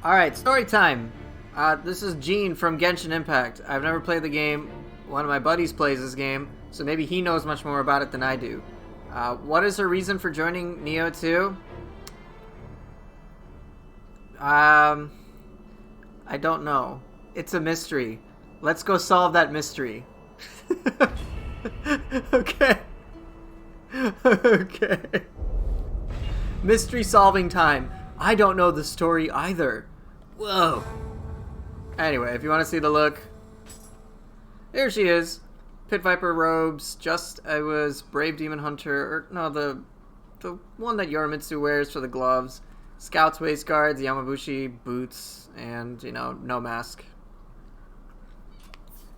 Alright, story time. This is Gene from Genshin Impact. I've never played the game. One of my buddies plays this game, so maybe he knows much more about it than I do. What is her reason for joining Nioh 2? I don't know. It's a mystery. Let's go solve that mystery. Okay. Okay. Mystery solving time. I don't know the story either. Whoa. Anyway, if you want to see the look, there she is. Pit Viper robes, I was Brave Demon Hunter, or no, the one that Yorimitsu wears for the gloves. Scout's waist guards, Yamabushi boots, and, you know, no mask.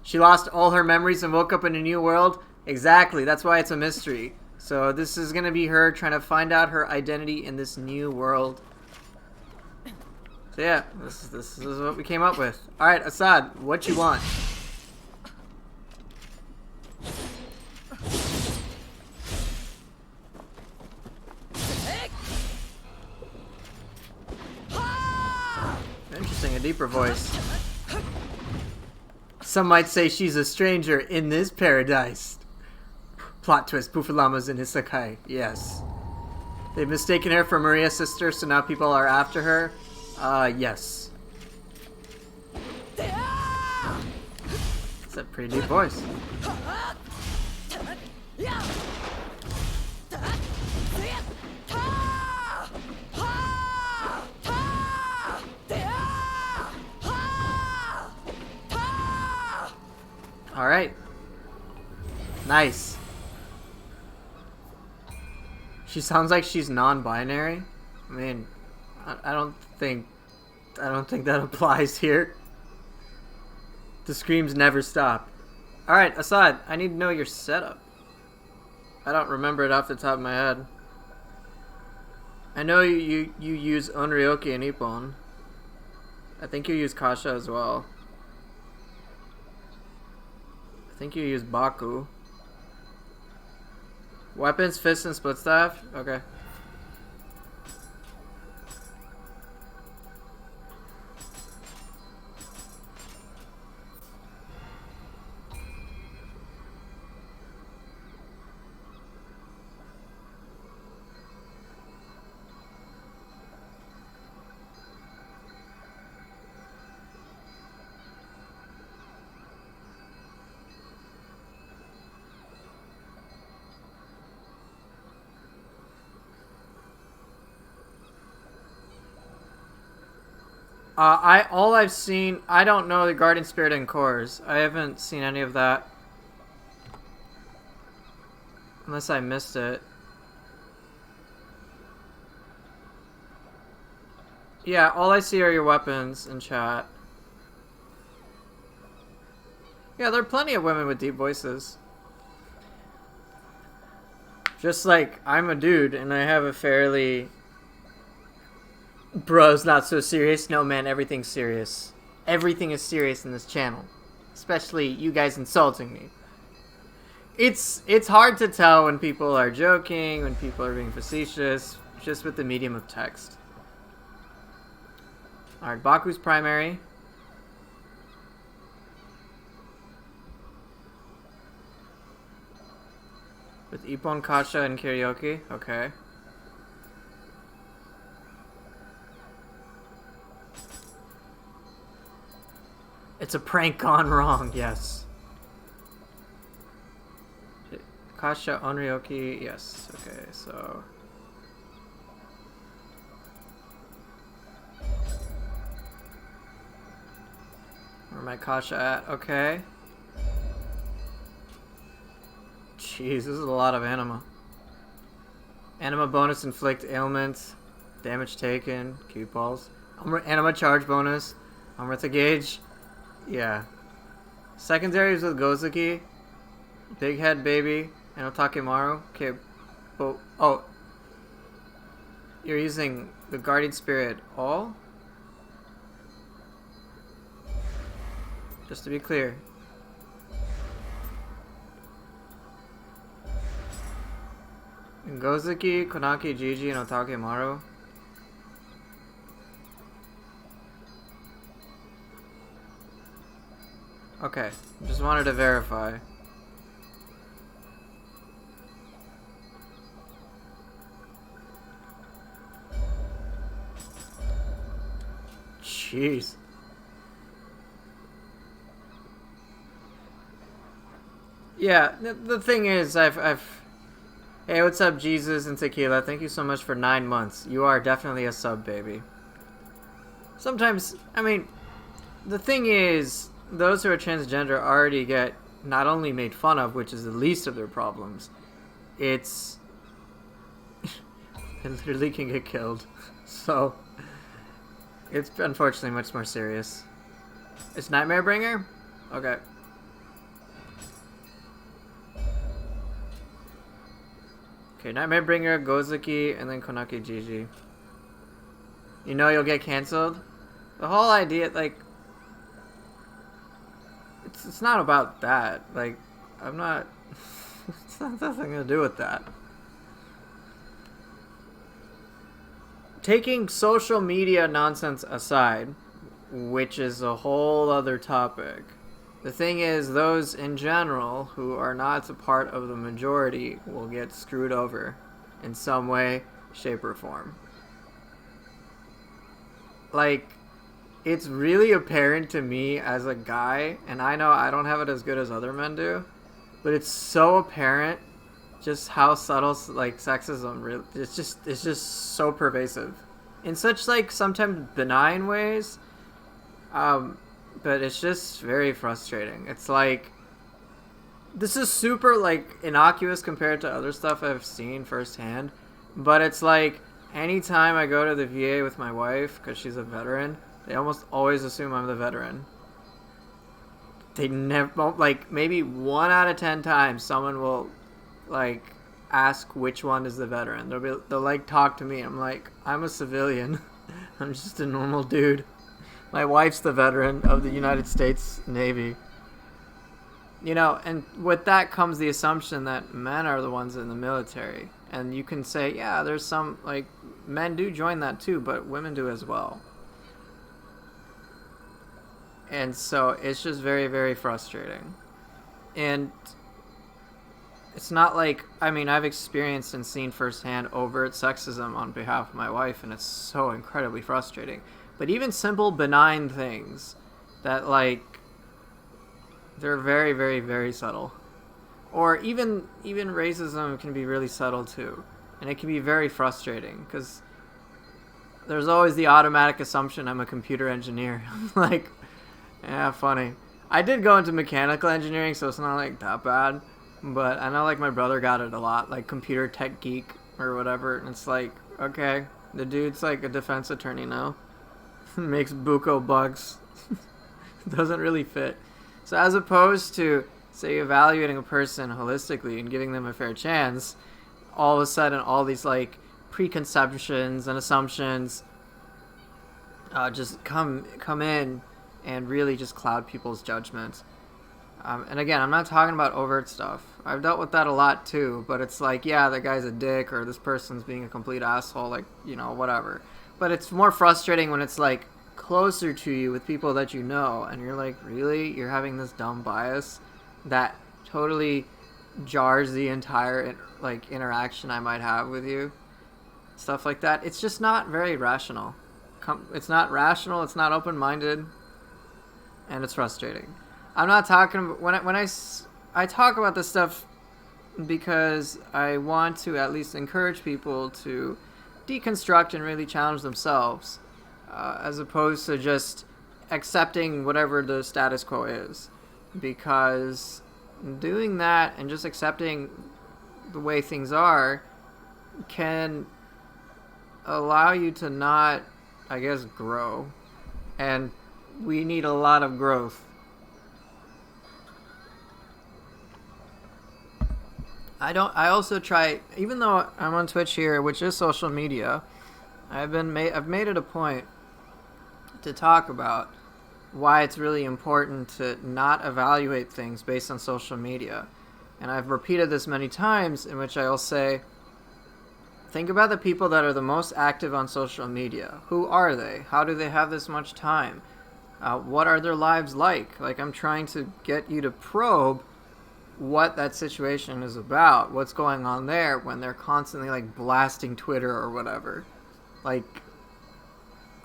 She lost all her memories and woke up in a new world? Exactly, that's why it's a mystery. So this is gonna be her trying to find out her identity in this new world. So yeah, this is what we came up with. Alright, Assad, what you want? Interesting, a deeper voice. Some might say she's a stranger in this paradise. Plot twist, Pufalama's in his Yokai. Yes. They've mistaken her for Maria's sister, so now people are after her. Yes. It's a pretty deep voice. Alright. Nice. She sounds like she's non-binary. I mean, I don't think that applies here. The screams never stop. Alright, Assad, I need to know your setup. I don't remember it off the top of my head. I know you use Onryoki and Ippon. I think you use Kasha as well. I think you use Baku. Weapons, fist, and split staff? Okay. All I've seen, I don't know the Guardian Spirit and Cores. I haven't seen any of that. Unless I missed it. Yeah, all I see are your weapons in chat. Yeah, there are plenty of women with deep voices. Just like, I'm a dude and I have a fairly... Bro's not so serious. No, man, everything's serious. Everything is serious in this channel. Especially you guys insulting me. It's hard to tell when people are joking, when people are being facetious, just with the medium of text. Alright, Baku's primary. With Ippon, Kasha, and Karaoke. Okay. It's a prank gone wrong, yes. Kasha, Onryoki, yes. Okay, so... Where my Kasha at? Okay. Jeez, this is a lot of anima. Anima bonus, inflict ailment, damage taken, cube balls. Anima charge bonus, Amrita gauge. Yeah. Secondaries with Gozuki, Big Head Baby, and Otakemaru. Okay, but oh, you're using the Guardian Spirit all? Just to be clear. Gozuki, Konaki, Gigi, and Otakemaru. Okay, just wanted to verify. Jeez. Yeah, the thing is, Hey, what's up, Jesus and Tequila? Thank you so much for 9 months. You are definitely a sub, baby. Sometimes, I mean, the thing is, those who are transgender already get not only made fun of, which is the least of their problems, it's... they literally can get killed. So, it's unfortunately much more serious. It's Nightmare Bringer? Okay. Okay, Nightmare Bringer, Gozuki, and then Konaki Gigi. You know you'll get canceled? The whole idea, like... It's not about that. Like, I'm not... it's not nothing to do with that. Taking social media nonsense aside, which is a whole other topic, the thing is, those in general who are not a part of the majority will get screwed over in some way, shape, or form. Like, it's really apparent to me as a guy, and I know I don't have it as good as other men do, but it's so apparent just how subtle, like, sexism really, it's just so pervasive in such, like, sometimes benign ways, but it's just very frustrating. It's like, this is super, like, innocuous compared to other stuff I've seen firsthand, but it's like, anytime I go to the VA with my wife, because she's a veteran, they almost always assume I'm the veteran. They never, like, maybe 1 out of 10 times someone will, like, ask which one is the veteran. They'll like, talk to me. I'm like, I'm a civilian. I'm just a normal dude. My wife's the veteran of the United States Navy. You know, and with that comes the assumption that men are the ones in the military. And you can say, yeah, there's some, like, men do join that too, but women do as well. And so it's just very, very frustrating. And it's not like, I mean, I've experienced and seen firsthand overt sexism on behalf of my wife, and it's so incredibly frustrating. But even simple, benign things that, like, they're very, very, very subtle. Or even racism can be really subtle too. And it can be very frustrating, because there's always the automatic assumption I'm a computer engineer. Like, yeah, funny. I did go into mechanical engineering, so it's not, like, that bad. But I know, like, my brother got it a lot, like, computer tech geek or whatever. And it's like, okay, the dude's, like, a defense attorney now. Makes buco bucks. Doesn't really fit. So as opposed to, say, evaluating a person holistically and giving them a fair chance, all of a sudden all these, like, preconceptions and assumptions just come in and really just cloud people's judgment. And again, I'm not talking about overt stuff. I've dealt with that a lot too, but it's like, yeah, that guy's a dick, or this person's being a complete asshole, like, you know, whatever. But it's more frustrating when it's, like, closer to you with people that you know, and you're like, really? You're having this dumb bias that totally jars the entire, like, interaction I might have with you? Stuff like that. It's just not very rational. It's not rational, it's not open-minded, and it's frustrating. I'm not talking about, when I talk about this stuff because I want to at least encourage people to deconstruct and really challenge themselves, as opposed to just accepting whatever the status quo is. Because doing that and just accepting the way things are can allow you to not, I guess, grow. And we need a lot of growth. I also try, even though I'm on Twitch here, which is social media, I've made it a point to talk about why it's really important to not evaluate things based on social media. And I've repeated this many times, in which I'll say, think about the people that are the most active on social media. Who are they? How do they have this much time? What are their lives like? Like, I'm trying to get you to probe what that situation is about, what's going on there when they're constantly, like, blasting Twitter or whatever. Like,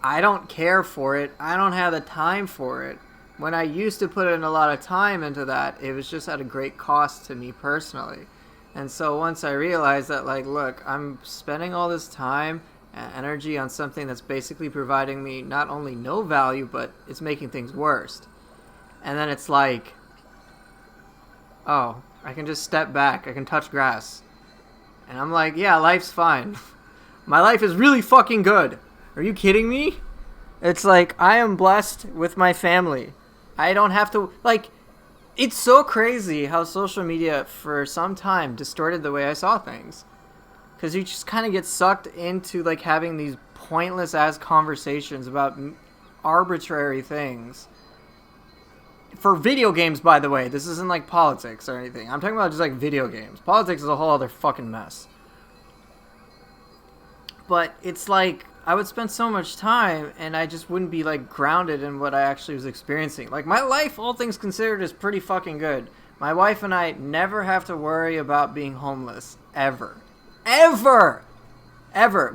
I don't care for it. I don't have the time for it. When I used to put in a lot of time into that, it was just at a great cost to me personally. And so once I realized that, like, look, I'm spending all this time and energy on something that's basically providing me not only no value, but it's making things worse. And then it's like, oh, I can just step back. I can touch grass. And I'm like, yeah, life's fine. My life is really fucking good. Are you kidding me? It's like, I am blessed with my family. I don't have to, like, it's so crazy how social media for some time distorted the way I saw things. Because you just kind of get sucked into, like, having these pointless-ass conversations about arbitrary things. For video games, by the way. This isn't, like, politics or anything. I'm talking about just, like, video games. Politics is a whole other fucking mess. But it's like, I would spend so much time, and I just wouldn't be, like, grounded in what I actually was experiencing. Like, my life, all things considered, is pretty fucking good. My wife and I never have to worry about being homeless. Ever. Ever!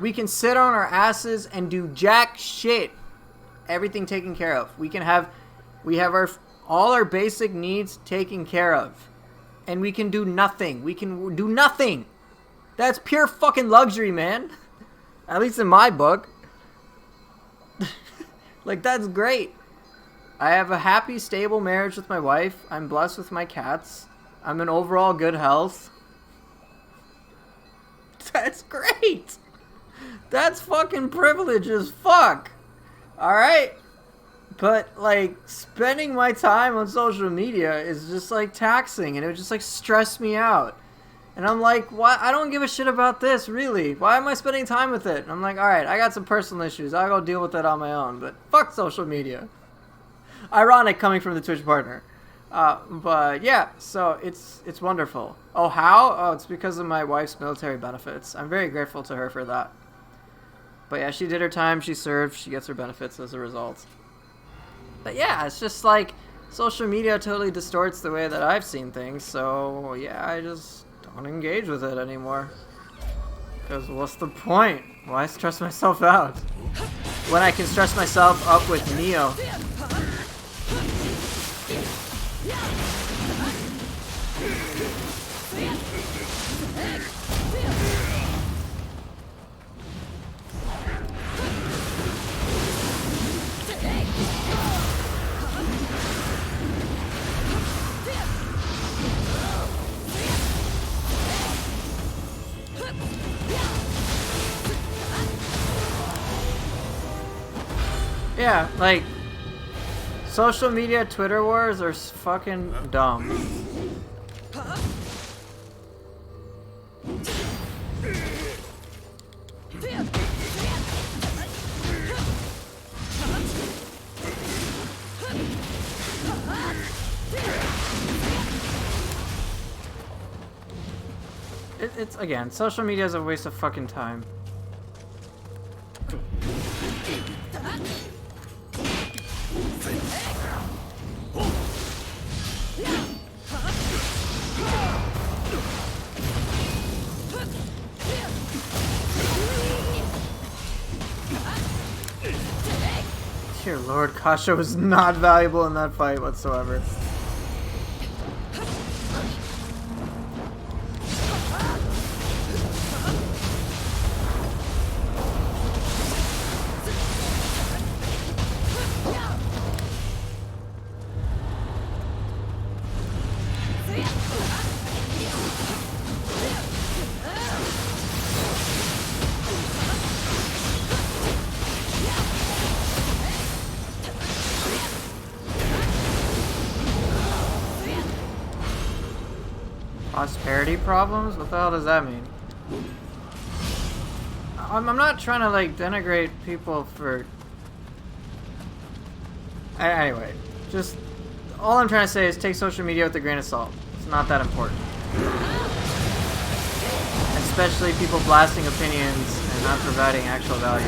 We can sit on our asses and do jack shit. Everything taken care of. We have all our basic needs taken care of. And we can do nothing. We can do nothing. That's pure fucking luxury, man. At least in my book. Like, that's great. I have a happy, stable marriage with my wife. I'm blessed with my cats. I'm in overall good health. That's great. That's fucking privilege as fuck. Alright? But, like, spending my time on social media is just, like, taxing. And it would just, like, stress me out. And I'm like, why? I don't give a shit about this, really. Why am I spending time with it? And I'm like, alright, I got some personal issues. I'll go deal with it on my own. But fuck social media. Ironic coming from the Twitch partner. But yeah, so it's wonderful. Oh, how? Oh, it's because of my wife's military benefits. I'm very grateful to her for that. But yeah, she did her time, she served, she gets her benefits as a result. But yeah, it's just like, social media totally distorts the way that I've seen things, so yeah, I just don't engage with it anymore. Because what's the point? Why stress myself out? When I can stress myself up with Nioh. Yeah, like, social media Twitter wars are fucking dumb. It's, again, social media is a waste of fucking time. Dear Lord, Kasha was not valuable in that fight whatsoever. Prosperity problems? What the hell does that mean? I'm not trying to, like, denigrate people for... Anyway, just... All I'm trying to say is take social media with a grain of salt. It's not that important. Especially people blasting opinions and not providing actual value.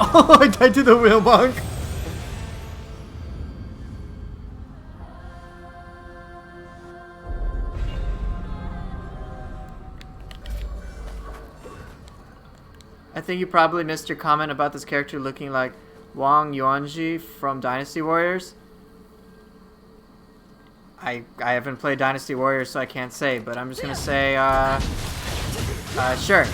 Oh, I died to the wheel bunk. I think you probably missed your comment about this character looking like Wang Yuanji from Dynasty Warriors. I haven't played Dynasty Warriors, so I can't say, but I'm just gonna say, sure.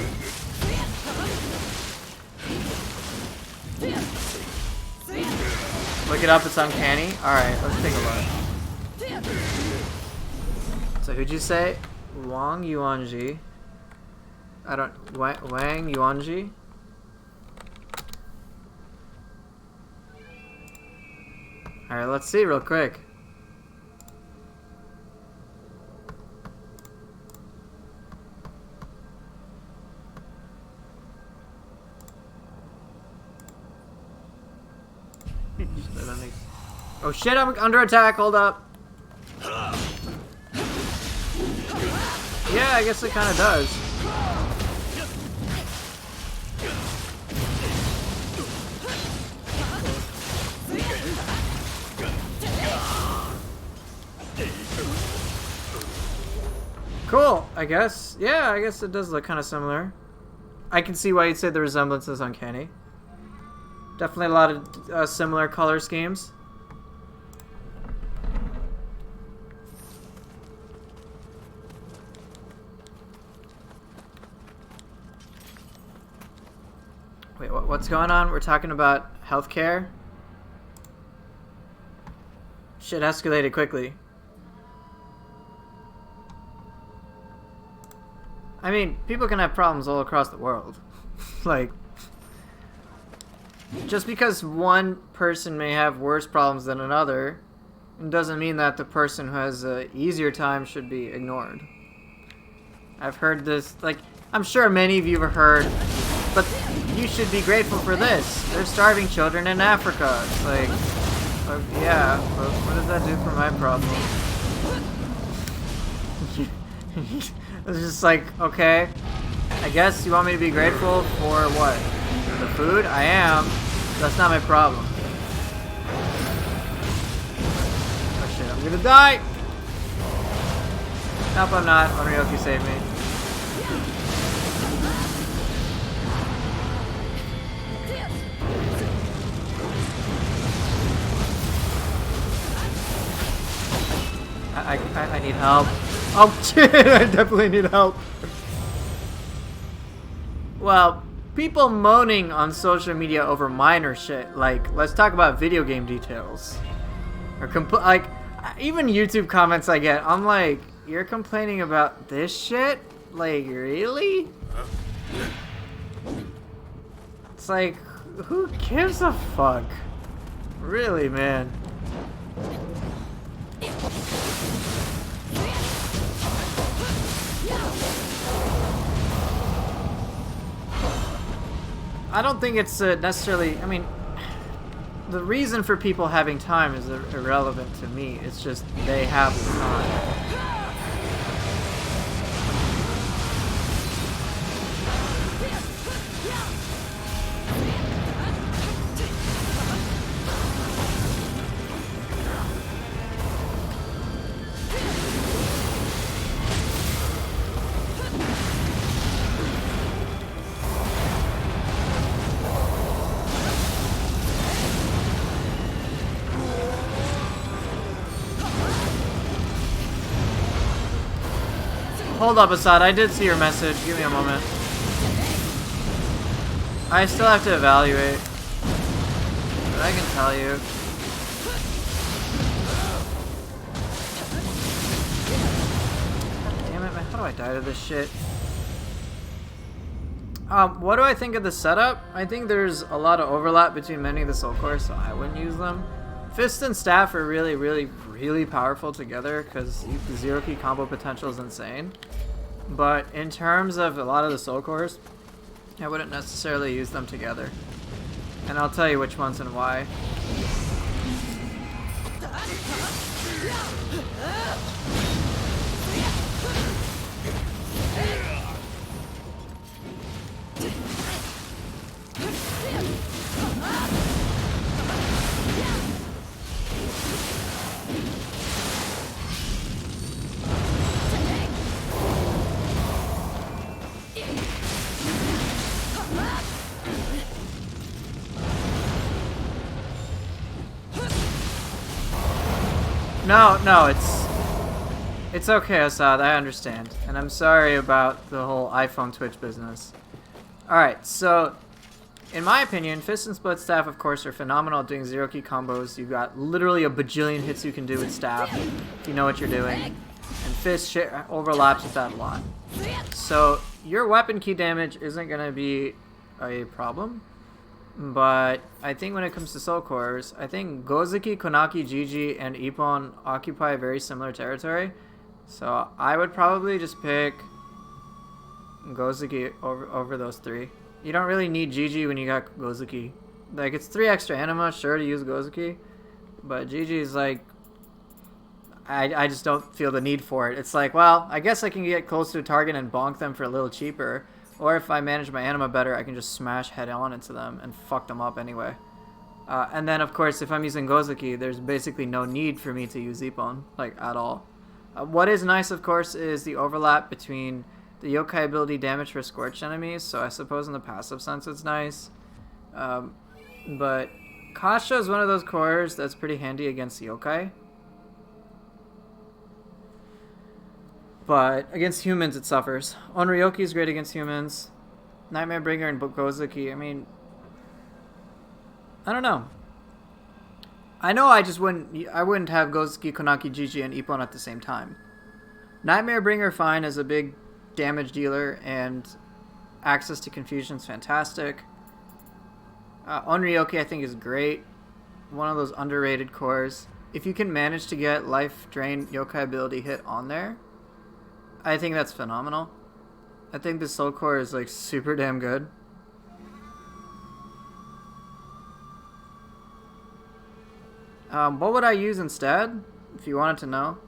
Look it up, it's uncanny. Alright, let's take a look. So who'd you say? Wang Yuanji. Wang Yuanji? Alright, let's see real quick. Oh shit, I'm under attack, hold up. Yeah, I guess it kinda does. Cool, I guess. Yeah, I guess it does look kinda similar. I can see why you'd say the resemblance is uncanny. Definitely a lot of similar color schemes. Wait, what's going on? We're talking about healthcare? Shit escalated quickly. I mean, people can have problems all across the world. Like, just because one person may have worse problems than another, doesn't mean that the person who has an easier time should be ignored. I've heard this, like, I'm sure many of you have heard, but you should be grateful for this. There's starving children in Africa. It's like, yeah, but what does that do for my problem? It's just like, okay, I guess you want me to be grateful for what? For the food? I am. That's not my problem. Oh shit, I'm gonna die! Nope, I'm not. Onryoki saved me. I need help. Oh shit, I definitely need help. Well, people moaning on social media over minor shit, like, let's talk about video game details. Or like, even YouTube comments I get, I'm like, you're complaining about this shit? Like, really? It's like, who gives a fuck? Really, man. I don't think it's necessarily, I mean, the reason for people having time is irrelevant to me. It's just they have the time. Hold up, Assad. I did see your message. Give me a moment. I still have to evaluate. But I can tell you. God damn it, man. How do I die to this shit? What do I think of the setup? I think there's a lot of overlap between many of the soul cores, so I wouldn't use them. Fist and staff are really powerful together because the zero key combo potential is insane. But in terms of a lot of the soul cores, I wouldn't necessarily use them together. And I'll tell you which ones and why. No, it's okay, Assad. I understand, and I'm sorry about the whole iPhone Twitch business. All right, so in my opinion, Fist and Split Staff, of course, are phenomenal at doing zero key combos. You've got literally a bajillion hits you can do with Staff if you know what you're doing, and Fist overlaps with that a lot. So your weapon key damage isn't gonna be a problem. But I think when it comes to soul cores, I think Gozuki, Konaki, Gigi, and Ippon occupy a very similar territory. So I would probably just pick Gozuki over those three. You don't really need Gigi when you got Gozuki. Like, it's 3 extra anima, sure, to use Gozuki. But Gigi is like, I just don't feel the need for it. It's like, well, I guess I can get close to a target and bonk them for a little cheaper. Or if I manage my anima better, I can just smash head on into them and fuck them up anyway. And then, of course, if I'm using Gozuki, there's basically no need for me to use Ippon, like, at all. What is nice, of course, is the overlap between the Yokai ability damage for scorched enemies, so I suppose in the passive sense it's nice. But Kasha is one of those cores that's pretty handy against Yokai. But against humans, it suffers. Onryoki is great against humans. Nightmare Bringer and Gozuki, I mean, I don't know. I know I wouldn't have Gozuki, Konaki, Gigi, and Ippon at the same time. Nightmare Bringer, fine, as a big damage dealer, and access to confusion is fantastic. Onryoki, I think, is great. One of those underrated cores. If you can manage to get Life Drain Yokai ability hit on there, I think that's phenomenal. I think the Soul Core is like super damn good. What would I use instead, if you wanted to know?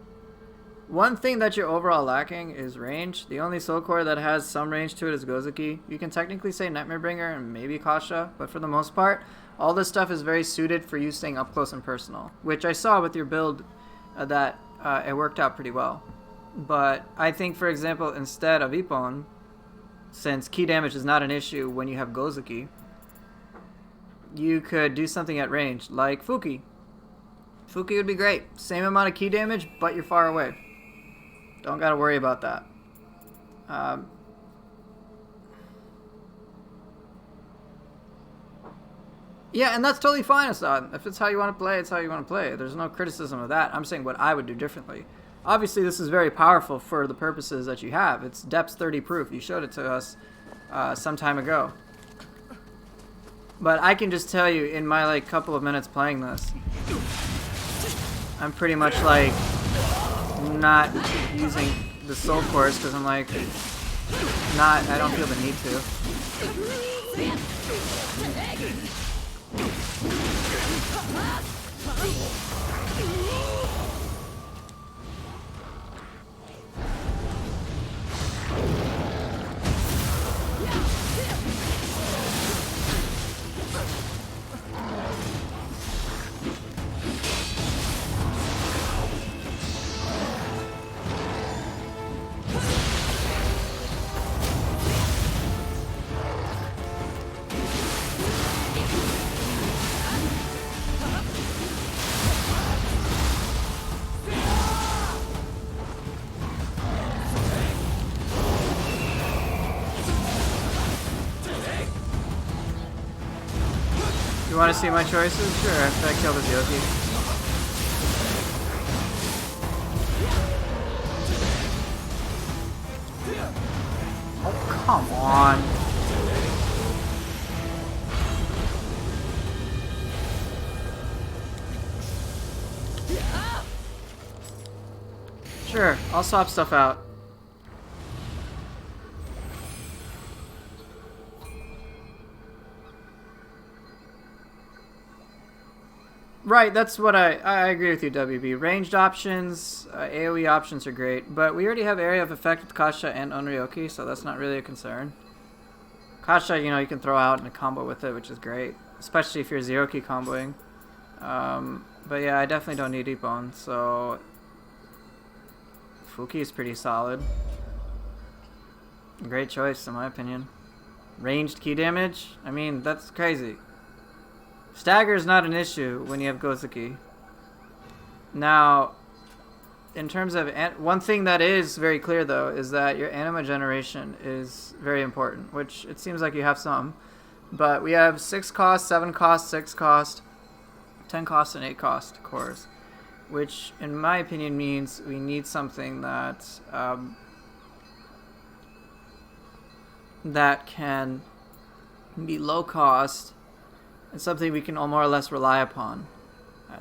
One thing that you're overall lacking is range. The only Soul Core that has some range to it is Gozuki. You can technically say Nightmare Bringer and maybe Kasha, but for the most part, all this stuff is very suited for you staying up close and personal, which I saw with your build that it worked out pretty well. But I think, for example, instead of Ippon, since key damage is not an issue when you have Gozuki, you could do something at range, like Fuki. Fuki would be great. Same amount of key damage, but you're far away. Don't gotta worry about that. Yeah, and that's totally fine, Assad. If it's how you want to play, it's how you want to play. There's no criticism of that. I'm saying what I would do differently. Obviously, this is very powerful for the purposes that you have. It's depth 30 proof. You showed it to us some time ago. But I can just tell you, in my like couple of minutes playing this, I'm pretty much like not using the soul cores because I'm like I don't feel the need to. You want to see my choices? Sure, after I kill this Yoki. Oh, come on. Sure, I'll swap stuff out. Right, that's what I agree with you, WB. Ranged options, AoE options are great, but we already have area of effect with Kasha and Onryoki, so that's not really a concern. Kasha, you know, you can throw out in a combo with it, which is great, especially if you're zero-key comboing. But yeah, I definitely don't need Ippon, so Fuki is pretty solid. Great choice, in my opinion. Ranged key damage? I mean, that's crazy. Stagger is not an issue when you have Gozuki. Now, in terms of... one thing that is very clear, though, is that your anima generation is very important, which it seems like you have some. But we have 6 cost, 7 cost, 6 cost, 10 cost, and 8 cost cores, which, in my opinion, means we need something that... that can be low cost and something we can more or less rely upon.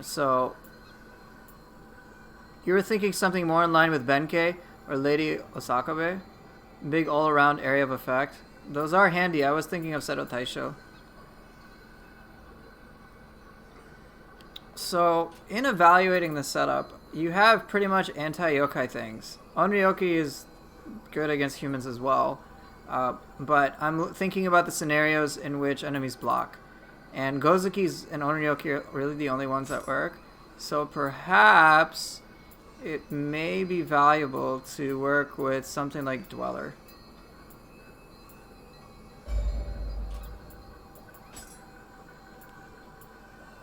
So you were thinking something more in line with Benkei or Lady Osakabe? Big all-around area of effect. Those are handy. I was thinking of Seto Taisho. So in evaluating the setup, you have pretty much anti-yokai things. Onryoki is good against humans as well. But I'm thinking about the scenarios in which enemies block. And Gozukis and Onryoki are really the only ones that work. So perhaps it may be valuable to work with something like Dweller.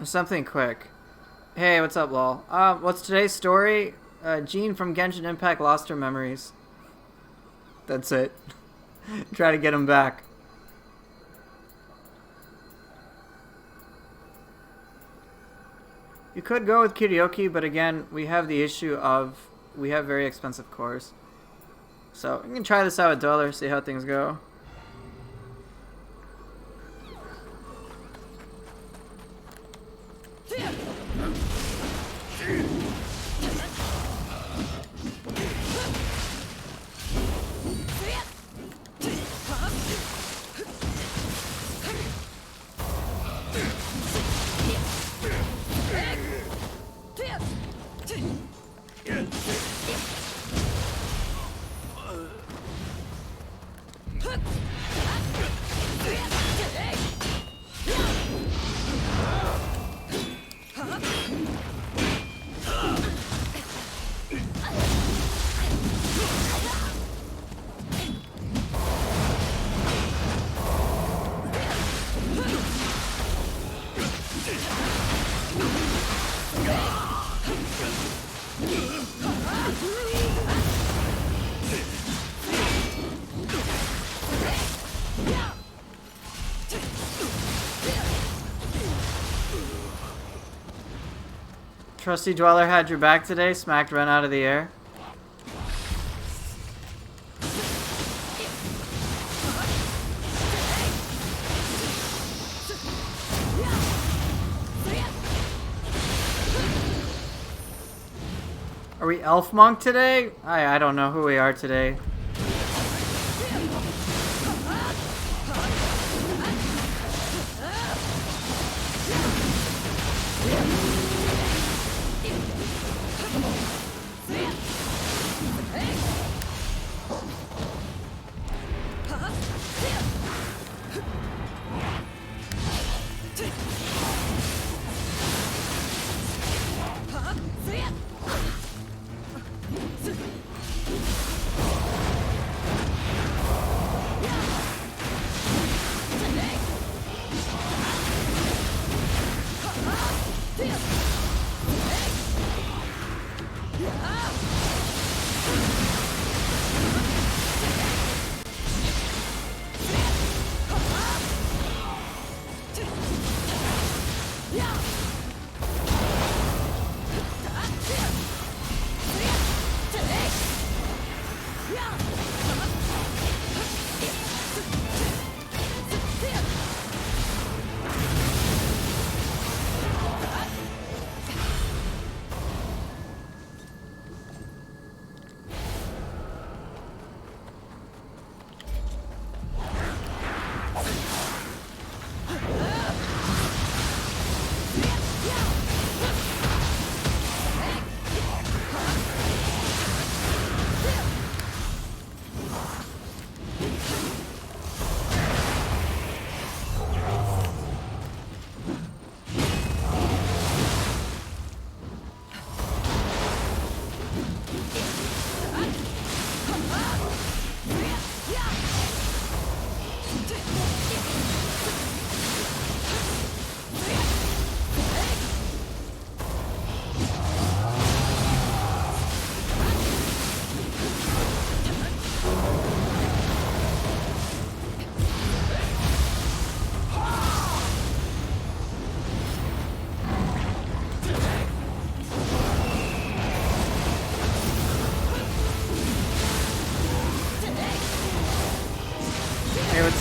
Something quick. Hey, what's up, lol? What's today's story? Jean from Genshin Impact lost her memories. That's it. Try to get him back. You could go with Kiryoki, but again, we have the issue of we have very expensive cores. So we can try this out with Dweller, see how things go. Trusty Dweller had your back today, smacked Ren out of the air. Are we Elf Monk today? I don't know who we are today.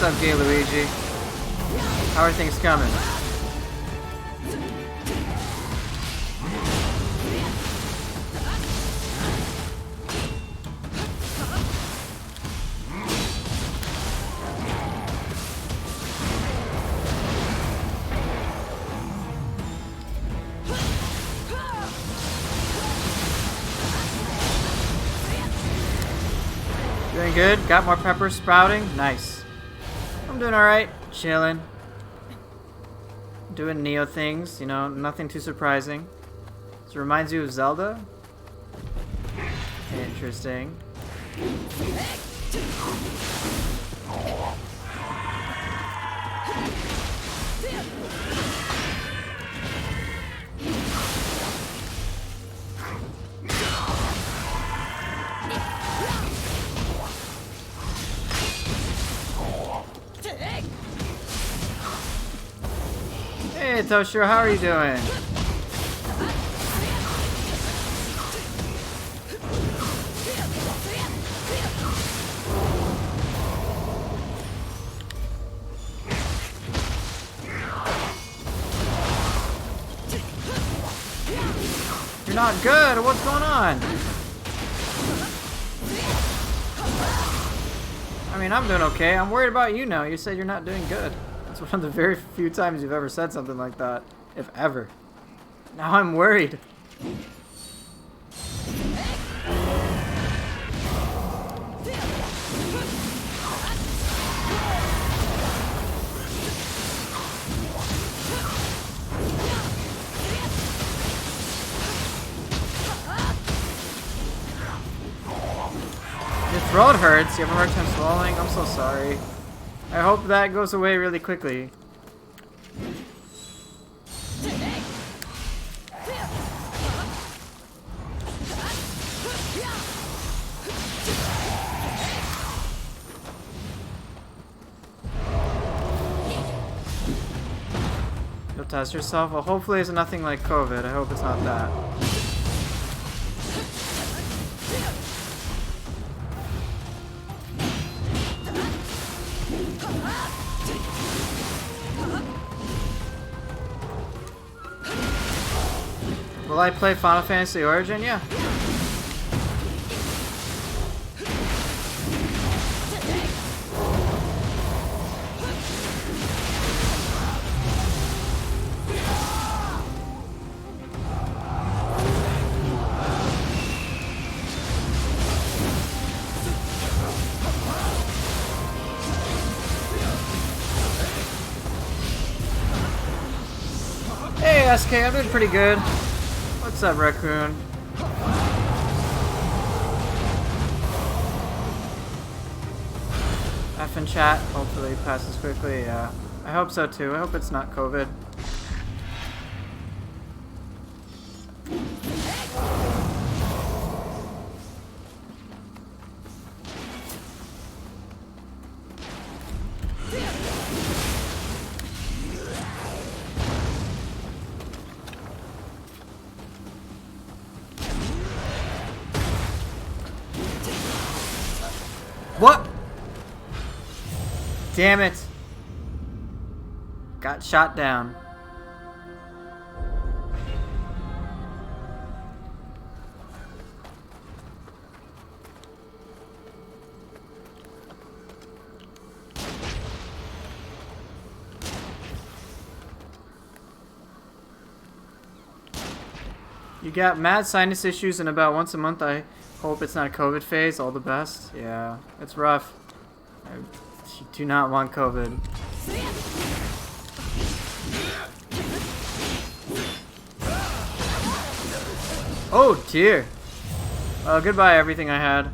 What's up, Gay Luigi? How are things coming? Doing good. Got more peppers sprouting. Nice. I'm doing alright. Chilling. Doing Nioh things. You know, nothing too surprising. This reminds you of Zelda? Interesting. Hey Toshiro, how are you doing? You're not good. What's going on? I mean, I'm doing okay. I'm worried about you now. You said you're not doing good. That's one of the very few times you've ever said something like that. If ever. Now I'm worried. Your throat hurts. You have a hard time swallowing. I'm so sorry. I hope that goes away really quickly. You'll test yourself? Well, hopefully it's nothing like COVID. I hope it's not that. Will I play Final Fantasy Origin? Yeah. Hey SK, I'm doing pretty good. What's up, Raccoon? F in chat. Hopefully it passes quickly. Yeah. I hope so too. I hope it's not COVID. What? Damn it. Got shot down. You got mad sinus issues and about once a month. I hope it's not a COVID phase. All the best. Yeah, it's rough. I do not want COVID. Oh dear. Oh, goodbye everything I had.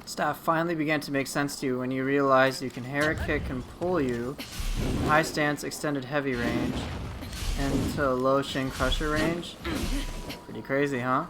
Staff finally began to make sense to you when you realized you can hair kick and pull you from high stance, extended heavy range, into low shin crusher range. Pretty crazy, huh?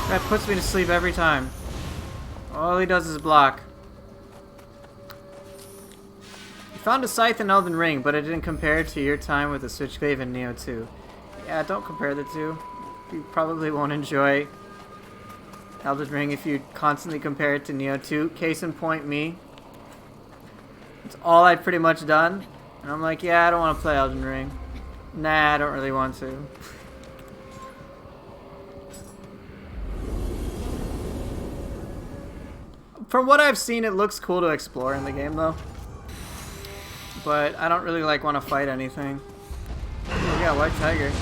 That puts me to sleep every time. All he does is block. You found a scythe in Elden Ring, but it didn't compare to your time with the Switchglaive in Nioh 2. Yeah, don't compare the two. You probably won't enjoy Elden Ring if you constantly compare it to Nioh 2. Case in point, me. It's all I've pretty much done. And I'm like, yeah, I don't want to play Elden Ring. Nah, I don't really want to. From what I've seen, it looks cool to explore in the game, though. But I don't really want to fight anything. Oh, yeah, white tiger.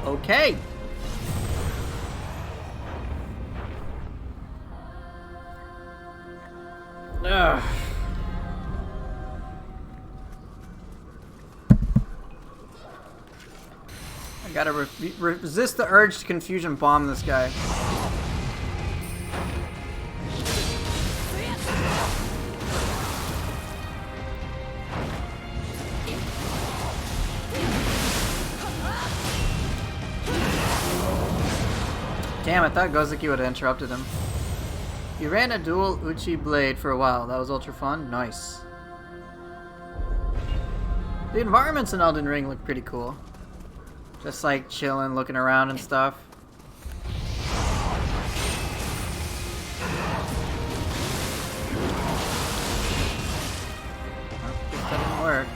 Okay. Ugh. I gotta resist the urge to confusion bomb this guy. Damn, I thought Gozuki would have interrupted him. You ran a dual Uchi blade for a while. That was ultra fun. Nice. The environments in Elden Ring look pretty cool. Just like chilling, looking around and stuff. Oh, guess that didn't work.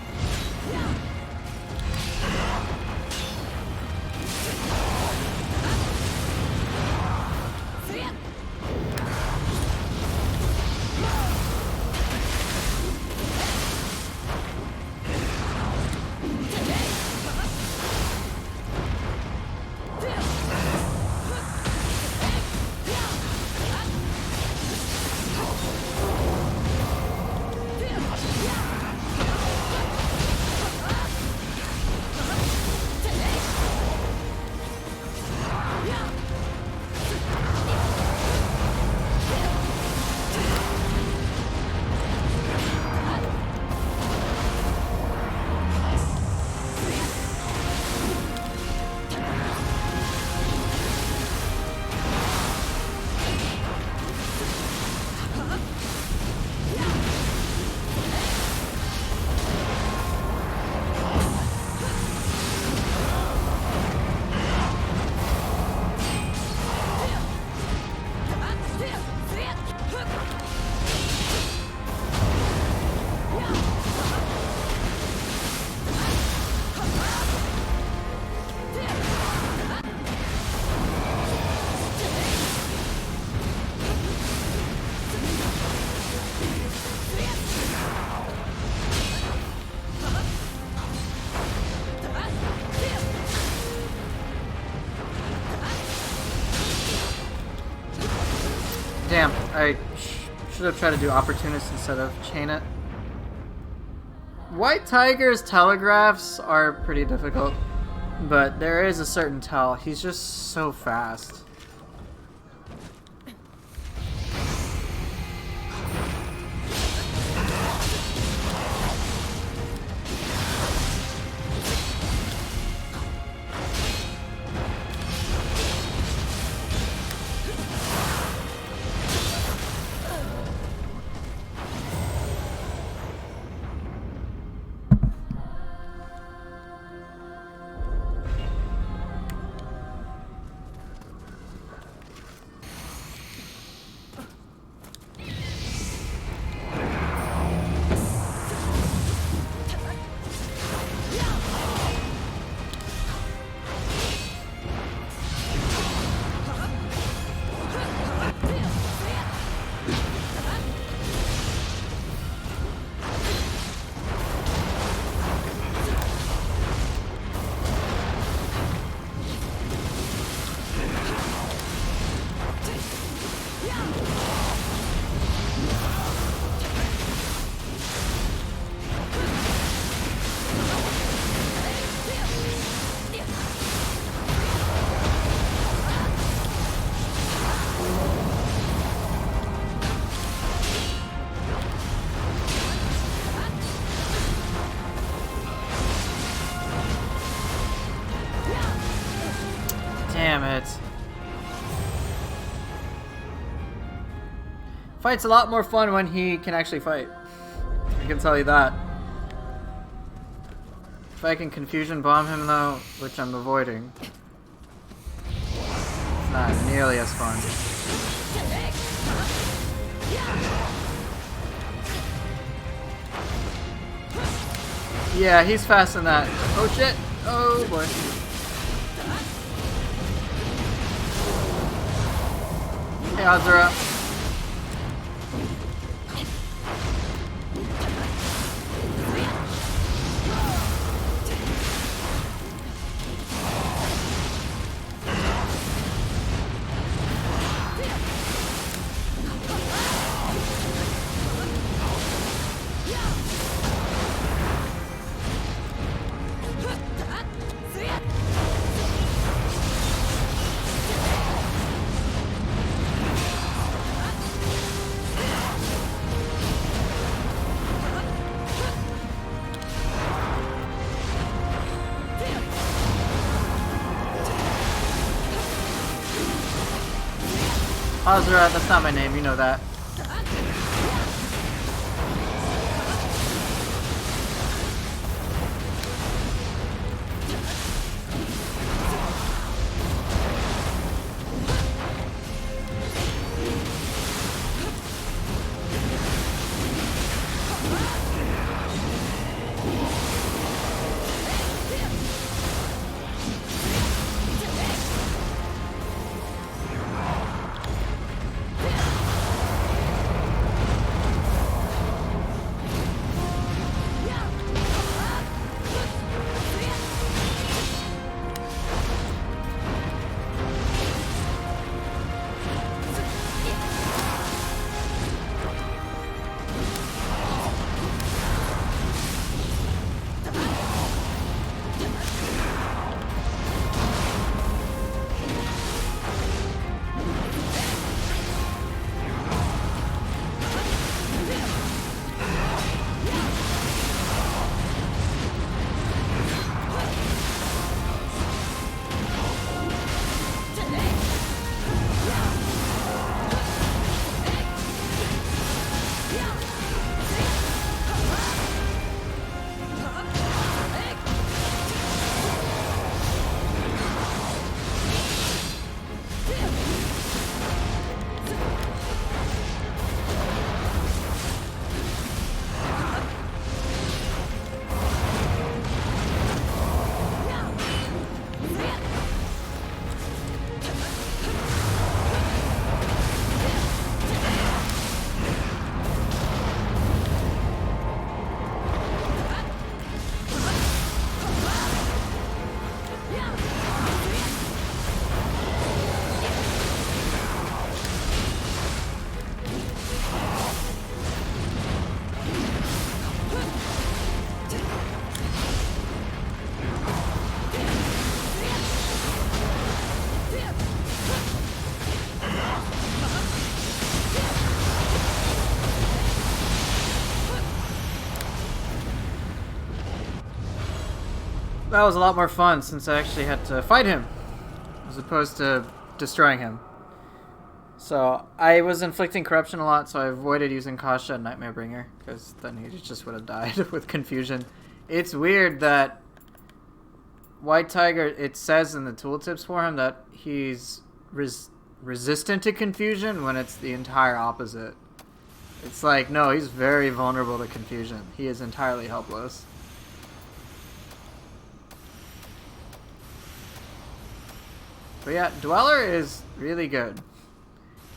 Damn, I should have tried to do opportunist instead of chain it. White Tiger's telegraphs are pretty difficult, but there is a certain tell. He's just so fast. Damn it. Fight's a lot more fun when he can actually fight. I can tell you that. If I can confusion bomb him though, which I'm avoiding, it's not nearly as fun. Yeah, he's fast in that. Oh shit! Oh boy. Hey Azura. Azura, that's not my name, you know that. That was a lot more fun since I actually had to fight him as opposed to destroying him. So I was inflicting corruption a lot, so I avoided using Kasha and Nightmare Bringer because then he just would have died with confusion. It's weird that White Tiger, it says in the tooltips for him that he's resistant to confusion when it's the entire opposite. It's like, no, he's very vulnerable to confusion. He is entirely helpless. But yeah, Dweller is really good.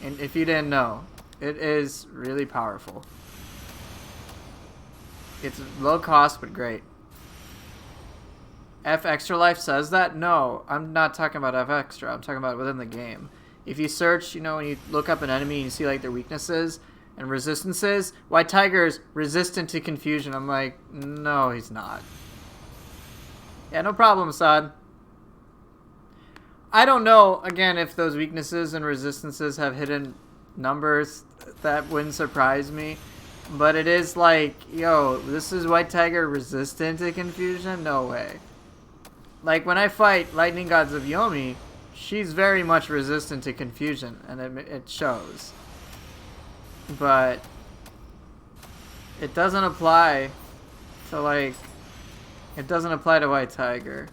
And if you didn't know, it is really powerful. It's low cost, but great. F Extra Life says that? No, I'm not talking about F Extra. I'm talking about within the game. If you search, you know, when you look up an enemy and you see like their weaknesses and resistances, White Tiger's resistant to confusion. I'm like, no, he's not. Yeah, no problem, Assad. I don't know, again, if those weaknesses and resistances have hidden numbers. That wouldn't surprise me. But it is like, yo, this is White Tiger resistant to confusion? No way. Like, when I fight Lightning Gods of Yomi, she's very much resistant to confusion, and it shows. But it doesn't apply to, like, it doesn't apply to White Tiger,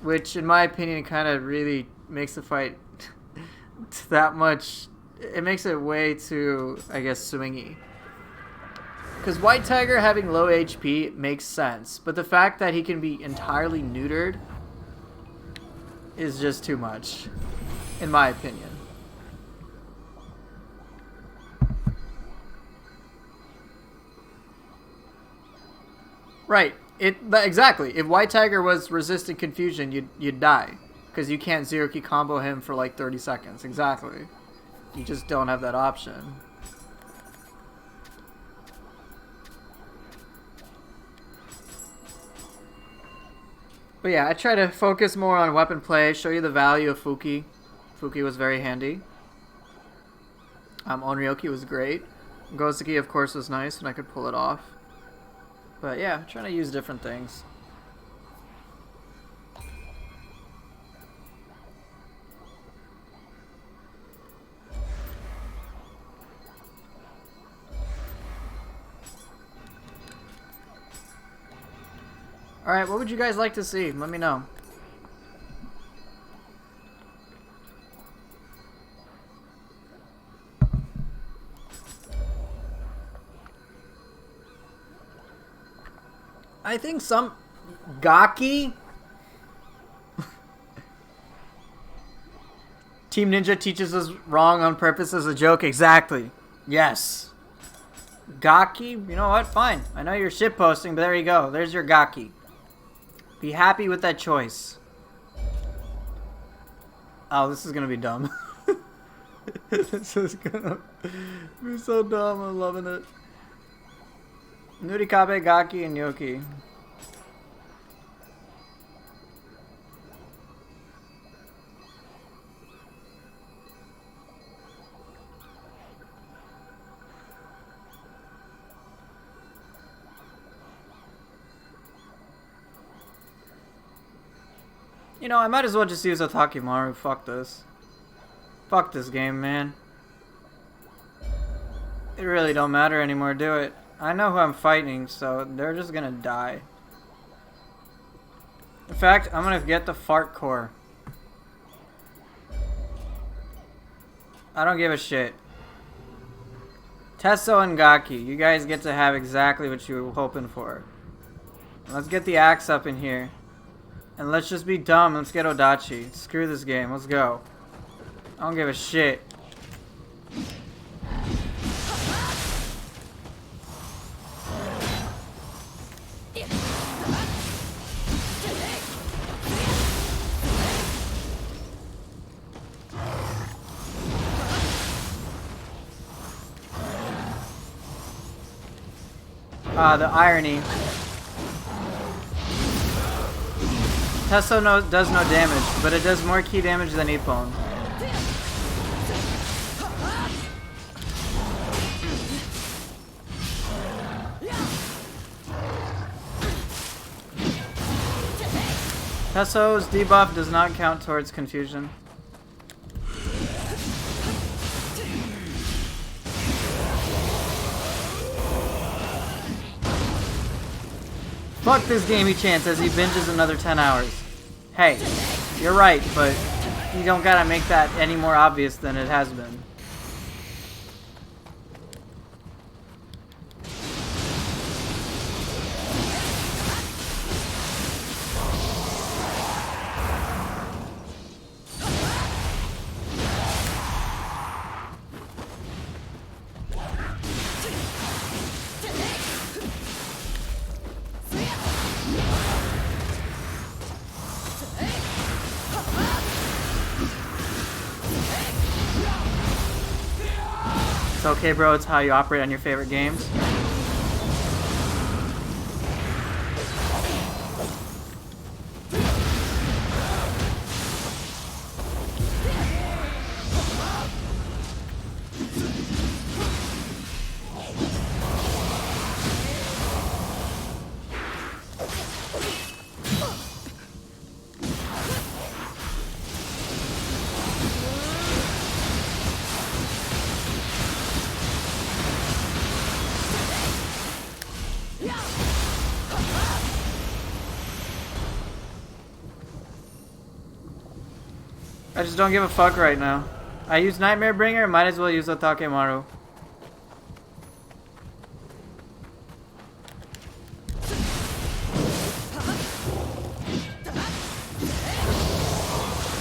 which in my opinion kind of really makes the fight that much. It makes it way too, I guess, swingy. Because White Tiger having low HP makes sense, but the fact that he can be entirely neutered is just too much, in my opinion. Right. Exactly. If White Tiger was resistant confusion, you'd die, because you can't zero key combo him for like 30 seconds. Exactly. You just don't have that option. But yeah, I try to focus more on weapon play, show you the value of Fuki. Fuki was very handy. Onryoki was great. Gosuke, of course, was nice when I could pull it off. But yeah, trying to use different things. Alright, what would you guys like to see? Let me know. I think some... Gaki? Team Ninja teaches us wrong on purpose as a joke. Exactly. Yes. Gaki? You know what? Fine. I know you're shitposting, but there you go. There's your Gaki. Be happy with that choice. Oh, this is gonna be dumb. This is gonna be so dumb. I'm loving it. Nurikabe, Gaki, and Yoki. You know, I might as well just use Otakimaru. Fuck this. Fuck this game, man. It really don't matter anymore, do it. I know who I'm fighting, so they're just gonna die. In fact, I'm gonna get the fart core. I don't give a shit. Tesso and Gaki, you guys get to have exactly what you were hoping for. Let's get the axe up in here. And let's just be dumb. Let's get Odachi. Screw this game. Let's go. I don't give a shit. The irony. Tesso does no damage, but it does more key damage than Ippon. Tesso's debuff does not count towards confusion. Fuck this gamey chance as he binges another 10 hours. Hey, you're right, but you don't gotta make that any more obvious than it has been. It's okay, bro. It's how you operate on your favorite games. I just don't give a fuck right now. I use Nightmare Bringer, might as well use Otakemaru.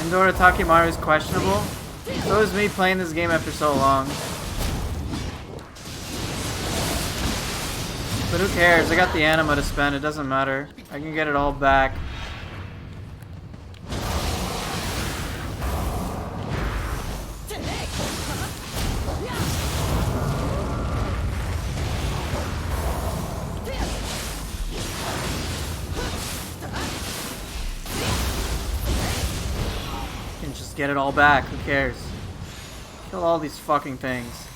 Indoor Otakemaru is questionable. So is me playing this game after so long. But who cares? I got the anima to spend, it doesn't matter. I can get it all back. Can just get it all back, who cares? Kill all these fucking things.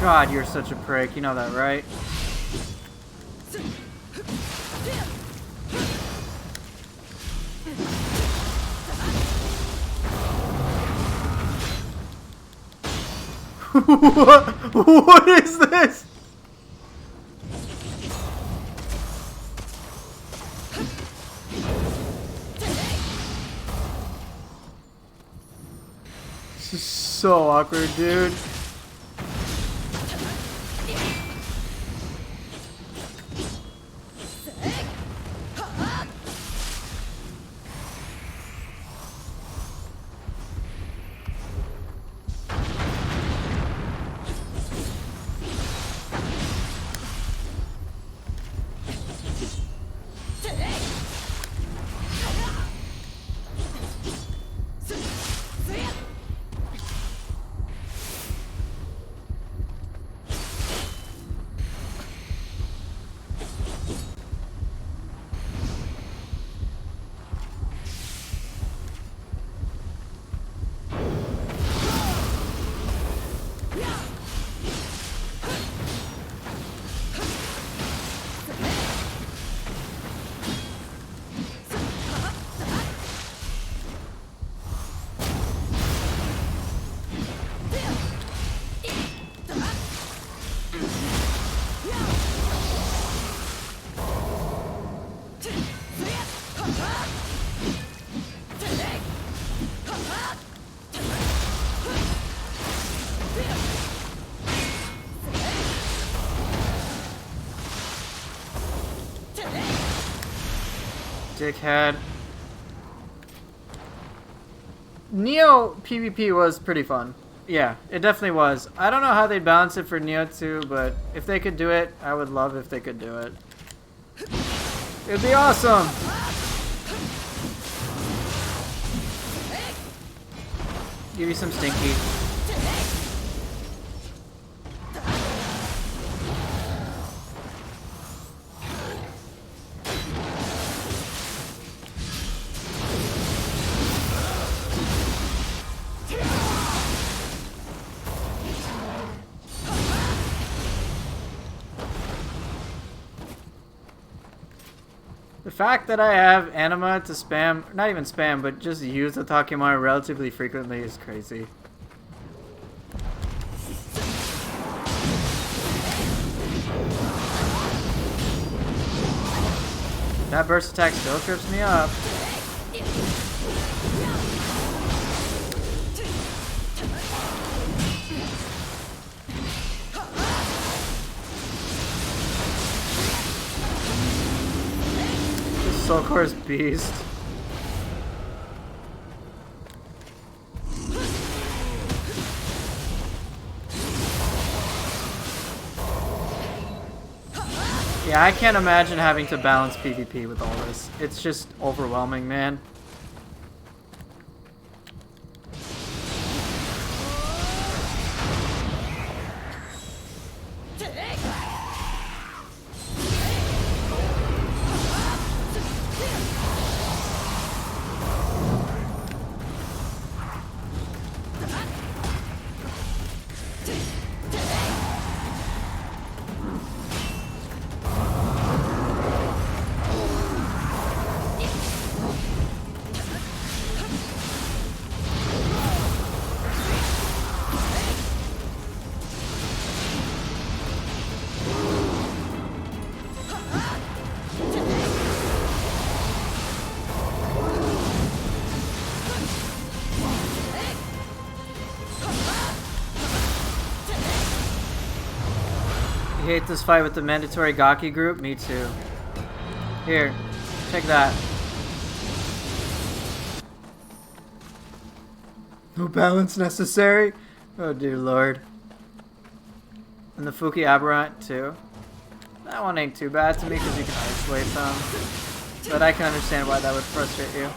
God, you're such a prick. You know that, right? What is this? This is so awkward, dude. Dickhead. Nioh PvP was pretty fun. Yeah, it definitely was. I don't know how they'd balance it for Nioh 2, but if they could do it, I would love if they could do it. It'd be awesome! Give you some stinky. The fact that I have anima to spam, not even spam, but just use the Otakemaru relatively frequently is crazy. That burst attack still trips me up. Soulcore's beast. Yeah, I can't imagine having to balance PvP with all this. It's just overwhelming, man. hate this fight with the mandatory Gaki group. Me too. Here, take that. No balance necessary? Oh dear lord. And the Fuki Aberrant too. That one ain't too bad to me because you can isolate them. But I can understand why that would frustrate you.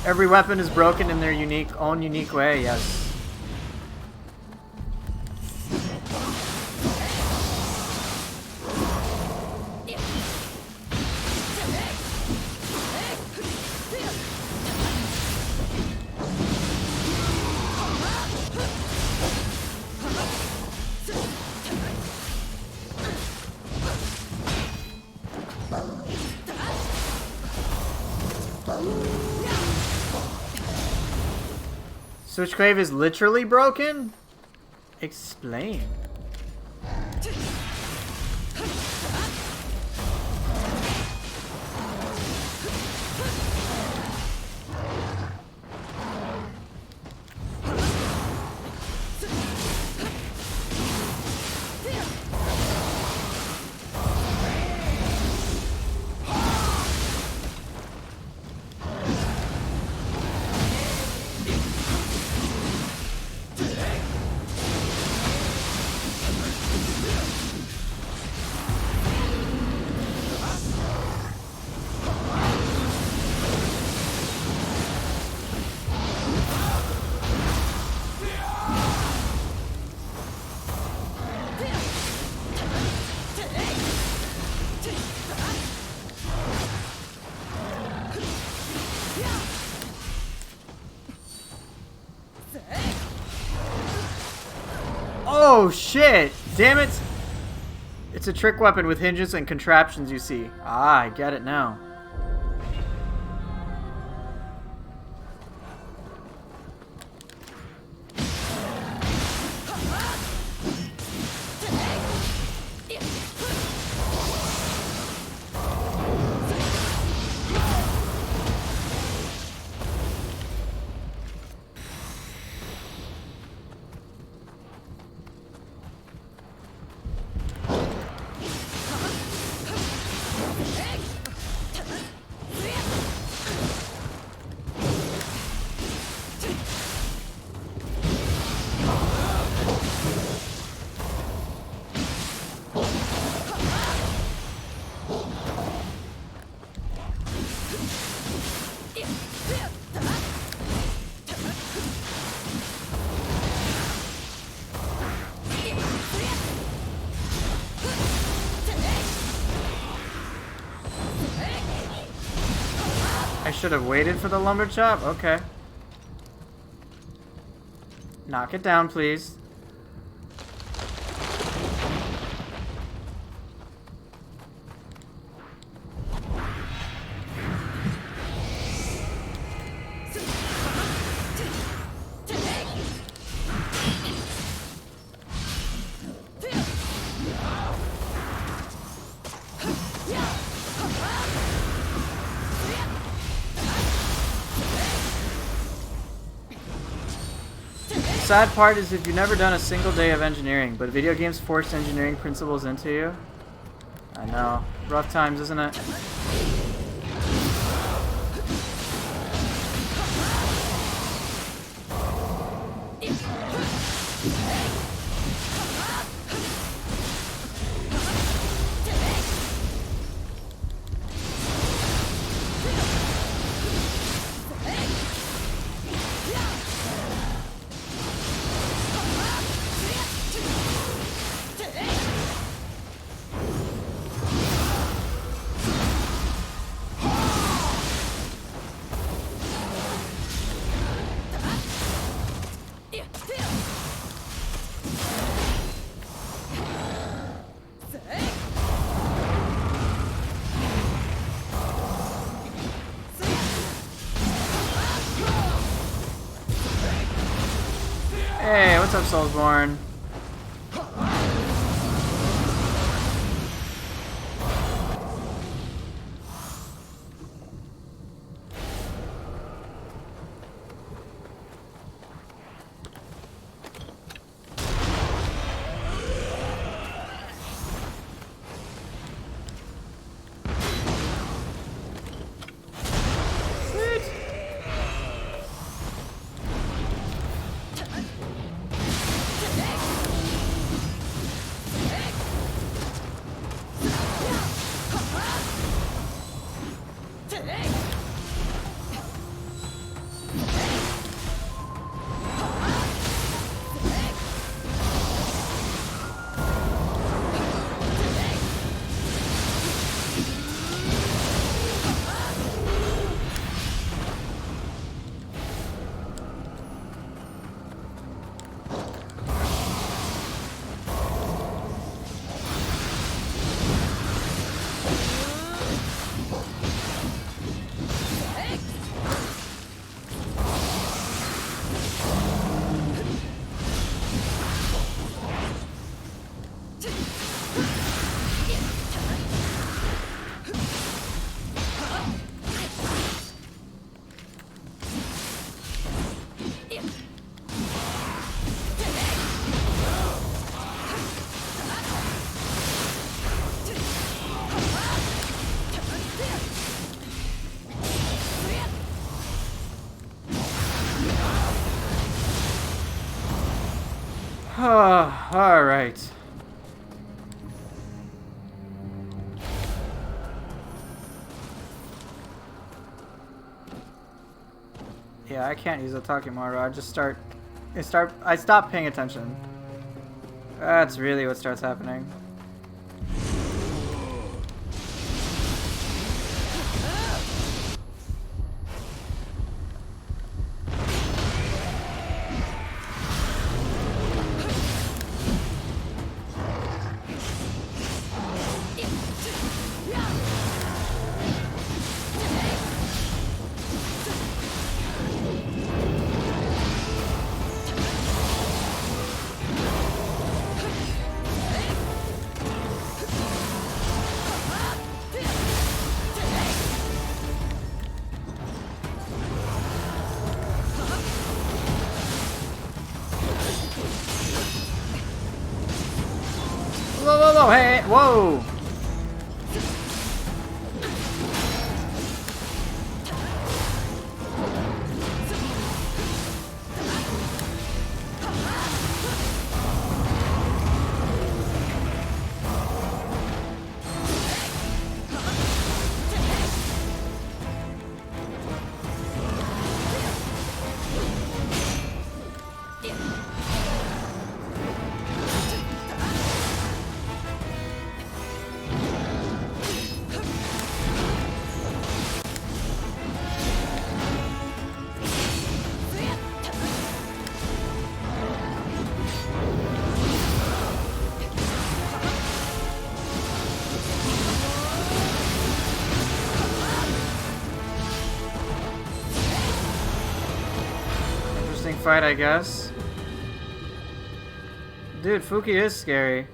Every weapon is broken in their own unique way, yes. Switchclave is literally broken? Explain. Oh shit! Damn it! It's a trick weapon with hinges and contraptions, you see. Ah, I get it now. I should have waited for the lumber chop? Okay. Knock it down, please. The sad part is if you've never done a single day of engineering, but video games force engineering principles into you. I know. Rough times, isn't it? Hey, what's up, Soulsborne? All right. Yeah, I can't use a Takimaru. I stop paying attention. That's really what starts happening. Whoa, whoa, whoa, hey, whoa! Fight, I guess. Dude, Fuki is scary.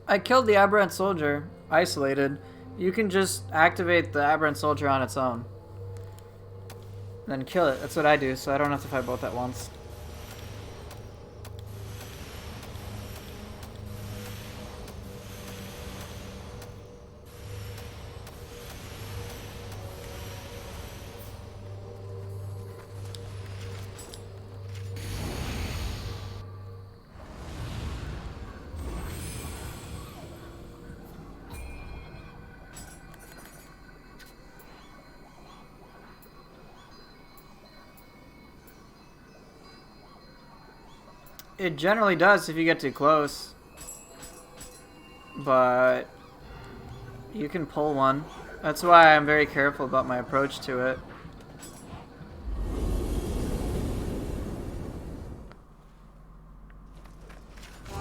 I killed the Aberrant Soldier, isolated. You can just activate the Aberrant Soldier on its own. Then kill it. That's what I do, so I don't have to fight both at once. It generally does if you get too close. But you can pull one. That's why I'm very careful about my approach to it.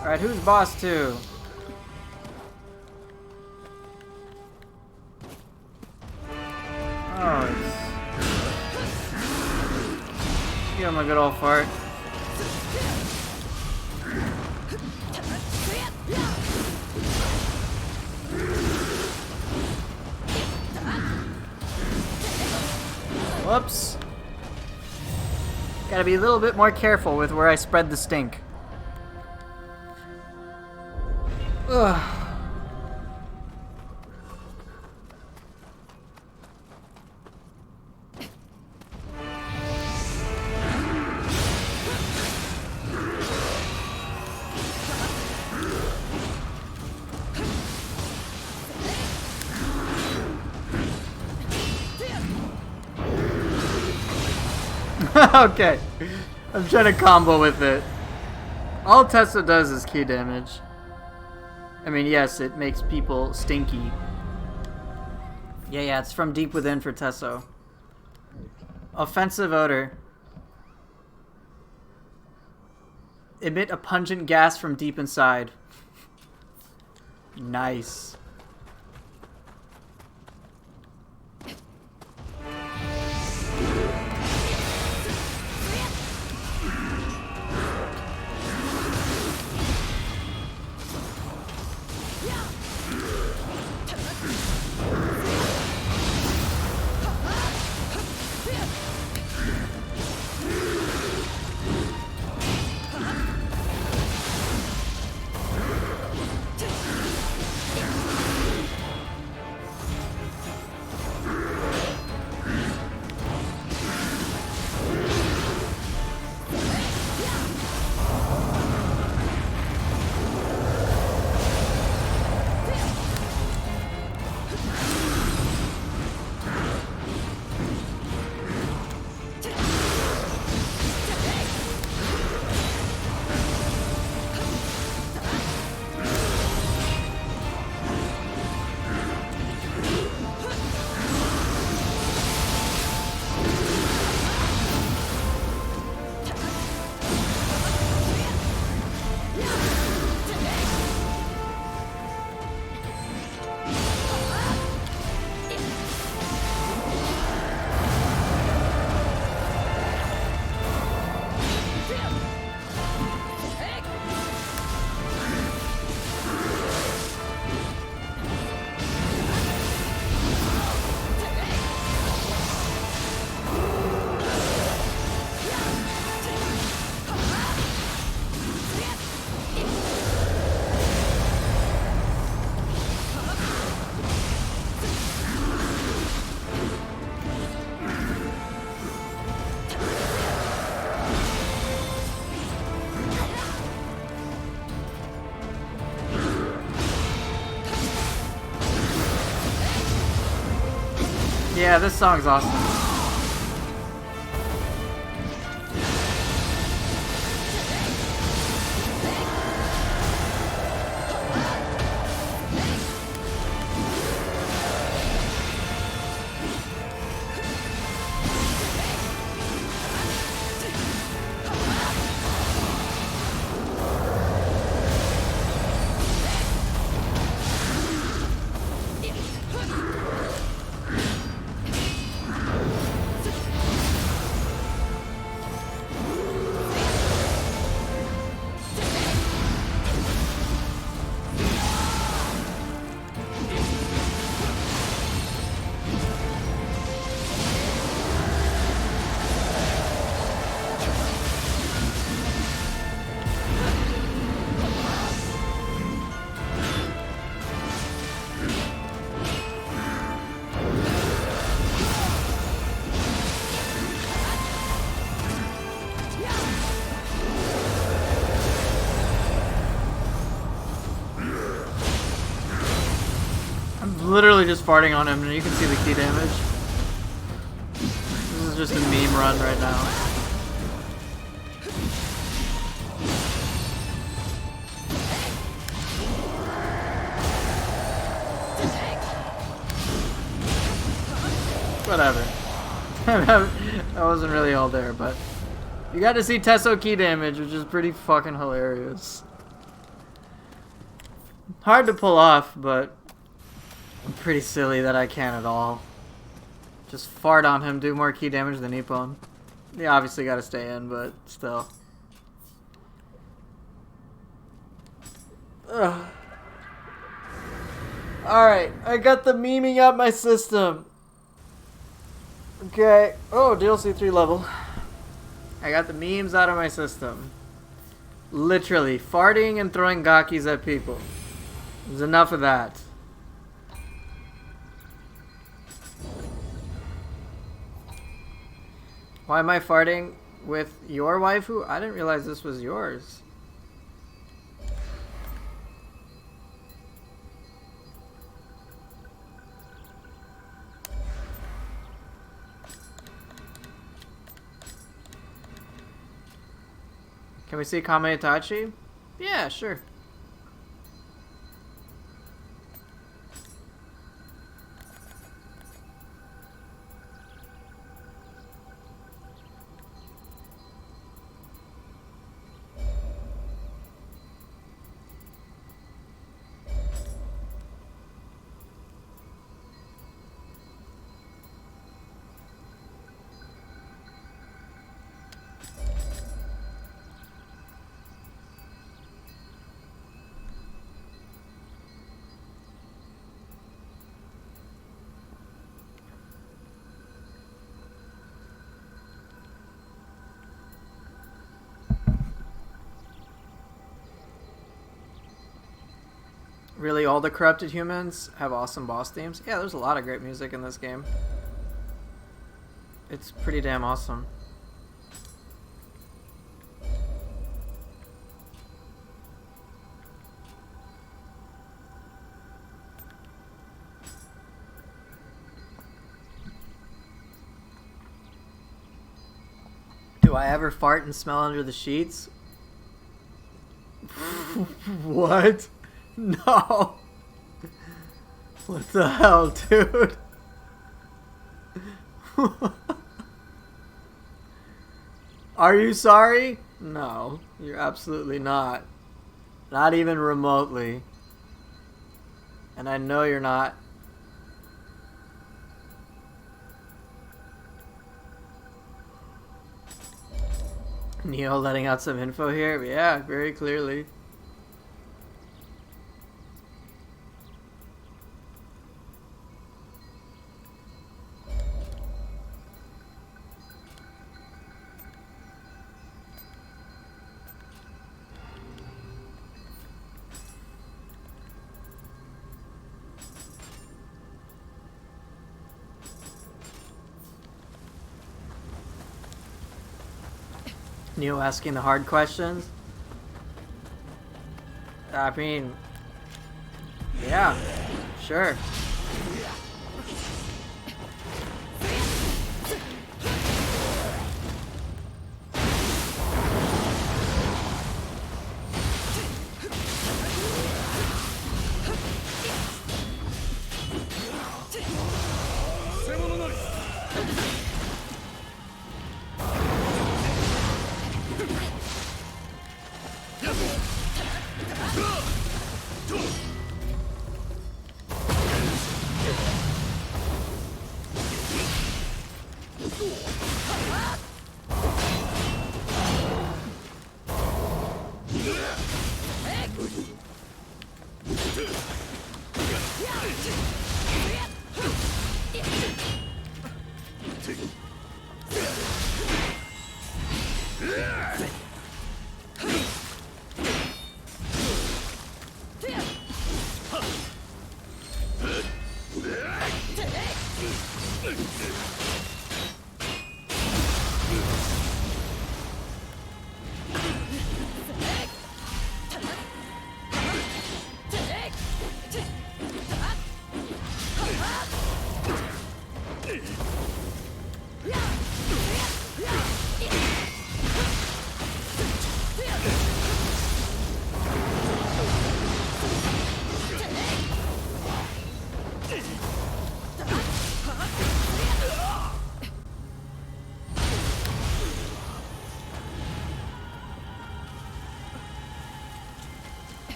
Alright, who's boss 2? Oh, give him a good old fart. Whoops. Gotta be a little bit more careful with where I spread the stink. Ugh. Okay, I'm trying to combo with it. All Tesso does is key damage. I mean, yes, it makes people stinky. Yeah, it's from deep within for Tesso. Offensive odor. emit a pungent gas from deep inside. Nice. Yeah, this song's awesome. Literally just farting on him, and you can see the key damage. This is just a meme run right now. Whatever. I wasn't really all there, but you got to see Tesso key damage, which is pretty fucking hilarious. Hard to pull off, but pretty silly that I can't at all. Just fart on him, do more key damage than Nippon. They obviously gotta stay in, but still. Ugh. Alright, I got the memeing out my system. Okay. Oh, DLC 3 level. I got the memes out of my system. Literally, farting and throwing gakis at people. There's enough of that. Why am I farting with your waifu? I didn't realize this was yours. Can we see Kame Itachi? Yeah, sure. Really, all the corrupted humans have awesome boss themes? Yeah, there's a lot of great music in this game. It's pretty damn awesome. Do I ever fart and smell under the sheets? What? No. What the hell, dude? Are you sorry? No, you're absolutely not. Not even remotely. And I know you're not. Nioh letting out some info here? Yeah, very clearly. Nioh asking the hard questions? I mean, yeah, sure.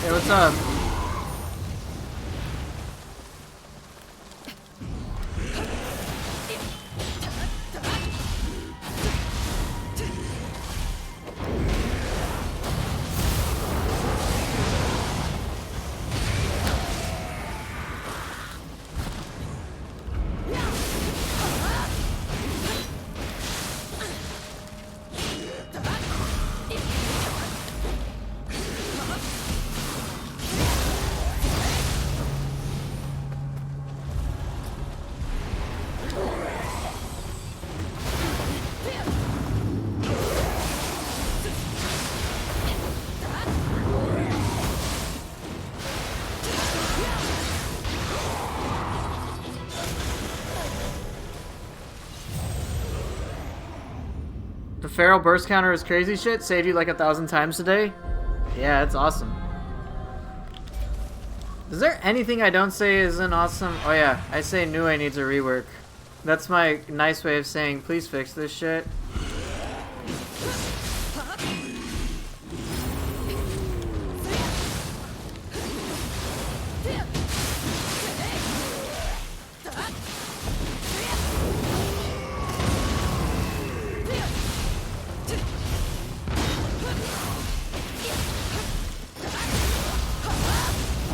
Hey, what's up? The feral burst counter is crazy shit. Saved you like 1,000 times today. Yeah, it's awesome. Is there anything I don't say isn't awesome? Oh yeah, I say Nioh needs a rework. That's my nice way of saying please fix this shit.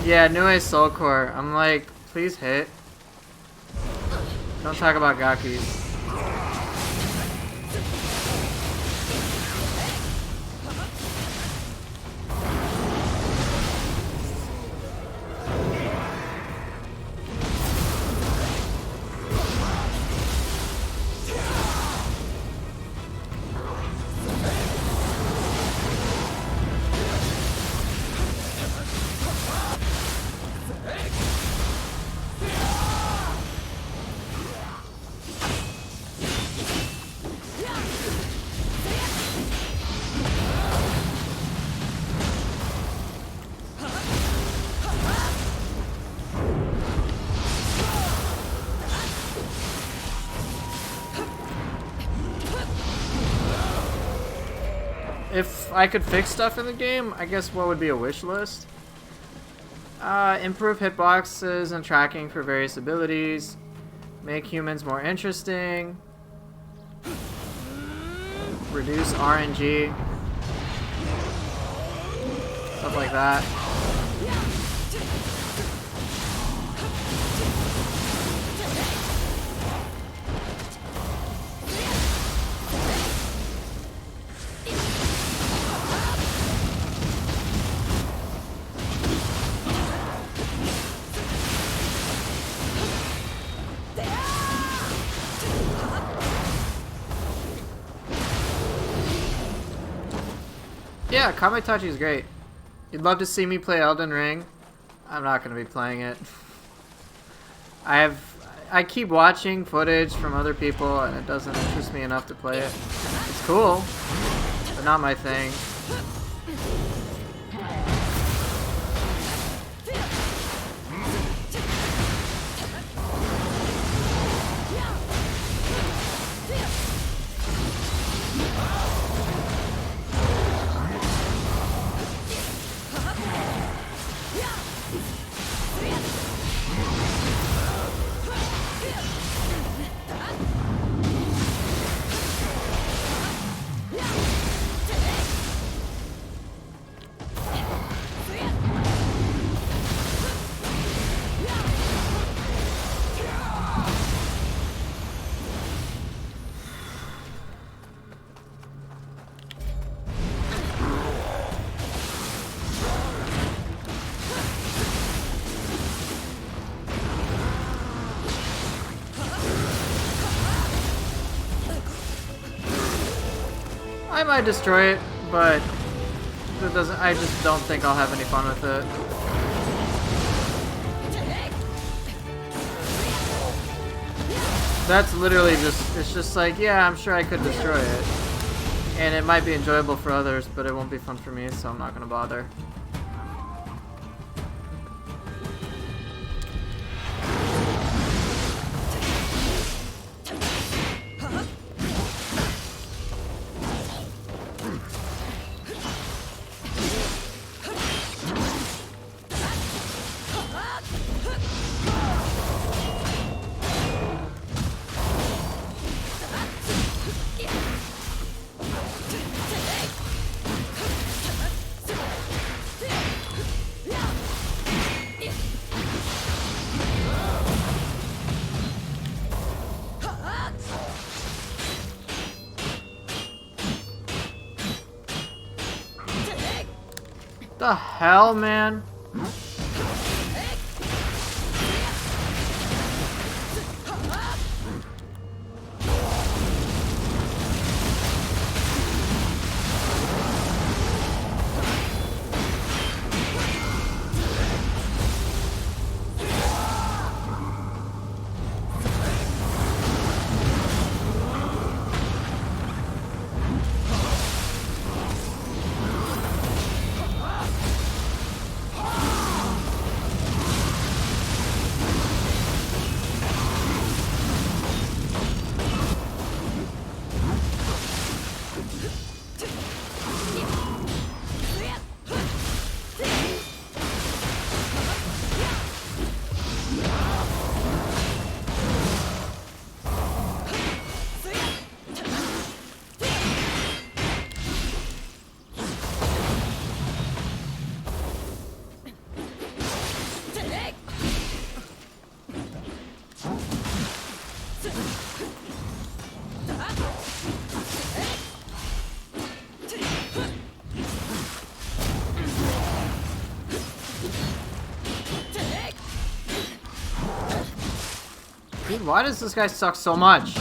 Yeah, Nioh's Soul Core. I'm like, please hit. Don't talk about Gakis. If I could fix stuff in the game, I guess what would be a wish list? Improve hitboxes and tracking for various abilities. Make humans more interesting. Reduce RNG. Stuff like that. Yeah, Kamitachi is great. You'd love to see me play Elden Ring. I'm not going to be playing it. I keep watching footage from other people and it doesn't interest me enough to play it. It's cool, but not my thing. I might destroy it, but it doesn't. I just don't think I'll have any fun with it. That's literally just. It's just like, yeah, I'm sure I could destroy it, and it might be enjoyable for others, but it won't be fun for me, so I'm not gonna bother. The hell, man? Dude, why does this guy suck so much?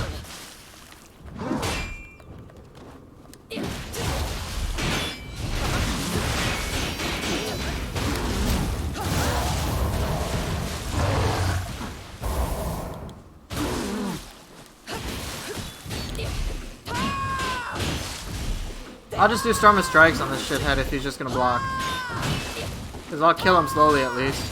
I'll just do Storm of Strikes on this shithead if he's just gonna block. Because I'll kill him slowly at least.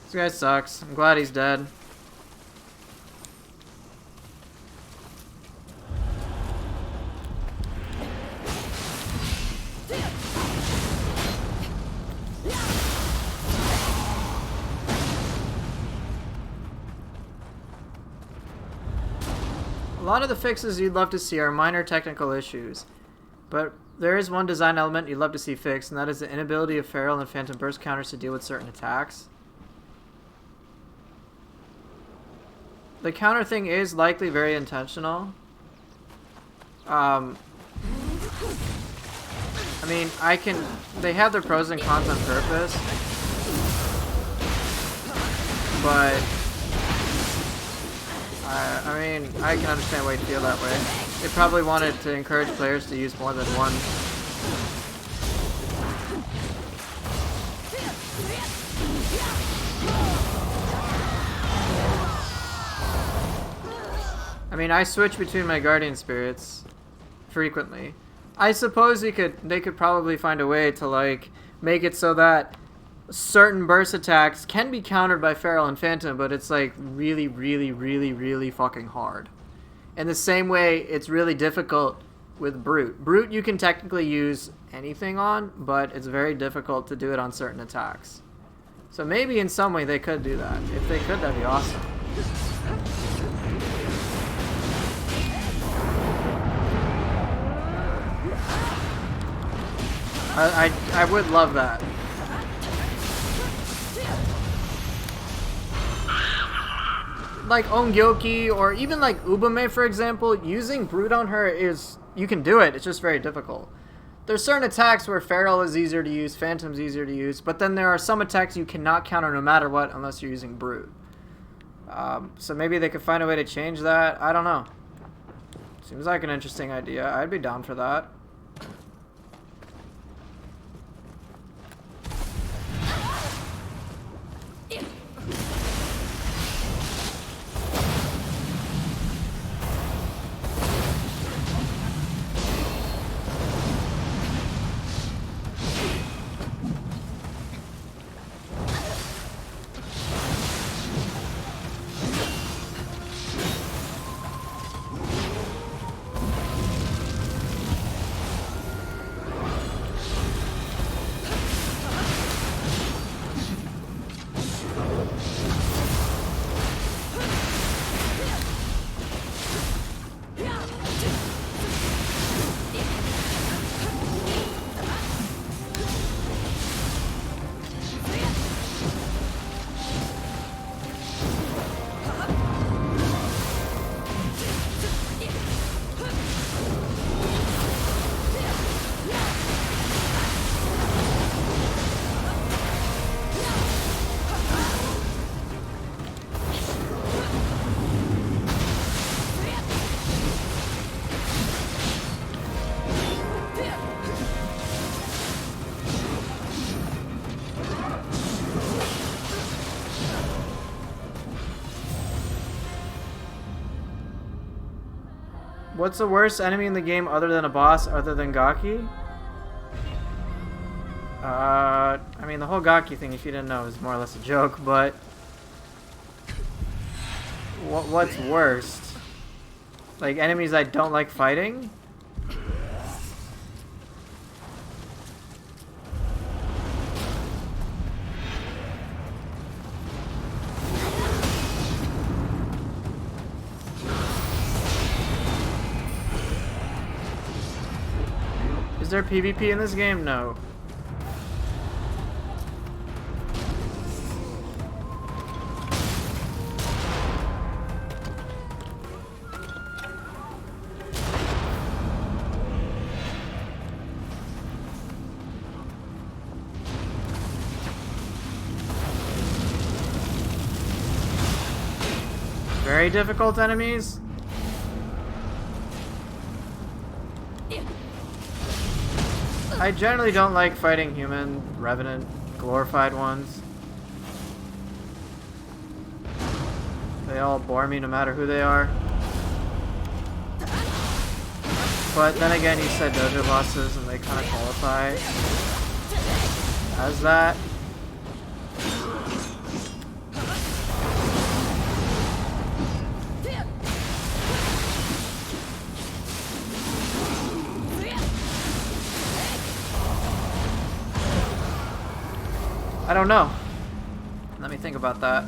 This guy sucks. I'm glad he's dead. A lot of the fixes you'd love to see are minor technical issues, but there is one design element you'd love to see fixed, and that is the inability of Feral and Phantom Burst counters to deal with certain attacks. The counter thing is likely very intentional. I mean, they have their pros and cons on purpose, but I mean, I can understand why you feel that way. They probably wanted to encourage players to use more than one. I mean, I switch between my Guardian Spirits frequently. I suppose they could probably find a way to like make it so that certain burst attacks can be countered by Feral and Phantom, but it's like really, really, really, really fucking hard. In the same way, it's really difficult with Brute. Brute you can technically use anything on, but it's very difficult to do it on certain attacks. So maybe in some way they could do that. If they could, that'd be awesome. I would love that. Like Ongyoki or even like Ubume, for example, using Brute on her is, you can do it, it's just very difficult. There's certain attacks where Feral is easier to use, Phantom's easier to use, but then there are some attacks you cannot counter no matter what unless you're using Brute. So maybe they could find a way to change that, I don't know. Seems like an interesting idea, I'd be down for that. What's the worst enemy in the game other than a boss, other than Gaki? I mean, the whole Gaki thing, if you didn't know, is more or less a joke, but... What's worst? Like, enemies I don't like fighting? Is there PvP in this game? No. Very difficult enemies. I generally don't like fighting human, revenant, glorified ones. They all bore me no matter who they are. But then again, you said dojo bosses and they kind of qualify as that. I don't know. Let me think about that.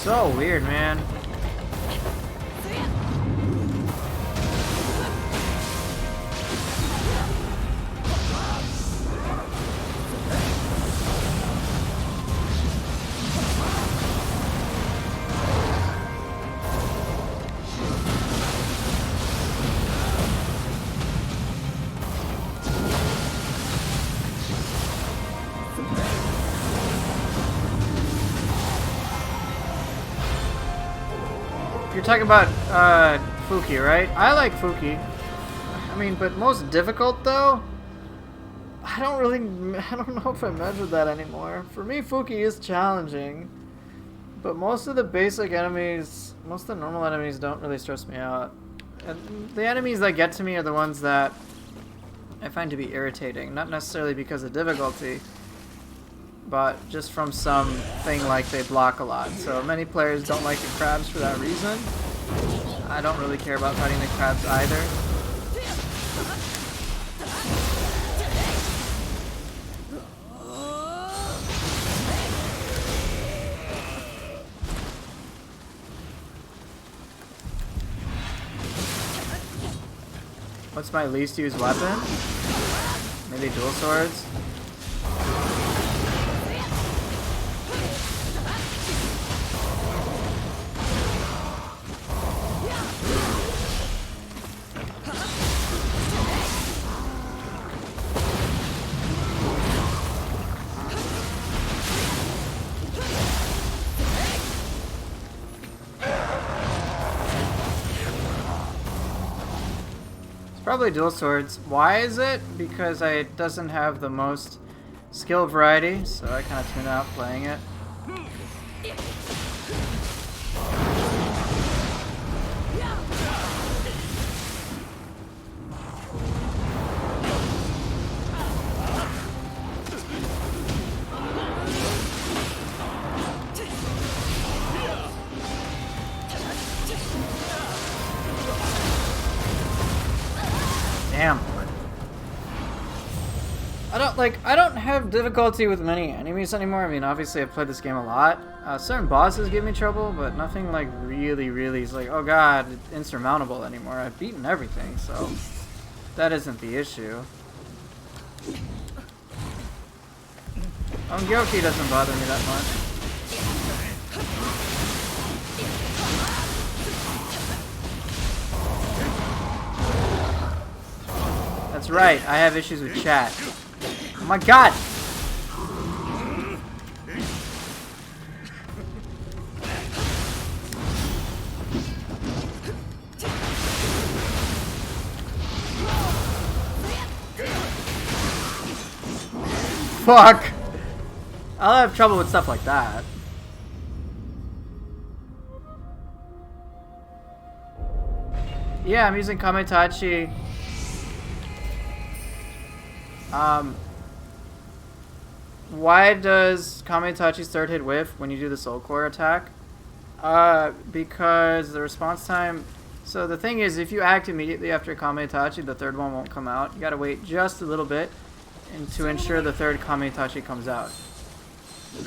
So weird, man. You're talking about Fuki, right? I like Fuki. I mean, but most difficult though? I don't know if I measured that anymore. For me, Fuki is challenging. But most of the basic enemies, most of the normal enemies don't really stress me out. And the enemies that get to me are the ones that I find to be irritating. Not necessarily because of difficulty, but just from something like they block a lot. So many players don't like the crabs for that reason. I don't really care about fighting the crabs either. What's my least used weapon? Maybe dual swords? Probably dual swords. Why is it? Because it doesn't have the most skill variety, so I kind of tune out playing it. Damn. I don't have difficulty with many enemies anymore. I mean, obviously I've played this game a lot. Certain bosses give me trouble, but nothing like really is like, oh god, insurmountable anymore. I've beaten everything, so that isn't the issue. Yokai doesn't bother me that much. That's right, I have issues with chat. Oh my god! Fuck! I'll have trouble with stuff like that. Yeah, I'm using Kamitachi. Why does Kamitachi's third hit whiff when you do the Soul Core attack? Because the response time... So the thing is, if you act immediately after Kamitachi, the third one won't come out. You gotta wait just a little bit and to ensure the third Kamitachi comes out.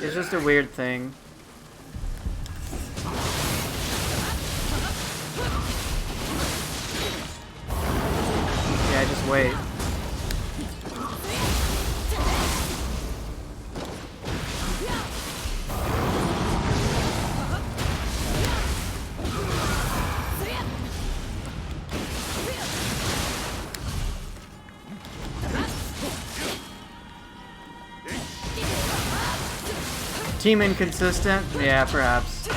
It's just a weird thing. Yeah, just wait. Team inconsistent? Yeah, perhaps.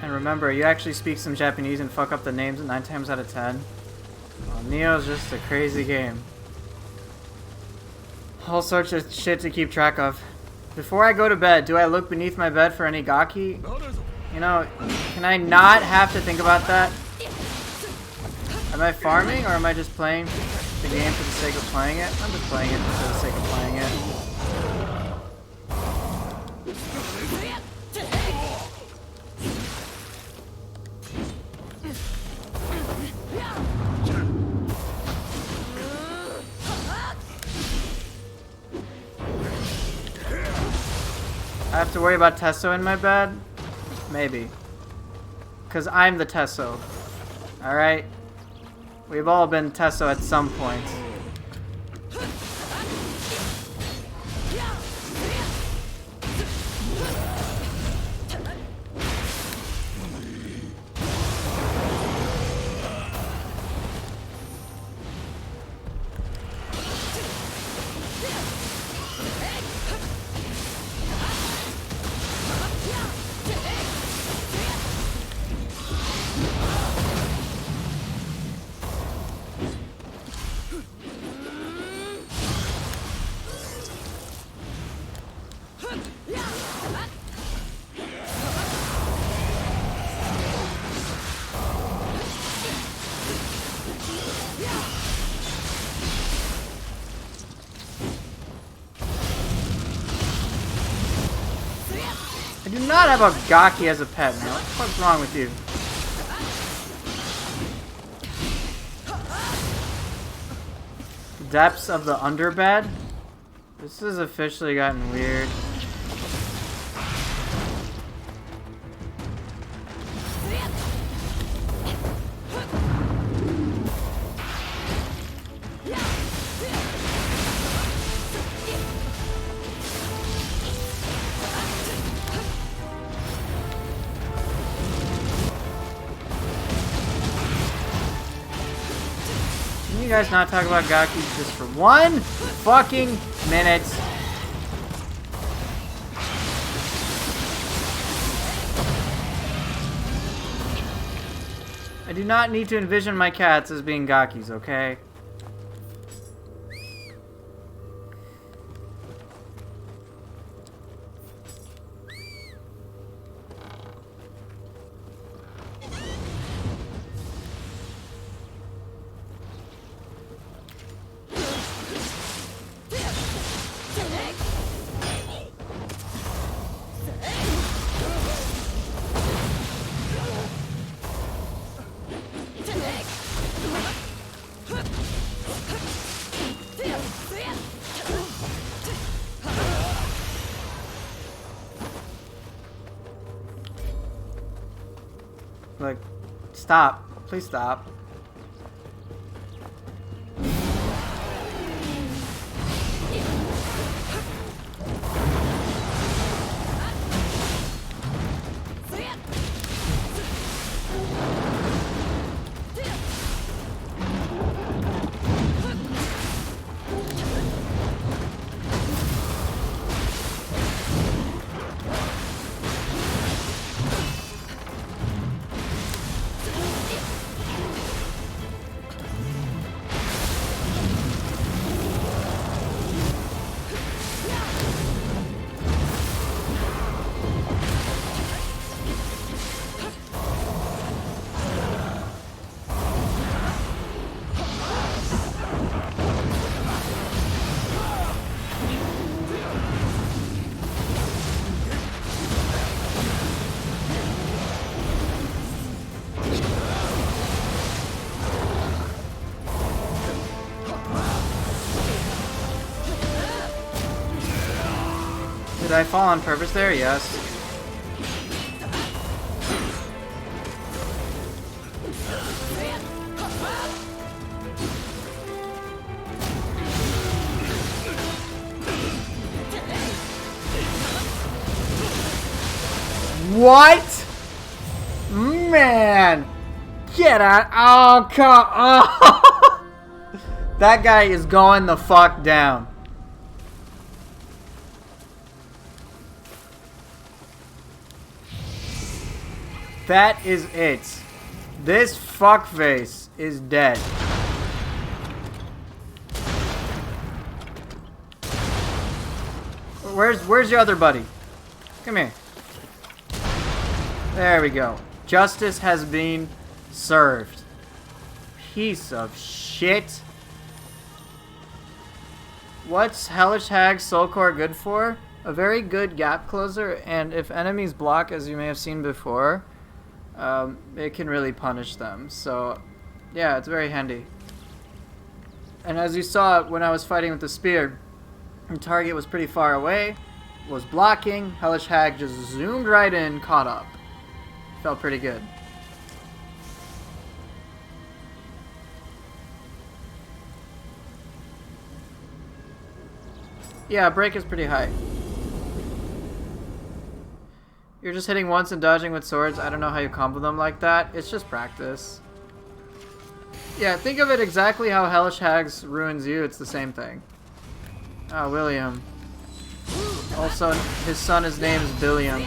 And remember, you actually speak some Japanese and fuck up the names 9 times out of 10. Well, Nioh's just a crazy game. All sorts of shit to keep track of. Before I go to bed, do I look beneath my bed for any Gaki? You know, can I not have to think about that? Am I farming or am I just playing the game for the sake of playing it? I'm just playing it for the sake of playing it. I have to worry about Tesso in my bed? Maybe. Because I'm the Tesso. Alright? We've all been Tesso at some point. I do not have a Gaki as a pet, man. What the fuck's wrong with you? Depths of the underbed? This has officially gotten weird. Can you guys not talk about Gaki just for 1 fucking minute? I do not need to envision my cats as being Gakis, okay? Stop. Please stop. Did I fall on purpose there? Yes. What? Man! Get out! Oh, come! Oh. That guy is going the fuck down. That is it. This fuckface is dead. Where's your other buddy? Come here. There we go. Justice has been served. Piece of shit. What's Hellish Hag's Soul Core good for? A very good gap closer, and if enemies block, as you may have seen before, it can really punish them. So, yeah, it's very handy. And as you saw when I was fighting with the spear, the target was pretty far away, was blocking, Hellish Hag just zoomed right in, caught up. Felt pretty good. Yeah, break is pretty high. You're just hitting once and dodging with swords. I don't know how you combo them like that. It's just practice. Yeah, think of it exactly how Hellish Hags ruins you. It's the same thing. Oh, William. Also, his son, his name is Billiam.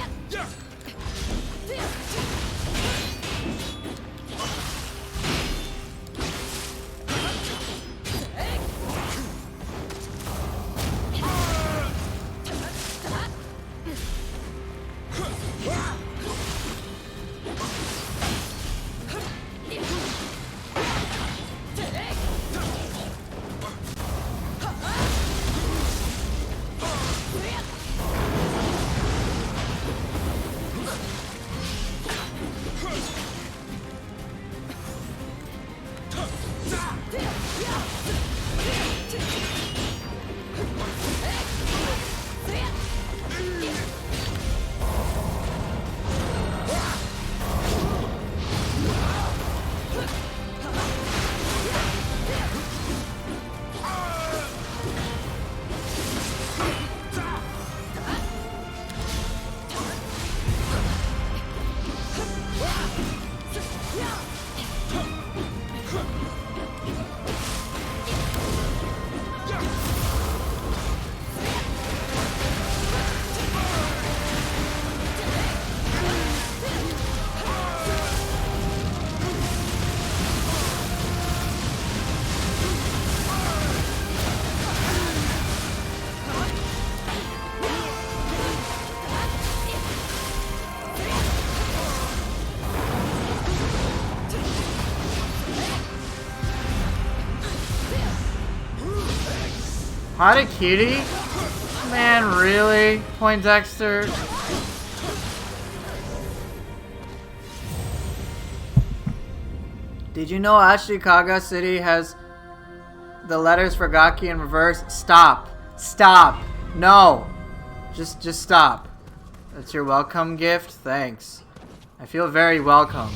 Harakiri? Man, really? Poindexter? Did you know Ashikaga City has the letters for Gaki in reverse? Stop. Stop. No. Just stop. That's your welcome gift? Thanks. I feel very welcome.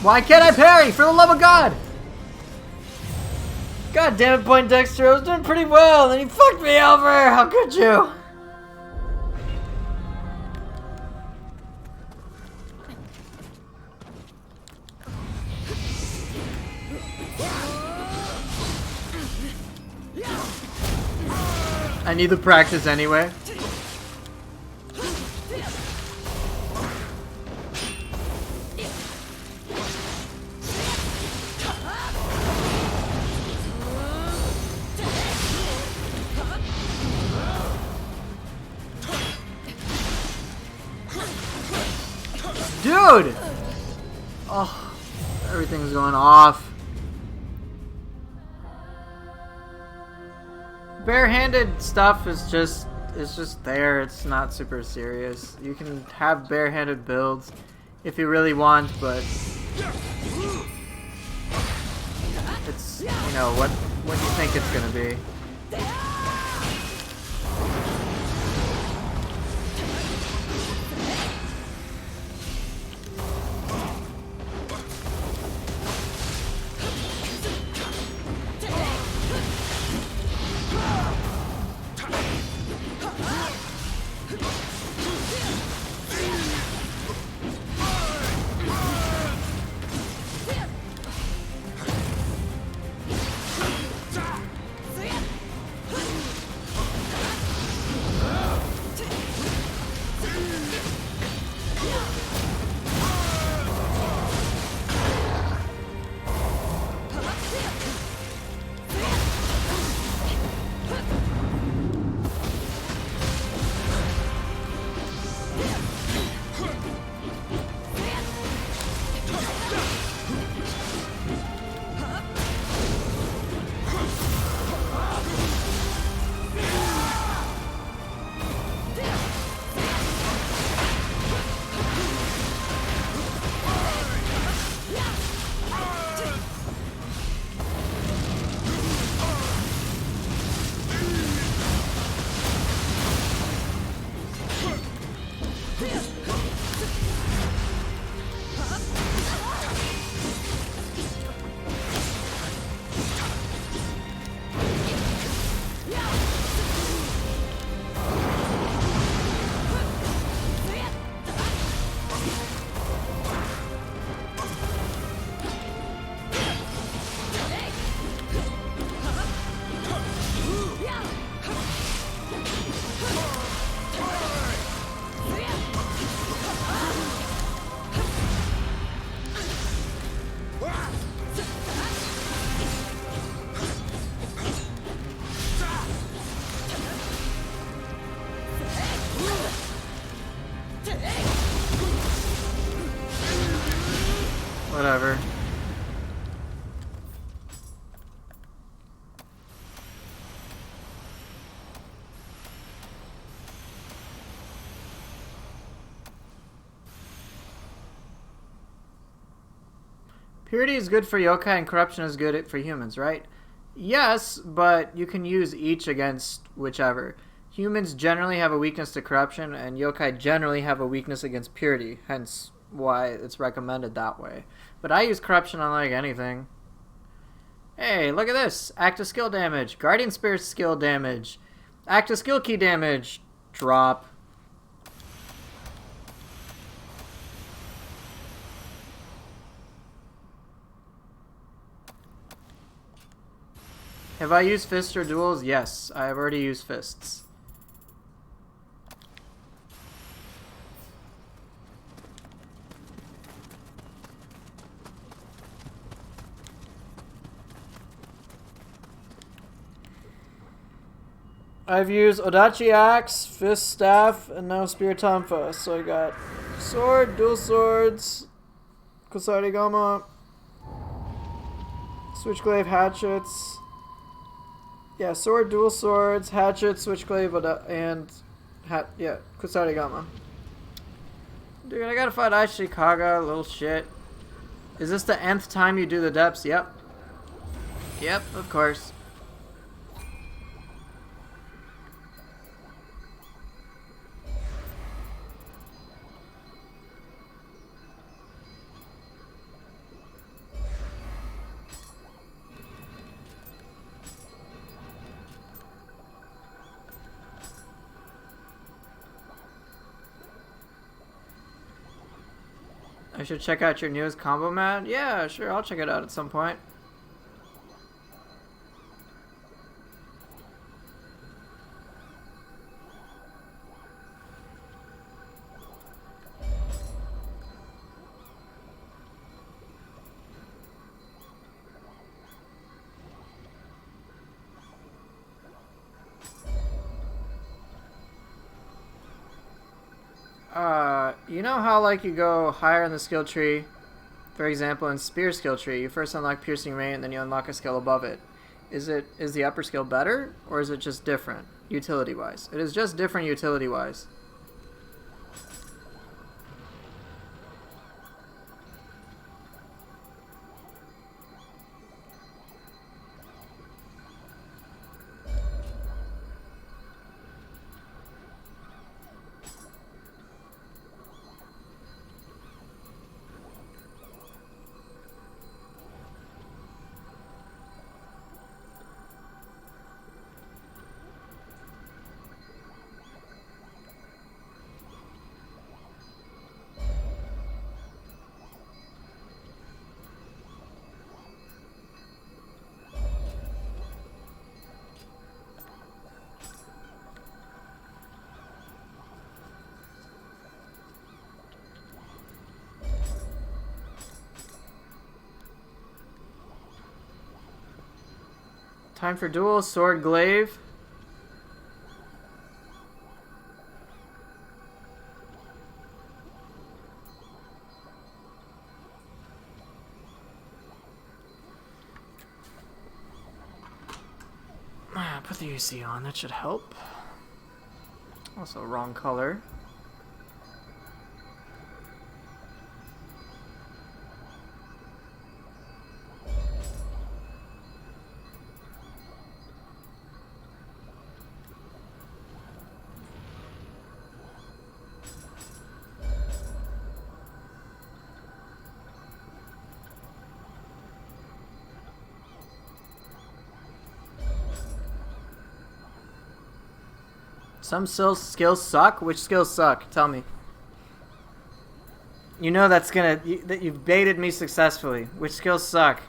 Why can't I parry? For the love of God! God damn it, Poindexter. I was doing pretty well, and then you fucked me over. How could you? I need the practice anyway. Dude! Oh, everything's going off. Barehanded stuff is just there. It's not super serious. You can have barehanded builds if you really want, but it's, you know, what you think it's gonna be. Whatever. Purity is good for yokai and corruption is good for humans, right? Yes, but you can use each against whichever. Humans generally have a weakness to corruption, and yokai generally have a weakness against purity, hence why it's recommended that way. But I use corruption on like anything. Hey, look at this! Active skill damage, Guardian Spirit skill damage, active skill key damage, drop. Have I used fists or duels? Yes, I have already used fists. I've used Odachi Axe, Fist Staff, and now Spear Tonfa. So I got Sword, Dual Swords, Kusarigama, Switchglaive Hatchets. Yeah, Sword, Dual Swords, Hatchet, Switchglaive, and Kusarigama. Dude, I gotta fight Ashikaga, little shit. Is this the nth time you do the depths? Yep. Yep, of course. I should check out your newest combo mat. Yeah, sure, I'll check it out at some point. You know how like you go higher in the skill tree, for example in spear skill tree, you first unlock piercing rain and then you unlock a skill above it. Is the upper skill better or is it just different utility wise? It is just different utility wise. Time for duel, sword glaive. Put the UC on, that should help. Also wrong color. Some skills suck? Which skills suck? Tell me. You know that's gonna... that you've baited me successfully. Which skills suck?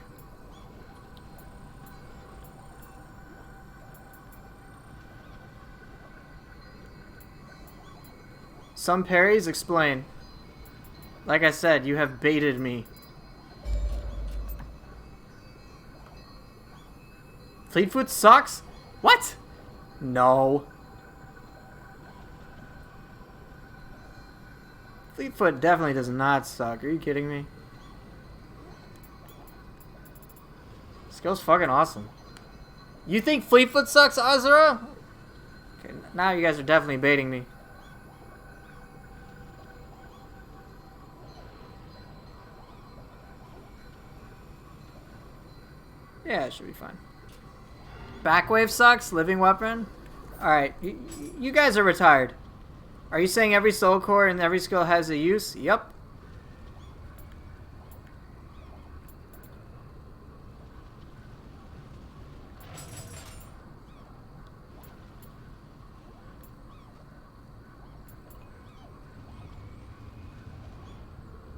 Some parries? Explain. Like I said, you have baited me. Fleetfoot sucks? What? No. Fleetfoot definitely does not suck. Are you kidding me? Skill's fucking awesome. You think Fleetfoot sucks, Azura? Okay, now you guys are definitely baiting me. Yeah, it should be fine. Backwave sucks? Living weapon? Alright, you guys are retired. Are you saying every soul core and every skill has a use? Yep.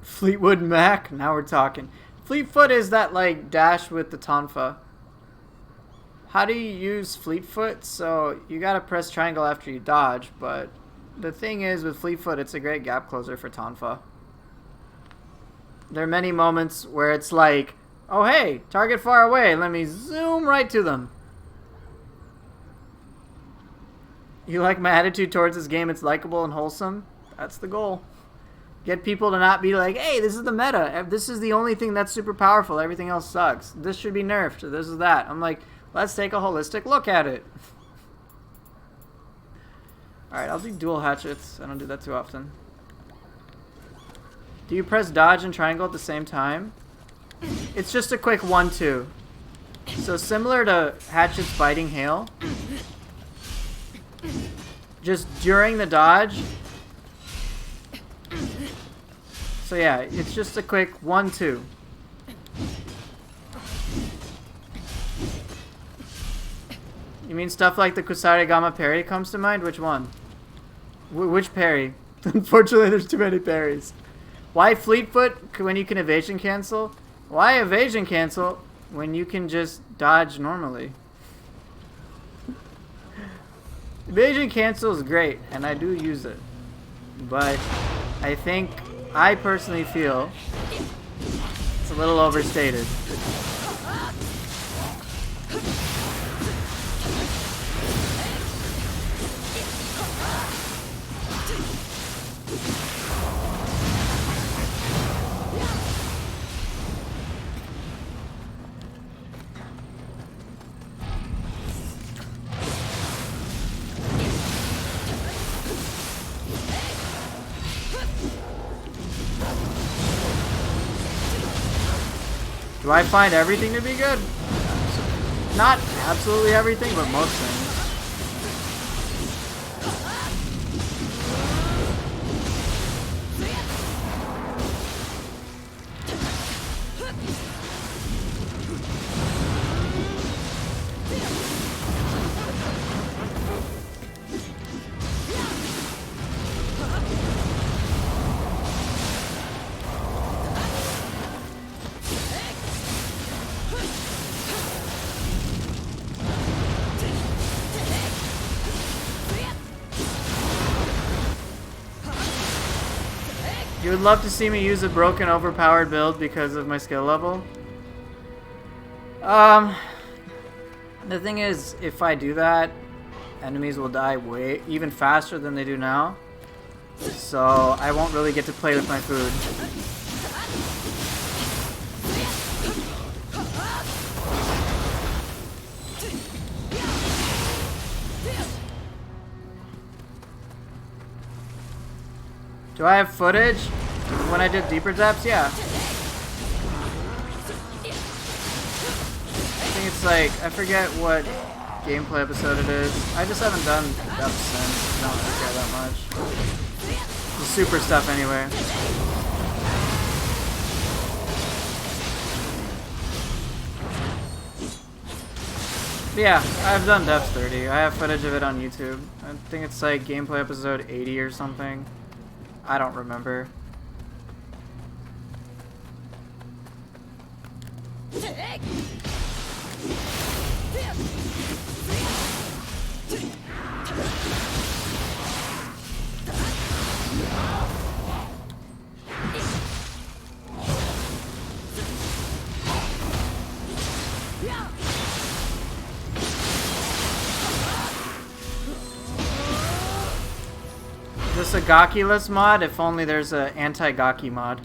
Fleetwood Mac? Now we're talking. Fleetfoot is that like dash with the tonfa. How do you use Fleetfoot? So you gotta press triangle after you dodge, but the thing is with Fleetfoot, it's a great gap closer for tonfa. There are many moments where it's like, oh hey, target far away, let me zoom right to them. You like my attitude towards this game? It's likable and wholesome. That's the goal. Get people to not be like, hey, this is the meta. This is the only thing that's super powerful. Everything else sucks. This should be nerfed. This is that. I'm like, let's take a holistic look at it. Alright, I'll do dual hatchets. I don't do that too often. Do you press dodge and triangle at the same time? It's just a quick 1-2. So similar to Hatchet's biting hail. Just during the dodge. So yeah, it's just a quick 1-2. You mean stuff like the Kusarigama parry comes to mind? Which one? Which parry? Unfortunately, there's too many parries. Why Fleetfoot when you can evasion cancel? Why evasion cancel when you can just dodge normally? Evasion cancel is great, and I do use it. But I personally feel it's a little overstated. Do I find everything to be good? Not absolutely everything, but most things. You would love to see me use a broken, overpowered build because of my skill level? The thing is, if I do that, enemies will die even faster than they do now. So I won't really get to play with my food. Do I have footage when I did deeper depths? Yeah. I think it's like, I forget what gameplay episode it is. I just haven't done depths since. I don't really care that much. The super stuff anyway. But yeah, I've done depths 30. I have footage of it on YouTube. I think it's like gameplay episode 80 or something. I don't remember. Is this a Gaki-less mod? If only there's an anti-Gaki mod.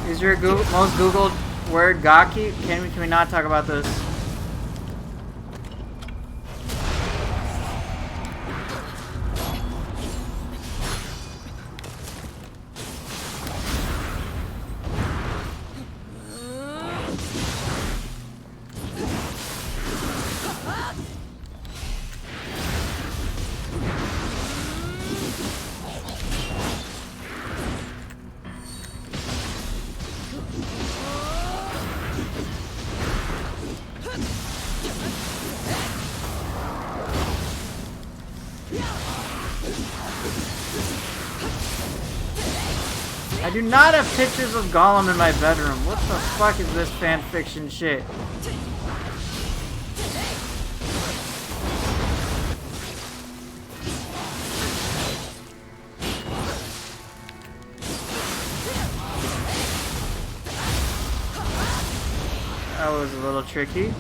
Is your most Googled word Gaki? Can we not talk about this? I do not have pictures of Gollum in my bedroom. What the fuck is this fan fiction shit? That was a little tricky.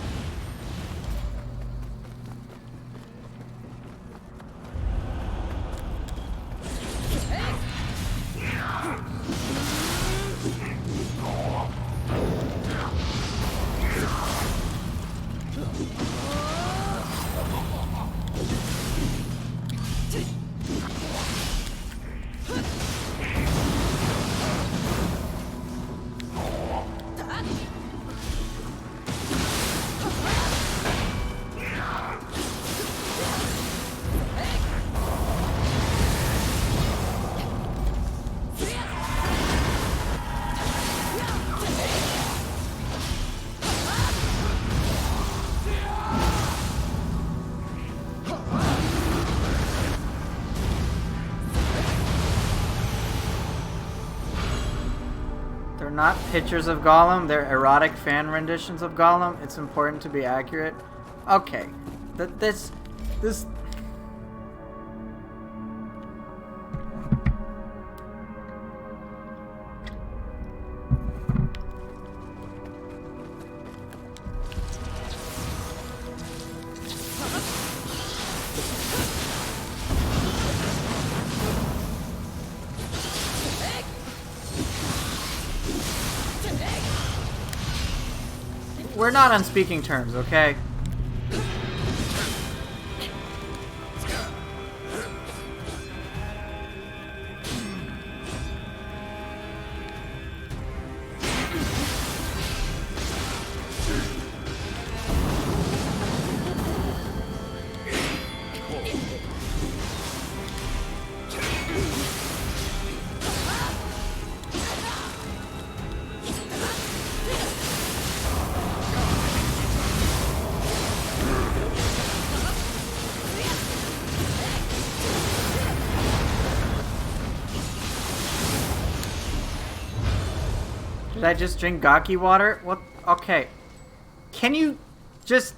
not pictures of Gollum. They're erotic fan renditions of Gollum. It's important to be accurate. Okay. This... We're not on speaking terms, okay? Did I just drink Gaki water? What? Okay. Can you just...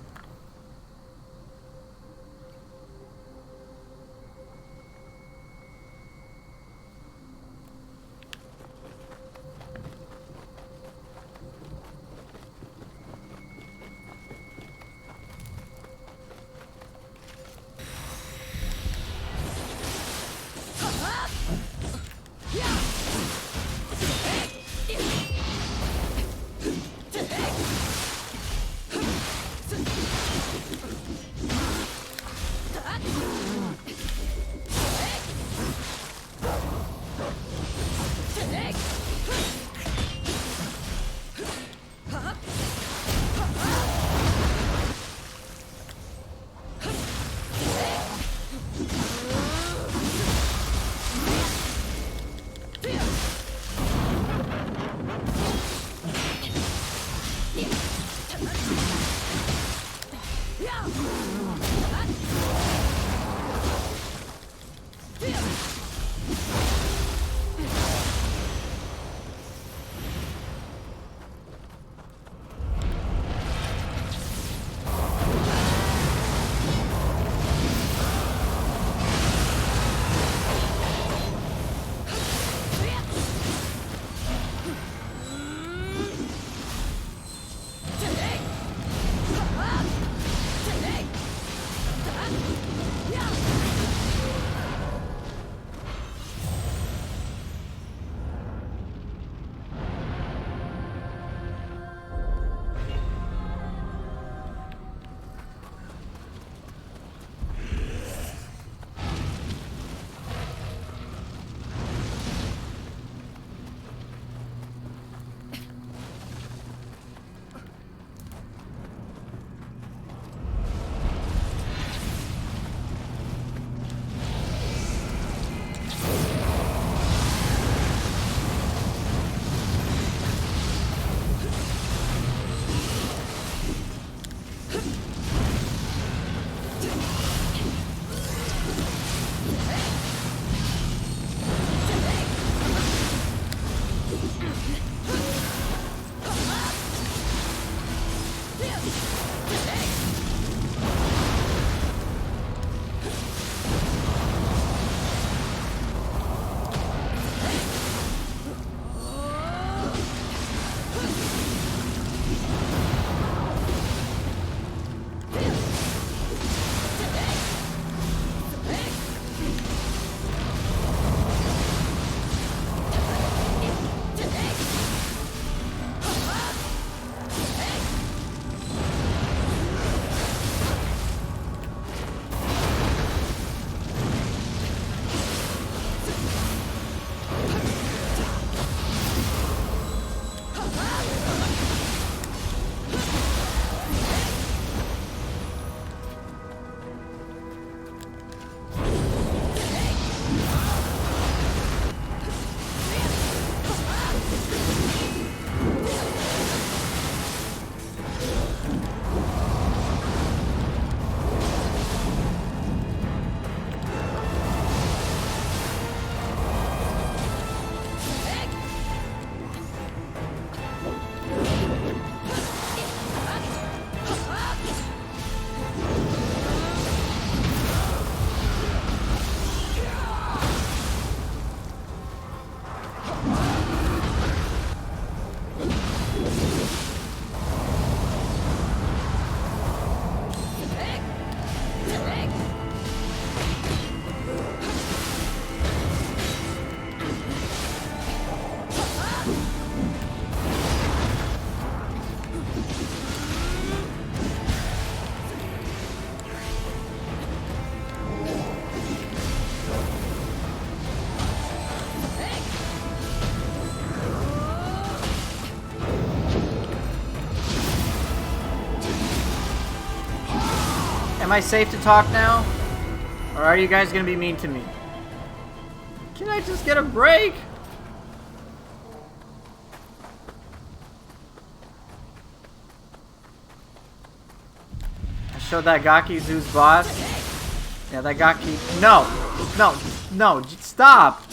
Am I safe to talk now? Or are you guys gonna be mean to me? Can I just get a break? I showed that Gaki who's boss. Yeah, that Gaki. No! No! No! Stop!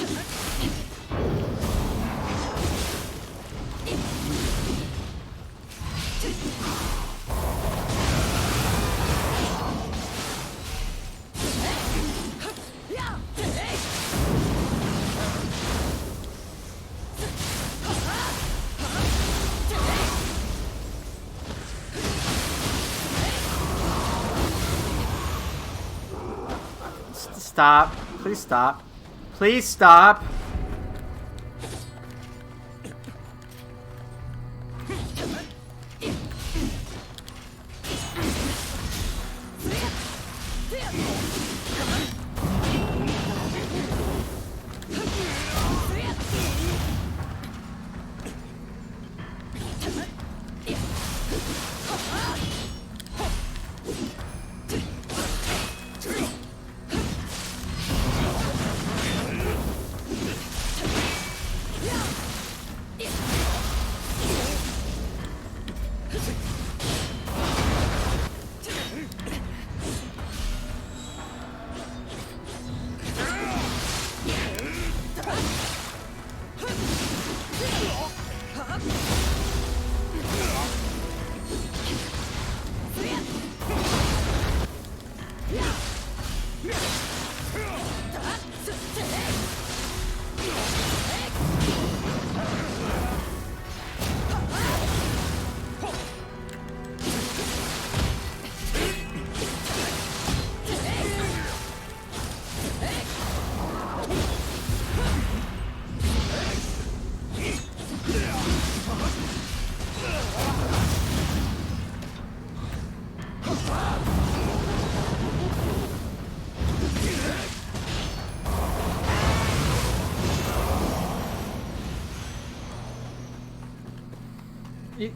Stop. Please stop. Please stop.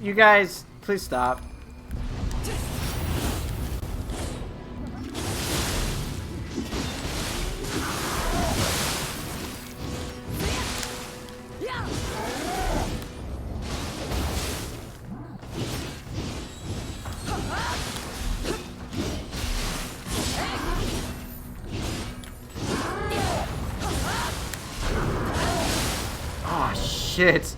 You guys, please stop. Oh, shit.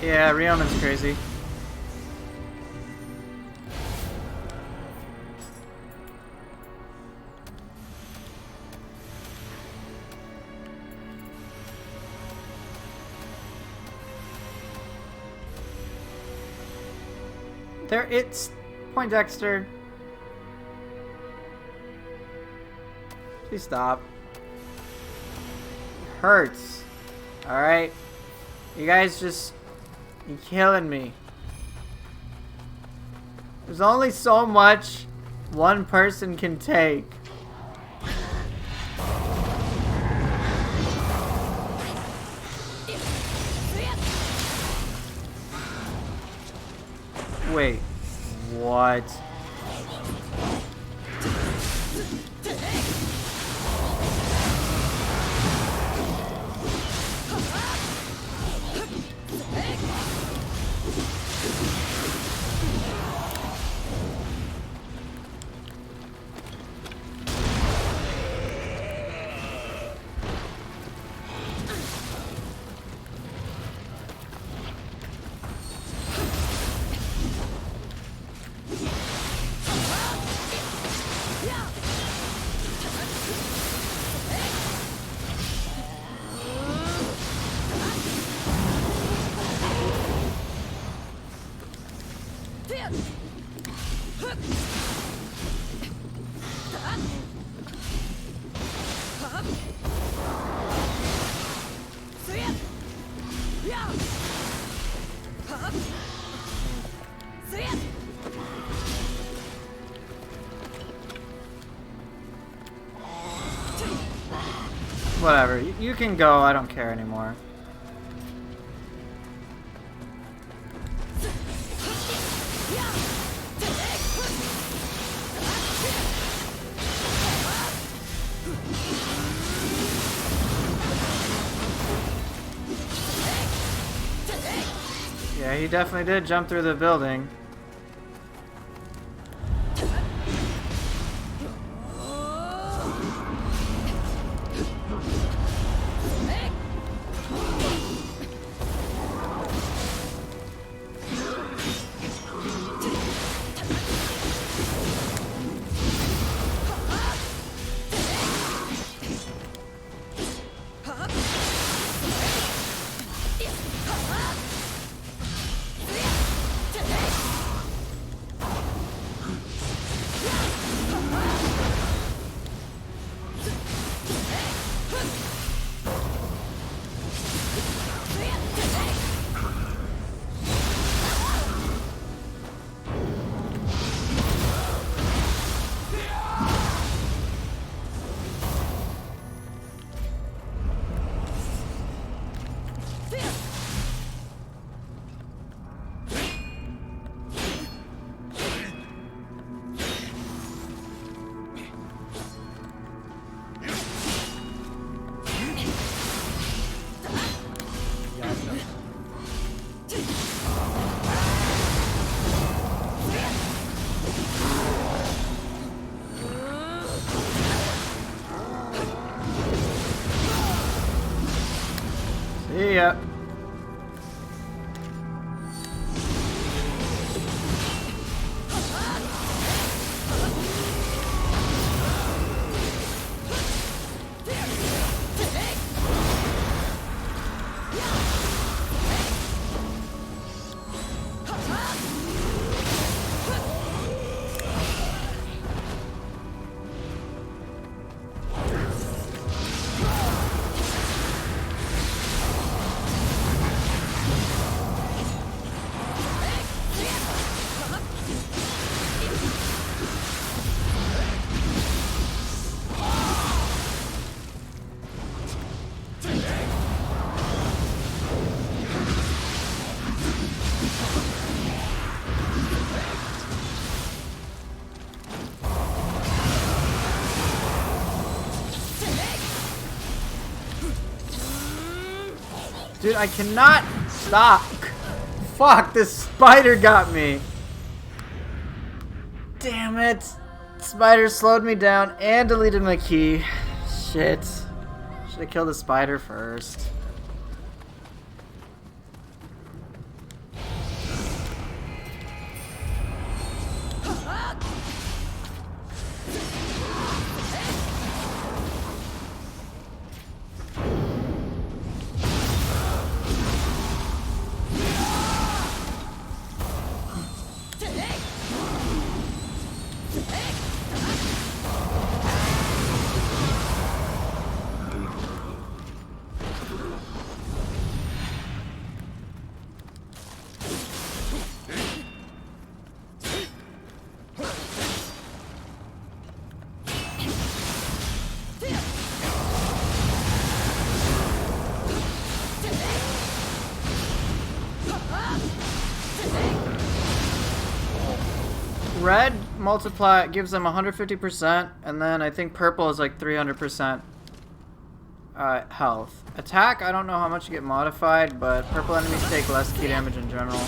Yeah, Rionen's crazy. There, it's Poindexter. Please stop. It hurts. Alright? You guys just... You're killing me. There's only so much one person can take. Wait. What? Whatever, you can go, I don't care anymore. Yeah, he definitely did jump through the building. See ya. Dude, I cannot stop. Fuck, this spider got me. Damn it. Spider slowed me down and deleted my key. Shit. Should have killed the spider first. red multiply gives them 150%, and then I think purple is like 300% health. Attack, I don't know how much you get modified, but purple enemies take less key damage in general.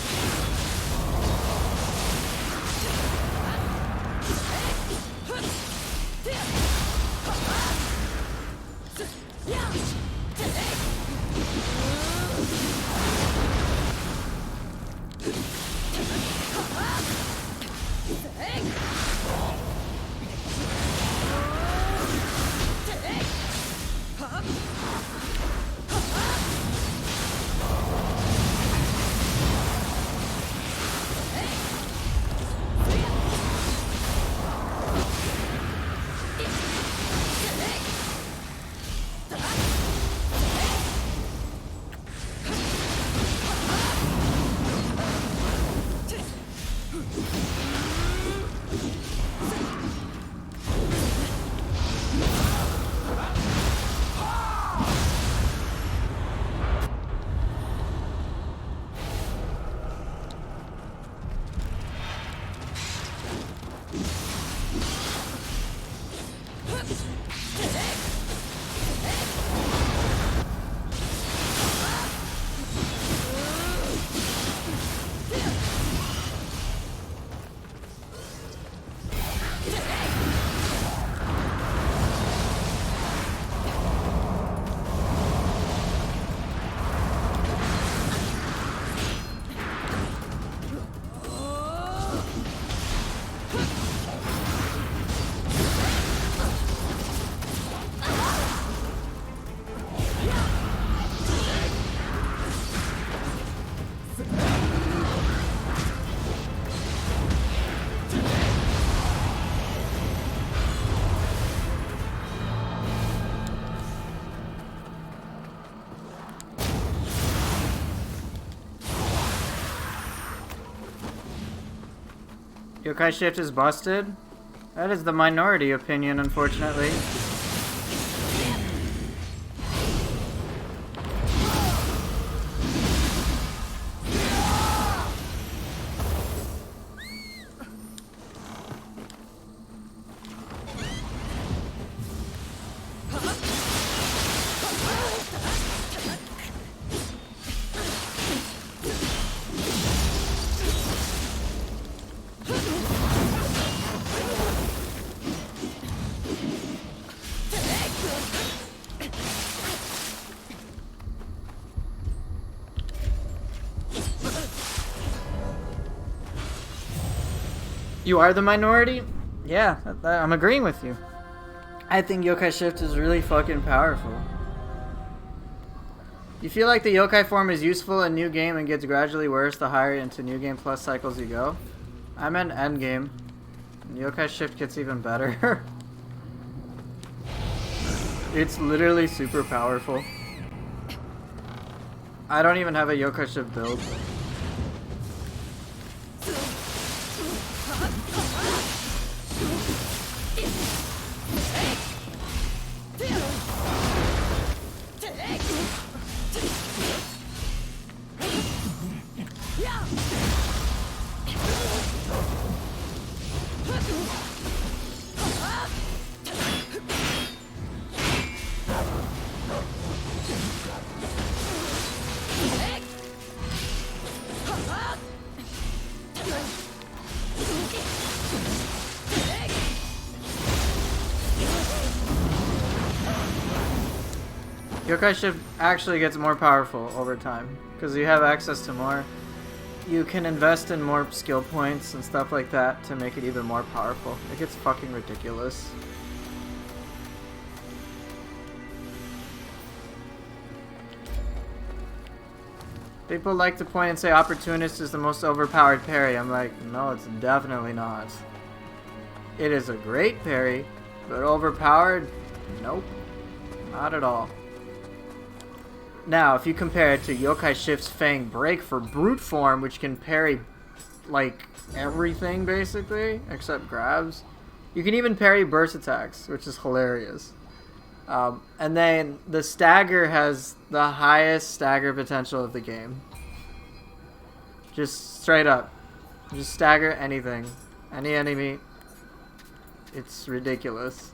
Yokai shift is busted? That is the minority opinion, unfortunately. You are the minority? Yeah, I'm agreeing with you. I think Yokai Shift is really fucking powerful. You feel like the Yokai form is useful in New Game and gets gradually worse the higher into New Game Plus cycles you go? I meant End Game. Yokai Shift gets even better. It's literally super powerful. I don't even have a Yokai Shift build. Yokai Shift actually gets more powerful over time because you have access to more. You can invest in more skill points and stuff like that to make it even more powerful. It gets fucking ridiculous. People like to point and say Opportunist is the most overpowered parry. I'm like, no, it's definitely not. It is a great parry, but overpowered? Nope. Not at all. Now, if you compare it to Yokai Shift's Fang Break for brute form, which can parry, like, everything, basically, except grabs. You can even parry burst attacks, which is hilarious. And then the stagger has the highest stagger potential of the game. Just straight up. Just stagger anything. Any enemy. It's ridiculous.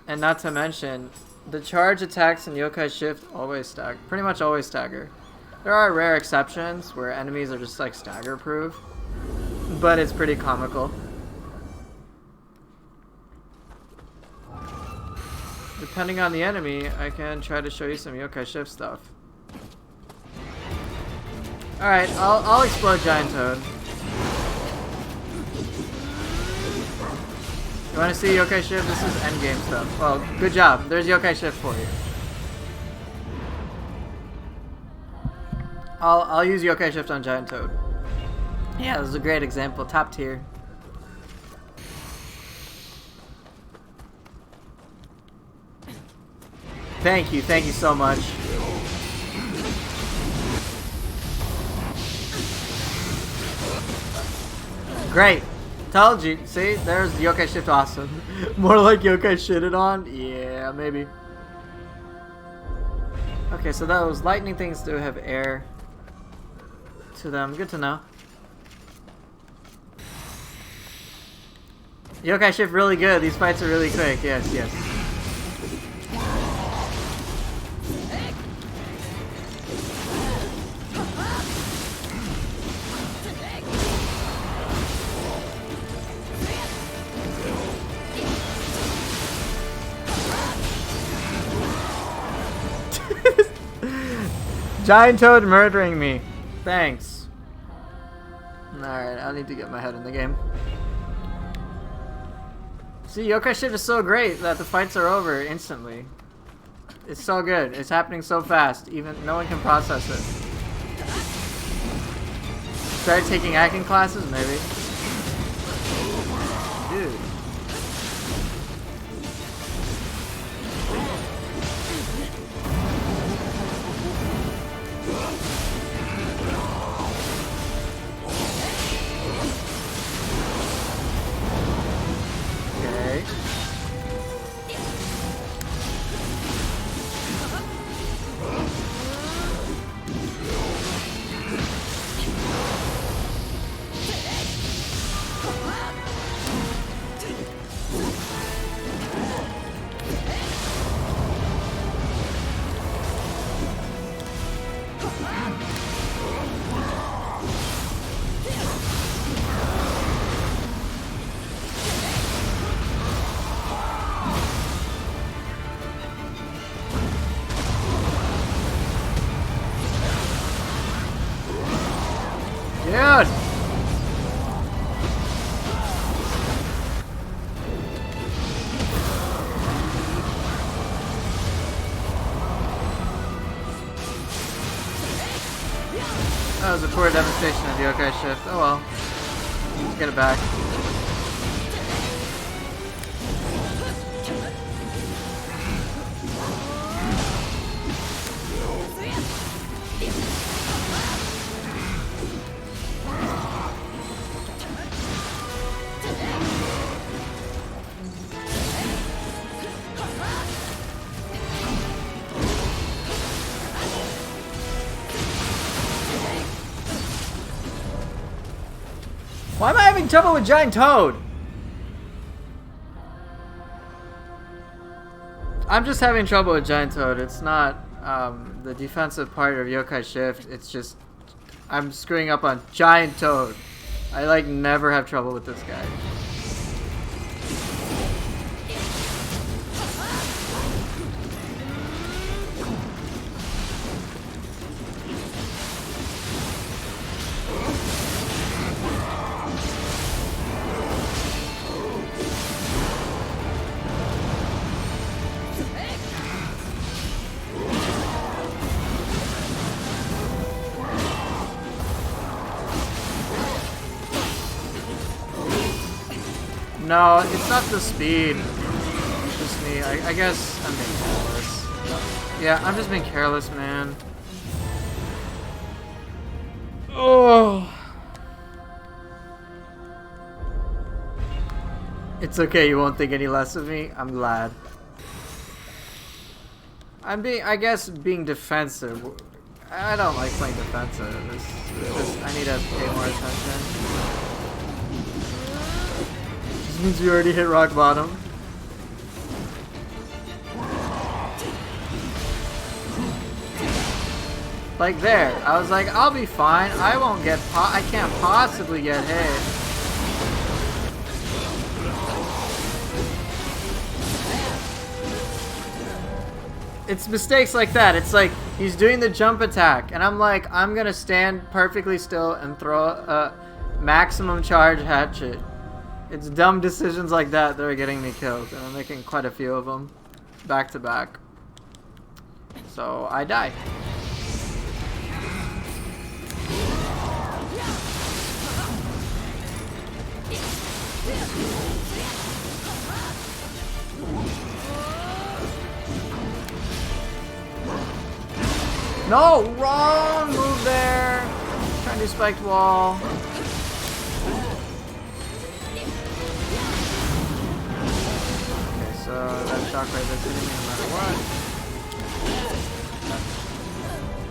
And not to mention, the charge attacks in Yokai Shift always stagger. Pretty much always stagger. There are rare exceptions where enemies are just like stagger proof. But it's pretty comical. Depending on the enemy, I can try to show you some Yokai Shift stuff. Alright, I'll explode Giant Toad. You want to see Yokai Shift? This is endgame stuff. Well, good job. There's Yokai Shift for you. I'll use Yokai Shift on Giant Toad. Yeah, this is a great example. Top tier. Thank you so much. Great. Told you. See, there's the Yokai Shift awesome. More like Yokai shitted on? Yeah, maybe. Okay, so those lightning things do have air to them. Good to know. Yokai Shift really good. These fights are really quick. Yes, yes. Giant Toad murdering me. Thanks. Alright, I need to get my head in the game. See, Yokai Shift is so great that the fights are over instantly. It's so good. It's happening so fast. Even no one can process it. Start taking acting classes, maybe. Dude. Dude! That was a poor devastation of Yokai Shift. Oh well. Let's get it back. Why am I having trouble with Giant Toad? I'm just having trouble with Giant Toad. It's not the defensive part of Yokai Shift. It's just I'm screwing up on Giant Toad. I like never have trouble with this guy. No, it's not the speed. It's just me. I guess I'm being careless. Yeah, I'm just being careless, man. Oh. It's okay, you won't think any less of me. I'm glad. I guess, being defensive. I don't like playing defensive. I need to pay more attention. This means you already hit rock bottom. Like there, I was like, I'll be fine. I won't get I can't possibly get hit. It's mistakes like that. It's like he's doing the jump attack, and I'm like, I'm gonna stand perfectly still and throw a maximum charge hatchet. It's dumb decisions like that that are getting me killed, and I'm making quite a few of them back to back. So I die. No, wrong move there. Trying to do spiked wall. Okay, so that shockwave is hitting me no matter what.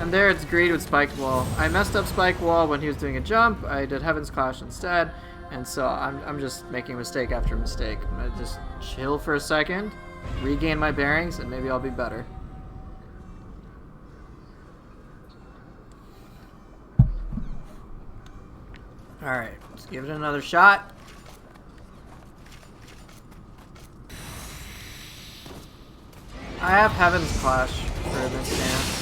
And there it's greed with spiked wall. I messed up spiked wall when he was doing a jump. I did Heaven's Clash instead. And so I'm just making mistake after mistake. I'm gonna just chill for a second, regain my bearings, and maybe I'll be better. Alright, let's give it another shot. I have Heaven's Clash for this dance.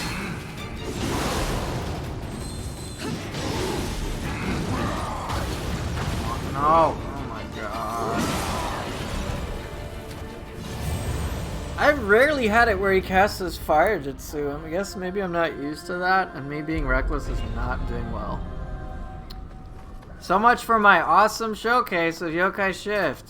No! Oh my god. I've rarely had it where he casts his fire jutsu. I guess maybe I'm not used to that, and me being reckless is not doing well. So much for my awesome showcase of Yokai Shift.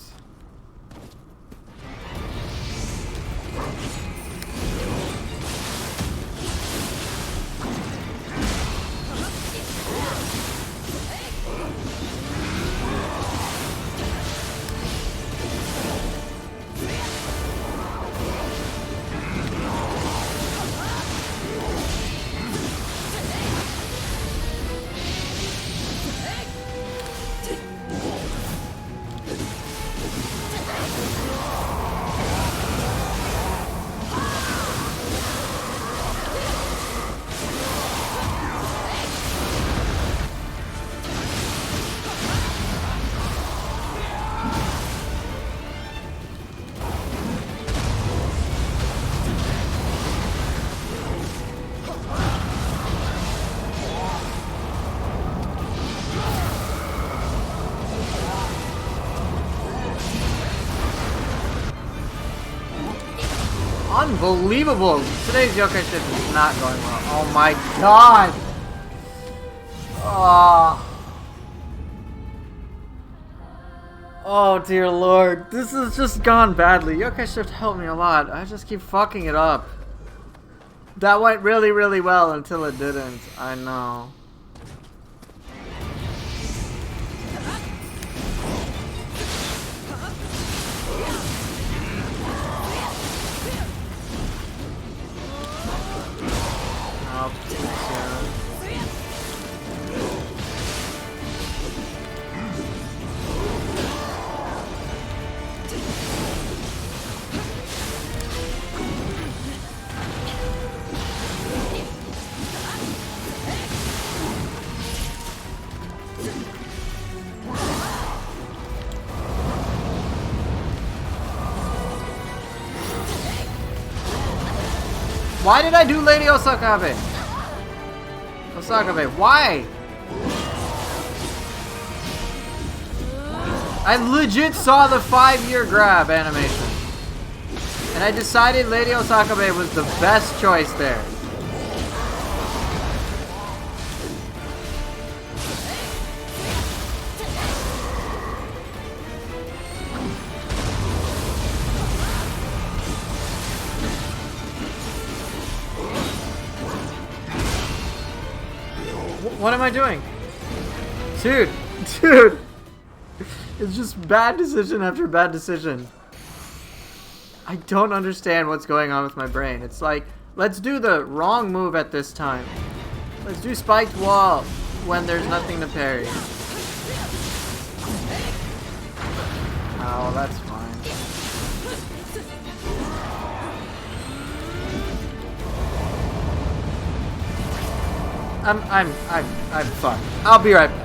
Unbelievable! Today's Yokai Shift is not going well. Oh my god! Oh dear lord. This has just gone badly. Yokai Shift helped me a lot. I just keep fucking it up. That went really, really well until it didn't. I know. Why did I do Lady Osakabe? Osakabe, why? I legit saw the 5-year grab animation. And I decided Lady Osakabe was the best choice there. What am I doing? Dude! It's just bad decision after bad decision. I don't understand what's going on with my brain. It's like, let's do the wrong move at this time. Let's do spiked wall when there's nothing to parry. Oh, that's fine. I'm fucked. I'll be right back.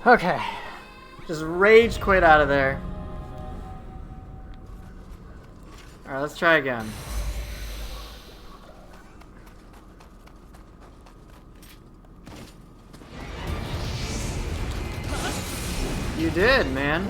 Okay. Just rage quit out of there. Alright, let's try again. You did, man.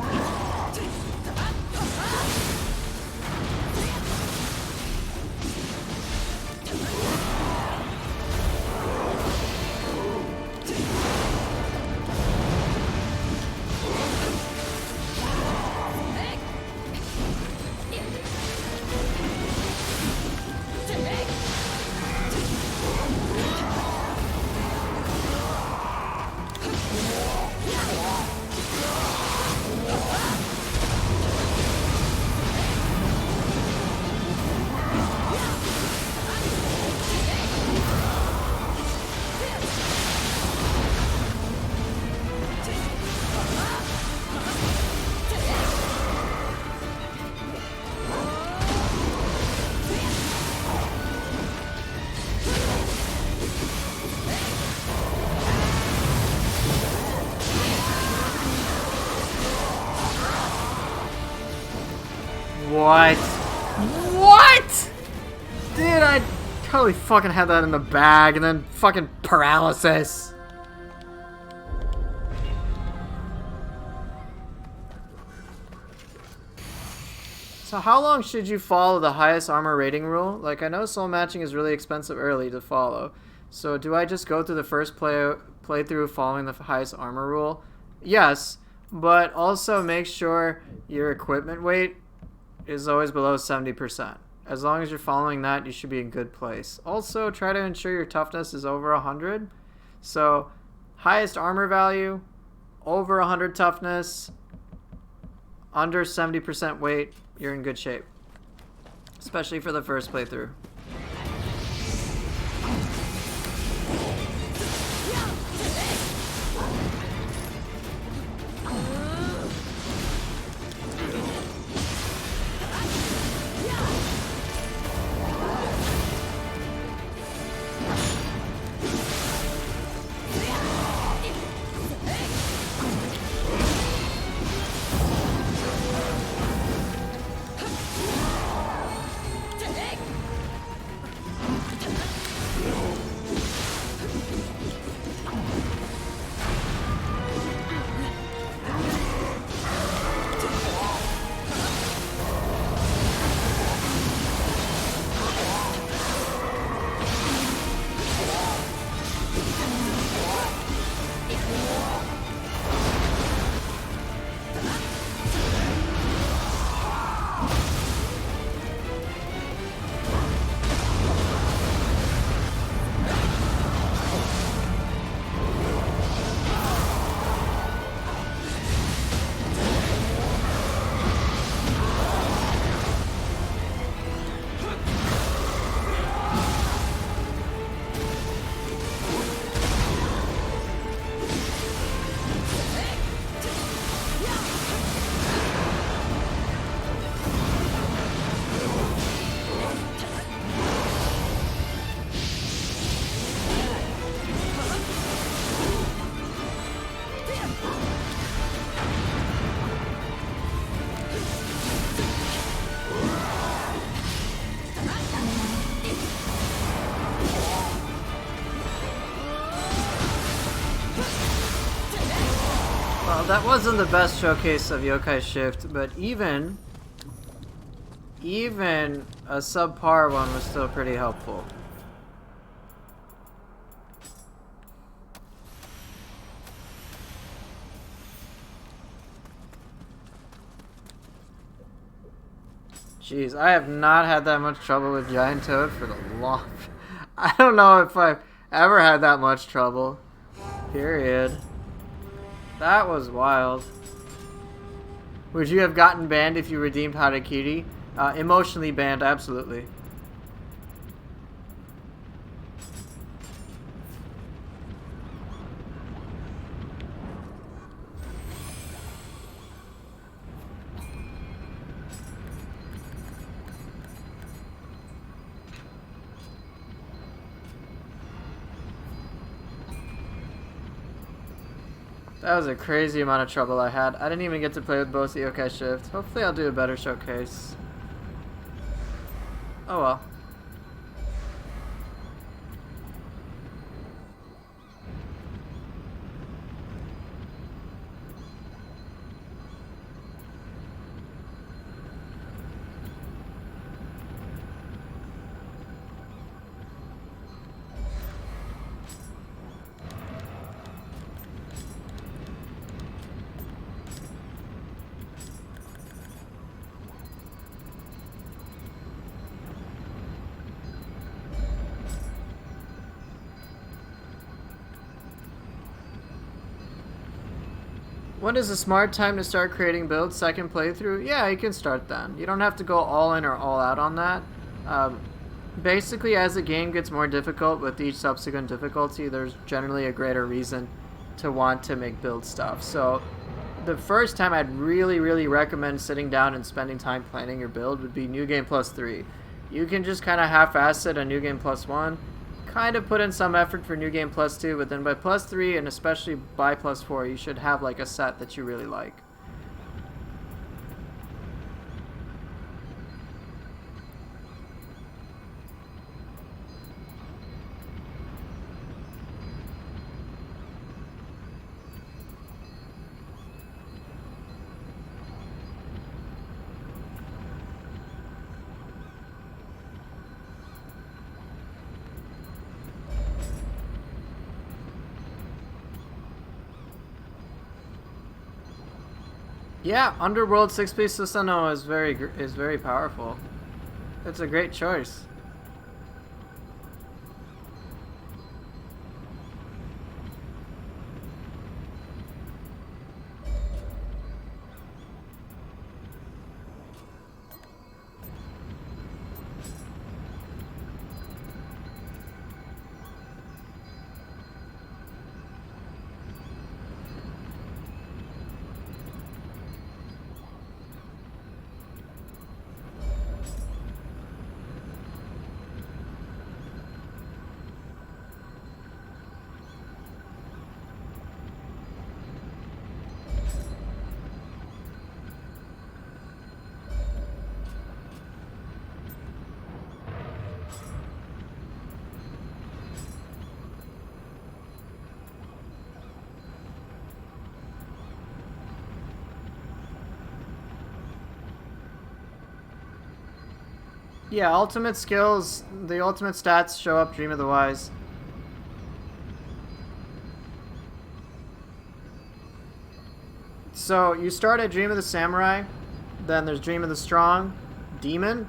What? What? Dude, I totally fucking had that in the bag and then fucking paralysis. So how long should you follow the highest armor rating rule? Like, I know soul matching is really expensive early to follow. So do I just go through the first playthrough following the highest armor rule? Yes, but also make sure your equipment weight is always below 70%. As long as you're following that, you should be in good place. Also, try to ensure your toughness is over 100. So, highest armor value, over 100 toughness, under 70% weight, you're in good shape. Especially for the first playthrough. that wasn't the best showcase of Yokai Shift, but even a subpar one was still pretty helpful. Jeez, I have not had that much trouble with Giant Toad for the long... I don't know if I've ever had that much trouble. Period. That was wild. Would you have gotten banned if you redeemed Harakiri? Emotionally banned, absolutely. That was a crazy amount of trouble I had. I didn't even get to play with both the Yokai Shift. Hopefully I'll do a better showcase. Oh well. When is a smart time to start creating builds? Second playthrough? Yeah, you can start then. You don't have to go all in or all out on that. Basically, as the game gets more difficult with each subsequent difficulty, there's generally a greater reason to want to make build stuff. So the first time I'd really recommend sitting down and spending time planning your build would be New Game Plus 3. You can just kind of half-ass it on New Game Plus 1, kind of put in some effort for New Game Plus 2, but then by Plus 3 and especially by Plus 4, you should have like a set that you really like. Yeah, Underworld 6-piece Susanoo is very powerful. It's a great choice. Yeah, ultimate skills, the ultimate stats show up Dream of the Wise. So you start at Dream of the Samurai, then there's Dream of the Strong, Demon,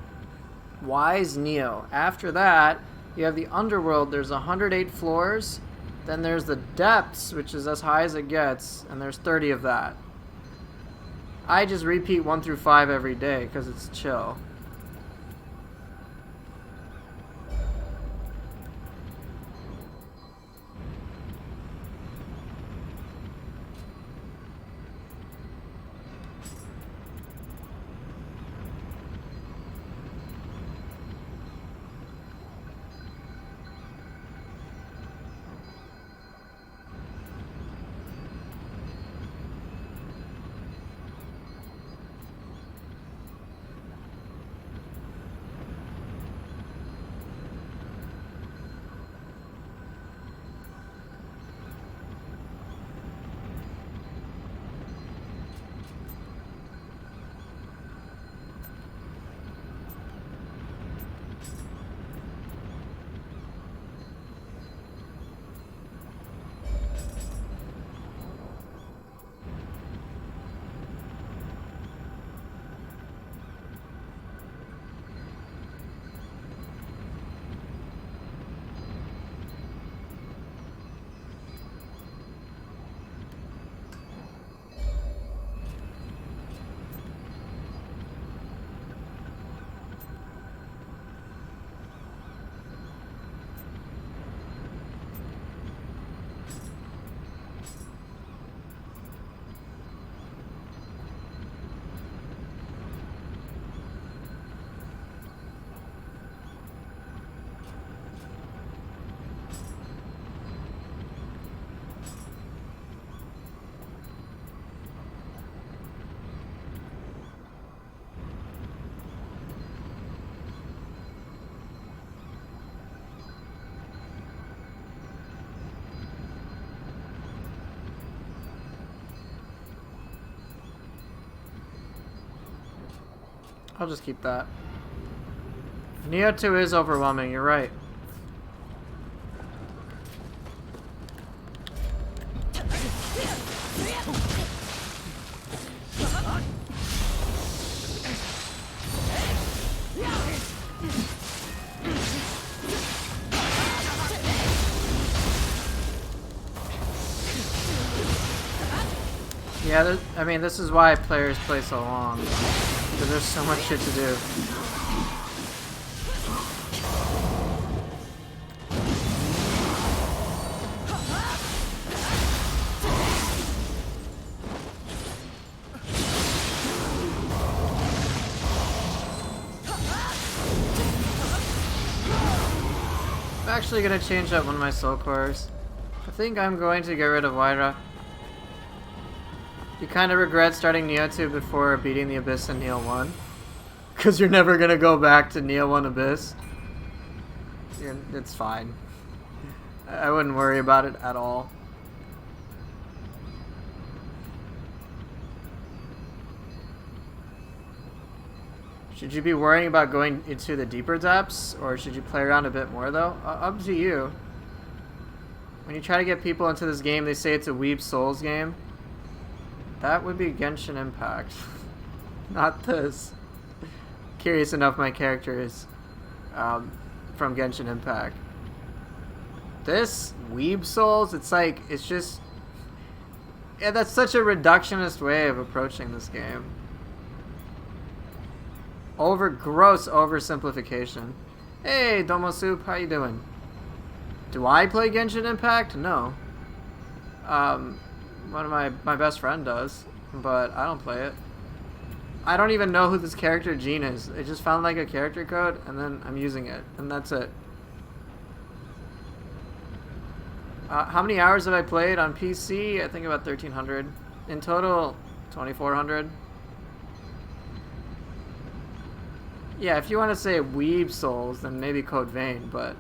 Wise, Nioh. After that, you have the Underworld, there's 108 floors, then there's the Depths, which is as high as it gets, and there's 30 of that. I just repeat 1 through 5 every day, because it's chill. I'll just keep that. Nioh 2 is overwhelming, you're right. Yeah, I mean, this is why players play so long. Because there's so much shit to do. I'm actually gonna change up one of my soul cores. I think I'm going to get rid of Wyra. You kind of regret starting Nioh 2 before beating the Abyss in Nioh 1? Because you're never going to go back to Nioh 1 Abyss? It's fine. I wouldn't worry about it at all. Should you be worrying about going into the deeper depths? Or should you play around a bit more though? Up to you. When you try to get people into this game, they say it's a Weeb Souls game. That would be Genshin Impact. Not this. Curious enough, my character is from Genshin Impact. This Weeb Souls, it's like, it's just... Yeah, that's such a reductionist way of approaching this game. Gross oversimplification. Hey, Domo Soup, how you doing? Do I play Genshin Impact? No. One of my best friend does, but I don't play it. I don't even know who this character Jean is. I just found like a character code, and then I'm using it, and that's it. How many hours have I played on PC? I think about 1,300. In total, 2,400. Yeah, if you want to say Weeb Souls, then maybe Code Vein, but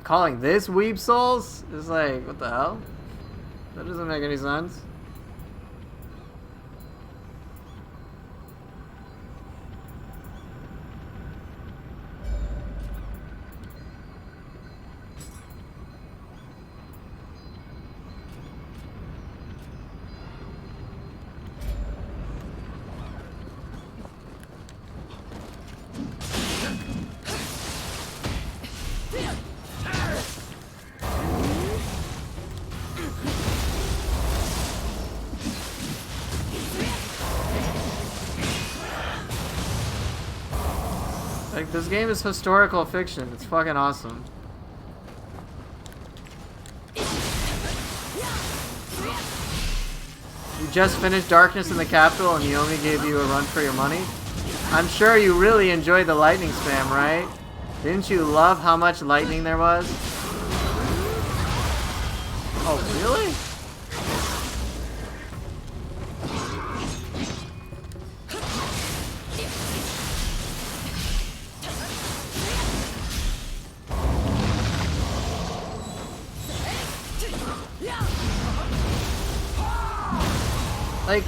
calling this Weeb Souls is like, what the hell? That doesn't make any sense. Like, this game is historical fiction. It's fucking awesome. You just finished Darkness in the Capital and he only gave you a run for your money? I'm sure you really enjoyed the lightning spam, right? Didn't you love how much lightning there was? Oh, really? Like,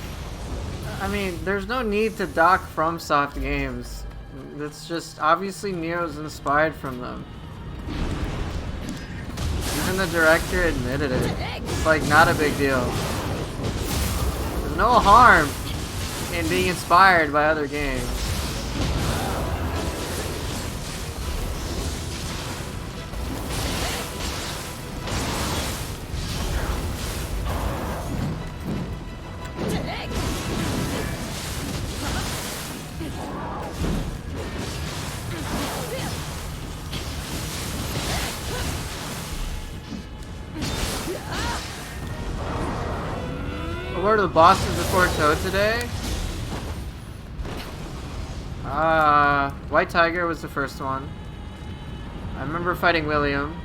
I mean, there's no need to dock from soft games. It's just, obviously Nioh's inspired from them. Even the director admitted it. It's like, not a big deal. There's no harm in being inspired by other games. What are the bosses before Toad today? White Tiger was the first one. I remember fighting William.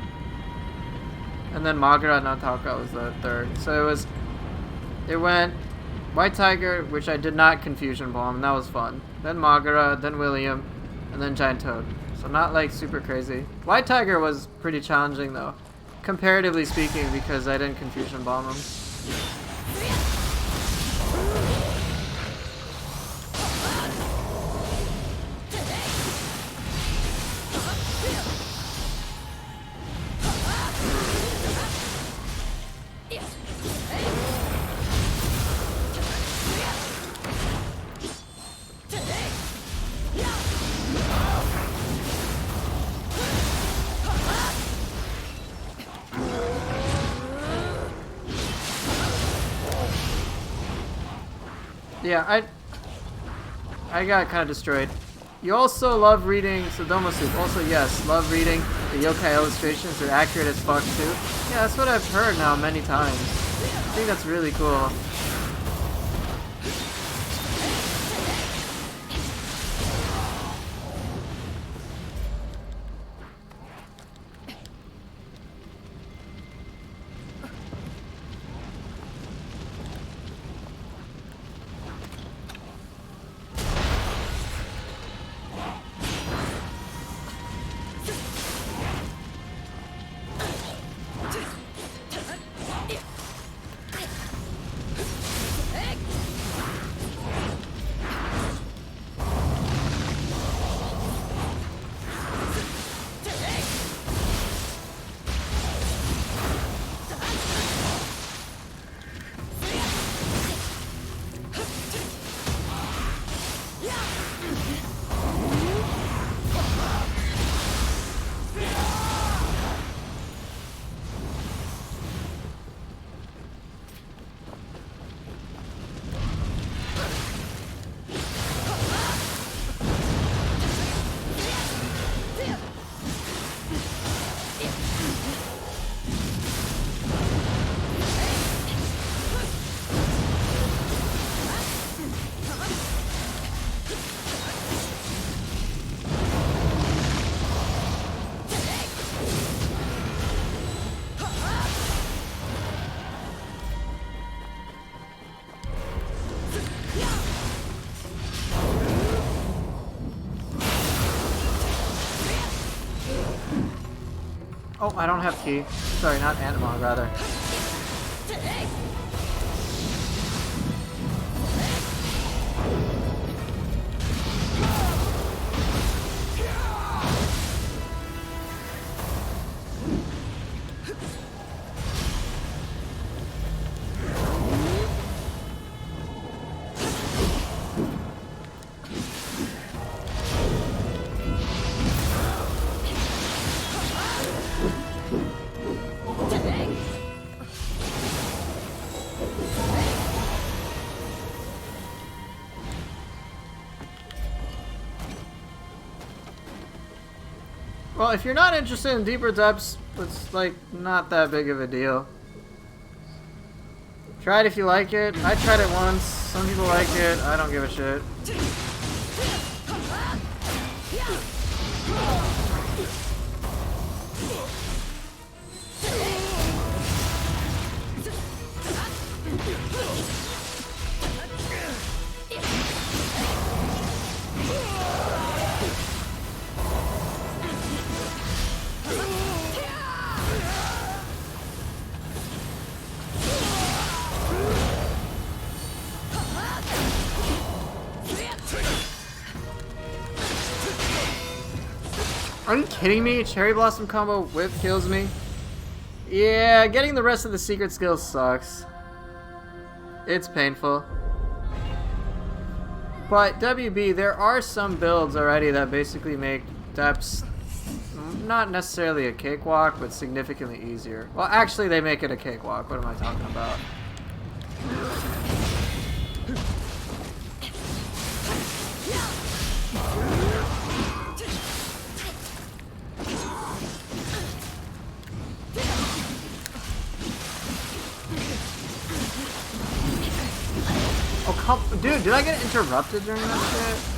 And then Magra Nataka was the third. So it went White Tiger, which I did not Confusion Bomb, and that was fun. Then Magra, then William, and then Giant Toad. So not like super crazy. White Tiger was pretty challenging though, comparatively speaking, because I didn't Confusion Bomb him. Yeah, I got kind of destroyed. You also love reading Sodomo Soup. Also, yes, love reading the yokai illustrations. They're accurate as fuck, too. Yeah, that's what I've heard now many times. I think that's really cool. Oh, I don't have key. Sorry, not anima, rather. Well, if you're not interested in deeper depths, it's like not that big of a deal. Try it if you like it. I tried it once. Some people like it. I don't give a shit. Are you kidding me? Cherry Blossom combo whip kills me? Yeah, getting the rest of the secret skills sucks. It's painful. But WB, there are some builds already that basically make depths not necessarily a cakewalk, but significantly easier. Well, actually, they make it a cakewalk. What am I talking about? Oh, dude, did I get interrupted during that shit?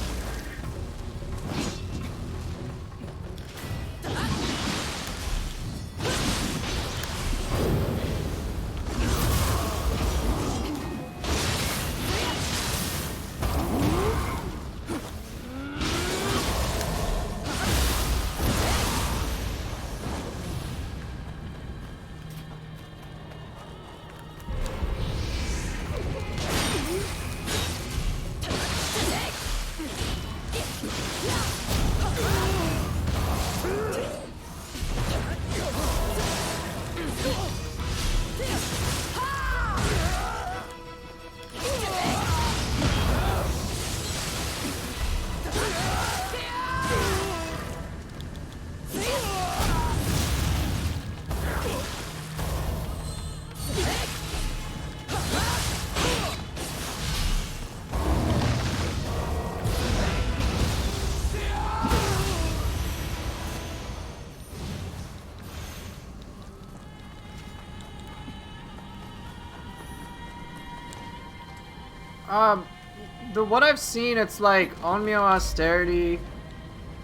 What I've seen, it's like Onmyo Austerity.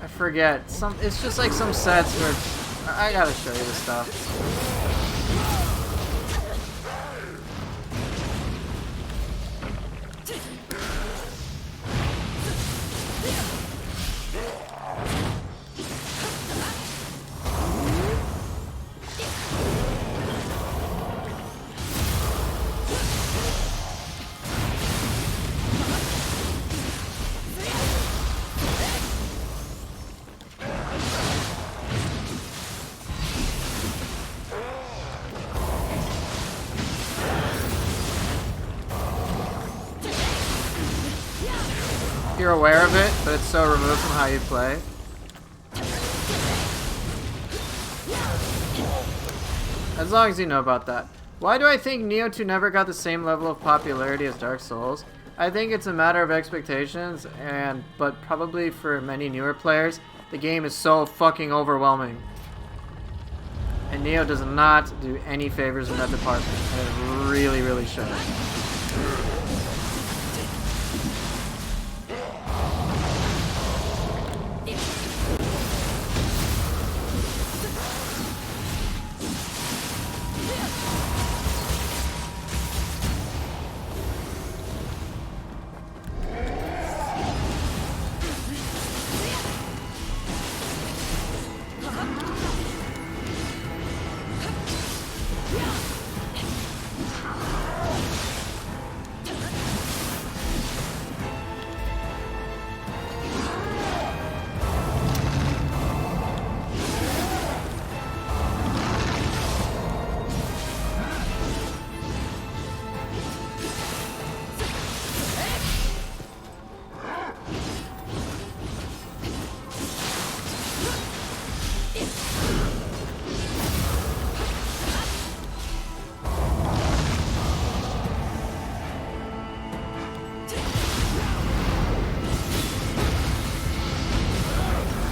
I forget. It's just like some sets where I gotta show you the stuff. You're aware of it, but it's so removed from how you play. As long as you know about that. Why do I think Nioh 2 never got the same level of popularity as Dark Souls? I think it's a matter of expectations, but probably for many newer players, the game is so fucking overwhelming. And Nioh does not do any favors in that department, and it really, really shows.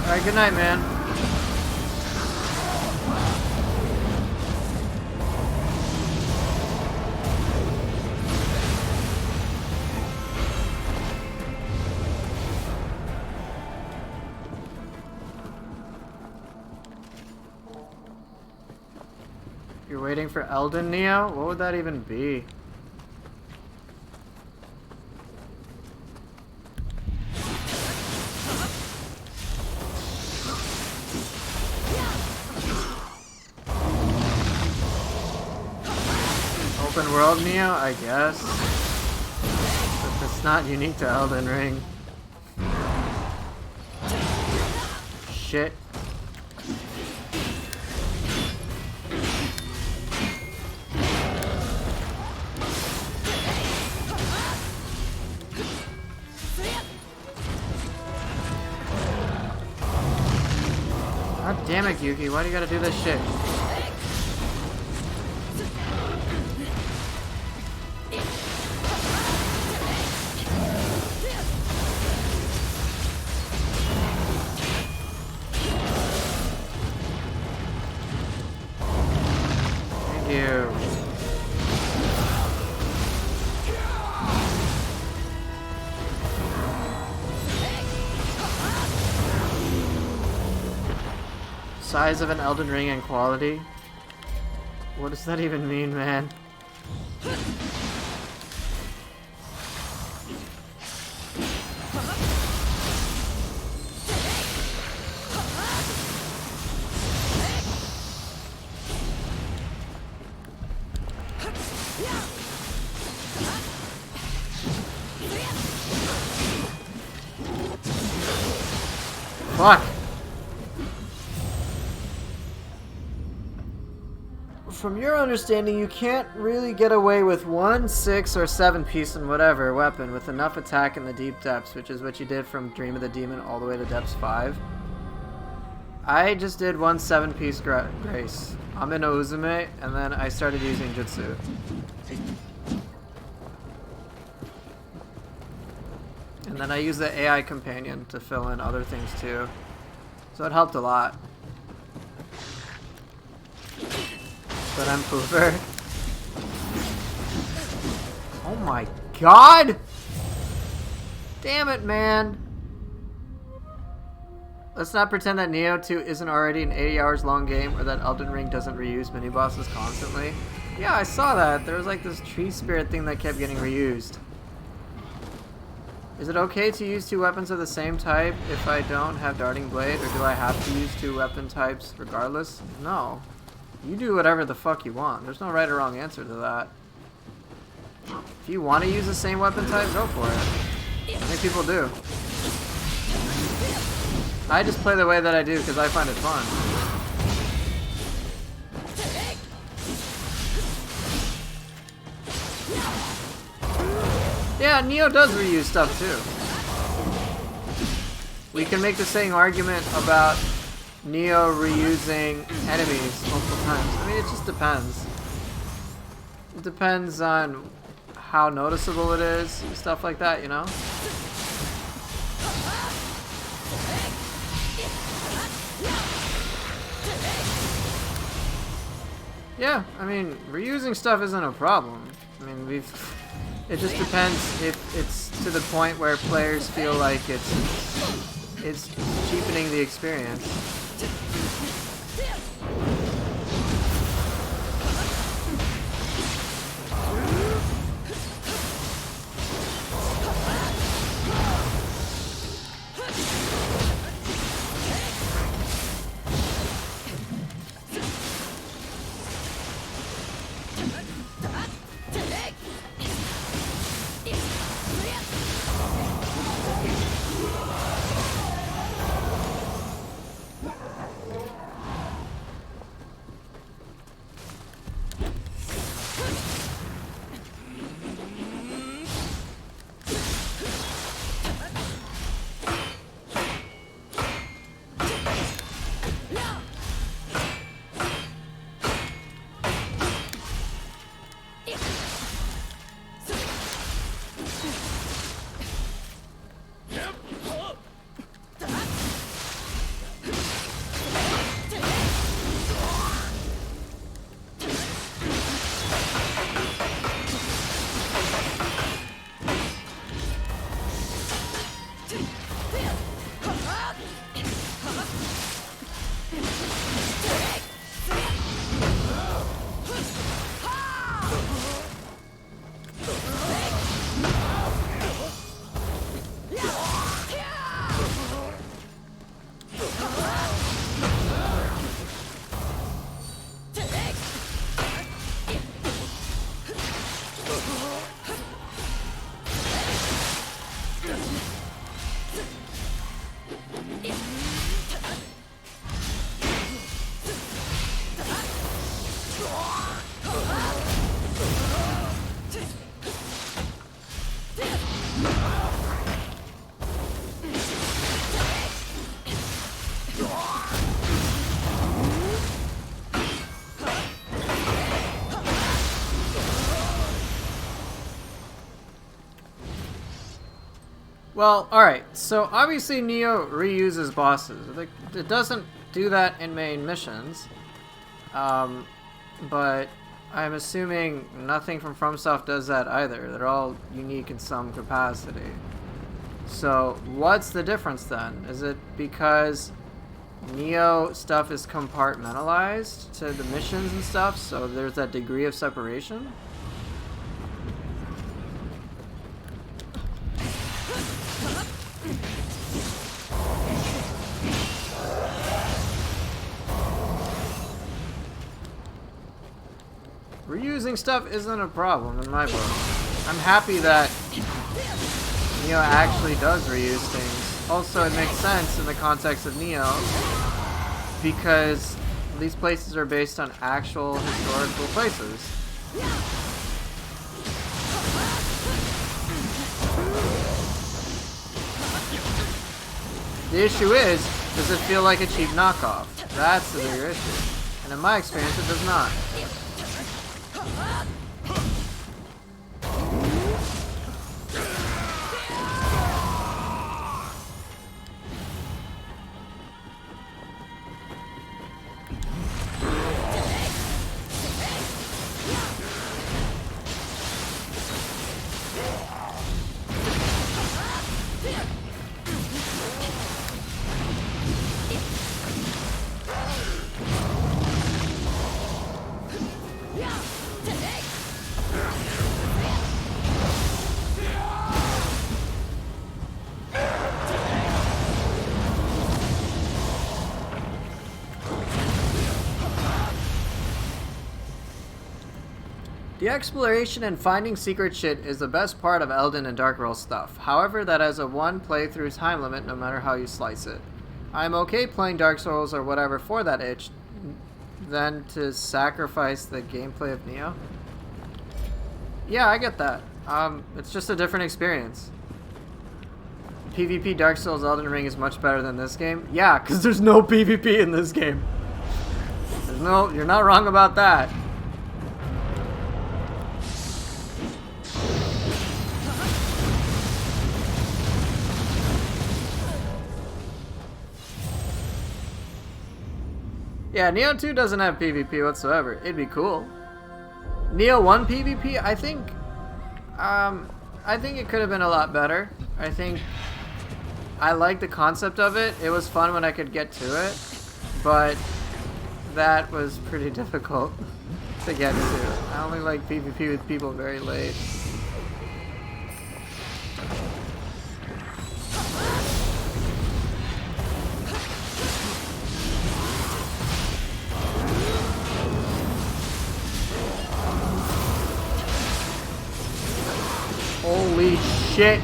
Alright, good night, man. You're waiting for Elden, Nioh? What would that even be? Open world Nioh, I guess. But that's not unique to Elden Ring. Shit. God damn it, Yuki, why do you gotta do this shit? Thank you. Size of an Elden Ring and quality? What does that even mean, man? Fuck! From your understanding, you can't really get away with 1, 6, or 7 piece and whatever weapon with enough attack in the deep depths, which is what you did from Dream of the Demon all the way to depths 5. I just did 1 7-piece grace. I'm in Uzume, and then I started using Jutsu. And then I used the AI companion to fill in other things too. So it helped a lot. But I'm pooper. Oh my god! Damn it, man. Let's not pretend that Nioh 2 isn't already an 80 hours long game or that Elden Ring doesn't reuse mini-bosses constantly. Yeah, I saw that. There was like this tree spirit thing that kept getting reused. Is it okay to use 2 weapons of the same type if I don't have Darting Blade, or do I have to use 2 weapon types regardless? No. You do whatever the fuck you want. There's no right or wrong answer to that. If you want to use the same weapon type, go for it. Many people do. I just play the way that I do because I find it fun. Yeah, Nioh does reuse stuff too. We can make the same argument about Nioh reusing enemies multiple times. I mean, it just depends. It depends on how noticeable it is, stuff like that, you know? Yeah, I mean, reusing stuff isn't a problem. I mean, it just depends if it's to the point where players feel like it's cheapening the experience. Well, alright, so obviously Nioh reuses bosses. It doesn't do that in main missions, but I'm assuming nothing from FromSoft does that either. They're all unique in some capacity. So what's the difference then? Is it because Nioh stuff is compartmentalized to the missions and stuff, so there's that degree of separation? Reusing stuff isn't a problem in my book. I'm happy that Nioh actually does reuse things. Also, it makes sense in the context of Nioh because these places are based on actual historical places. The issue is, does it feel like a cheap knockoff? That's the bigger issue. And in my experience, it does not. The exploration and finding secret shit is the best part of Elden and Dark World stuff. However, that has a one playthrough time limit no matter how you slice it. I'm okay playing Dark Souls or whatever for that itch, than to sacrifice the gameplay of Nioh. Yeah, I get that. It's just a different experience. PvP Dark Souls Elden Ring is much better than this game. Yeah, because there's no PvP in this game. You're not wrong about that. Yeah, Nioh 2 doesn't have PvP whatsoever. It'd be cool. Nioh 1 PvP, I think it could have been a lot better. I like the concept of it. It was fun when I could get to it, but that was pretty difficult to get to. I only like PvP with people very late. Holy shit!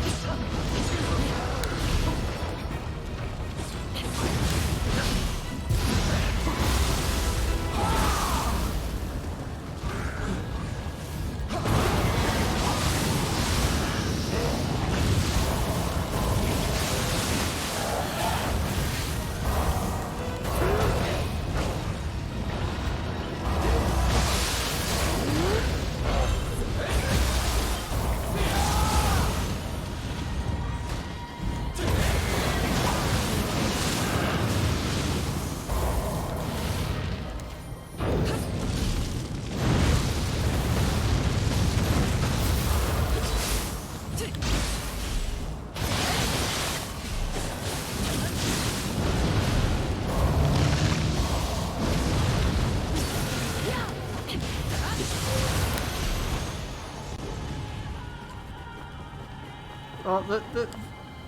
Well,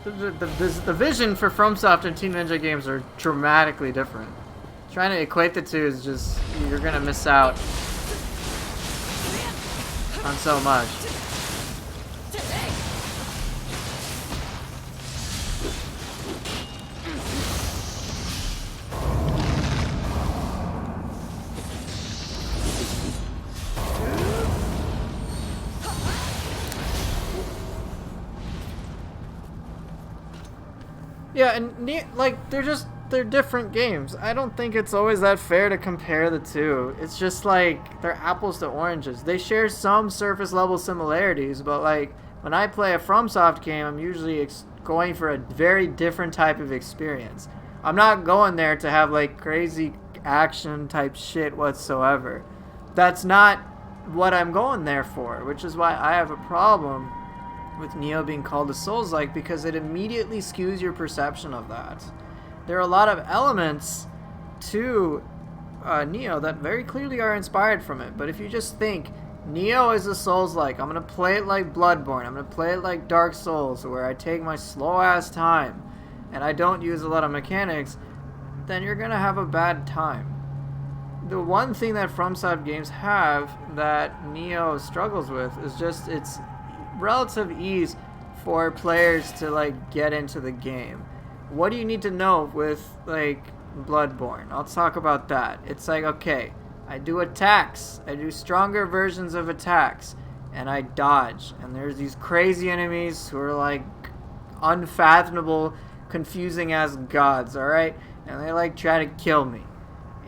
the vision for FromSoft and Team Ninja games are dramatically different. Trying to equate the two is just, you're gonna miss out on so much. Yeah, and like they're different games. I don't think it's always that fair to compare the two. It's just like they're apples to oranges. They share some surface level similarities, but like when I play a FromSoft game, I'm usually going for a very different type of experience. I'm not going there to have like crazy action type shit whatsoever. That's not what I'm going there for, which is why I have a problem with Nioh being called a Souls-like, because it immediately skews your perception of that. There are a lot of elements to Nioh that very clearly are inspired from it, but if you just think Nioh is a Souls-like, I'm going to play it like Bloodborne, I'm going to play it like Dark Souls, where I take my slow-ass time and I don't use a lot of mechanics, then you're going to have a bad time. The one thing that FromSoft games have that Nioh struggles with is just its relative ease for players to like get into the game. What do you need to know with like Bloodborne? I'll talk about that. It's like, okay, I do attacks, I do stronger versions of attacks, and I dodge, and there's these crazy enemies who are like unfathomable, confusing as gods, alright? And they like try to kill me,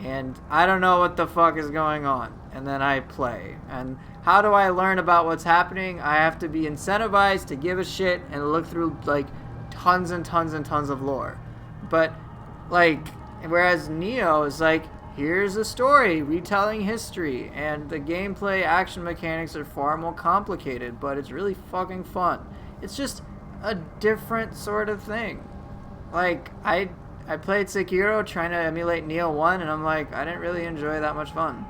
and I don't know what the fuck is going on, and then I play. And how do I learn about what's happening? I have to be incentivized to give a shit and look through like tons and tons and tons of lore. But like, whereas Nioh is like, here's a story retelling history, and the gameplay action mechanics are far more complicated, but it's really fucking fun. It's just a different sort of thing. Like, I played Sekiro trying to emulate Nioh 1, and I'm like, I didn't really enjoy that much fun.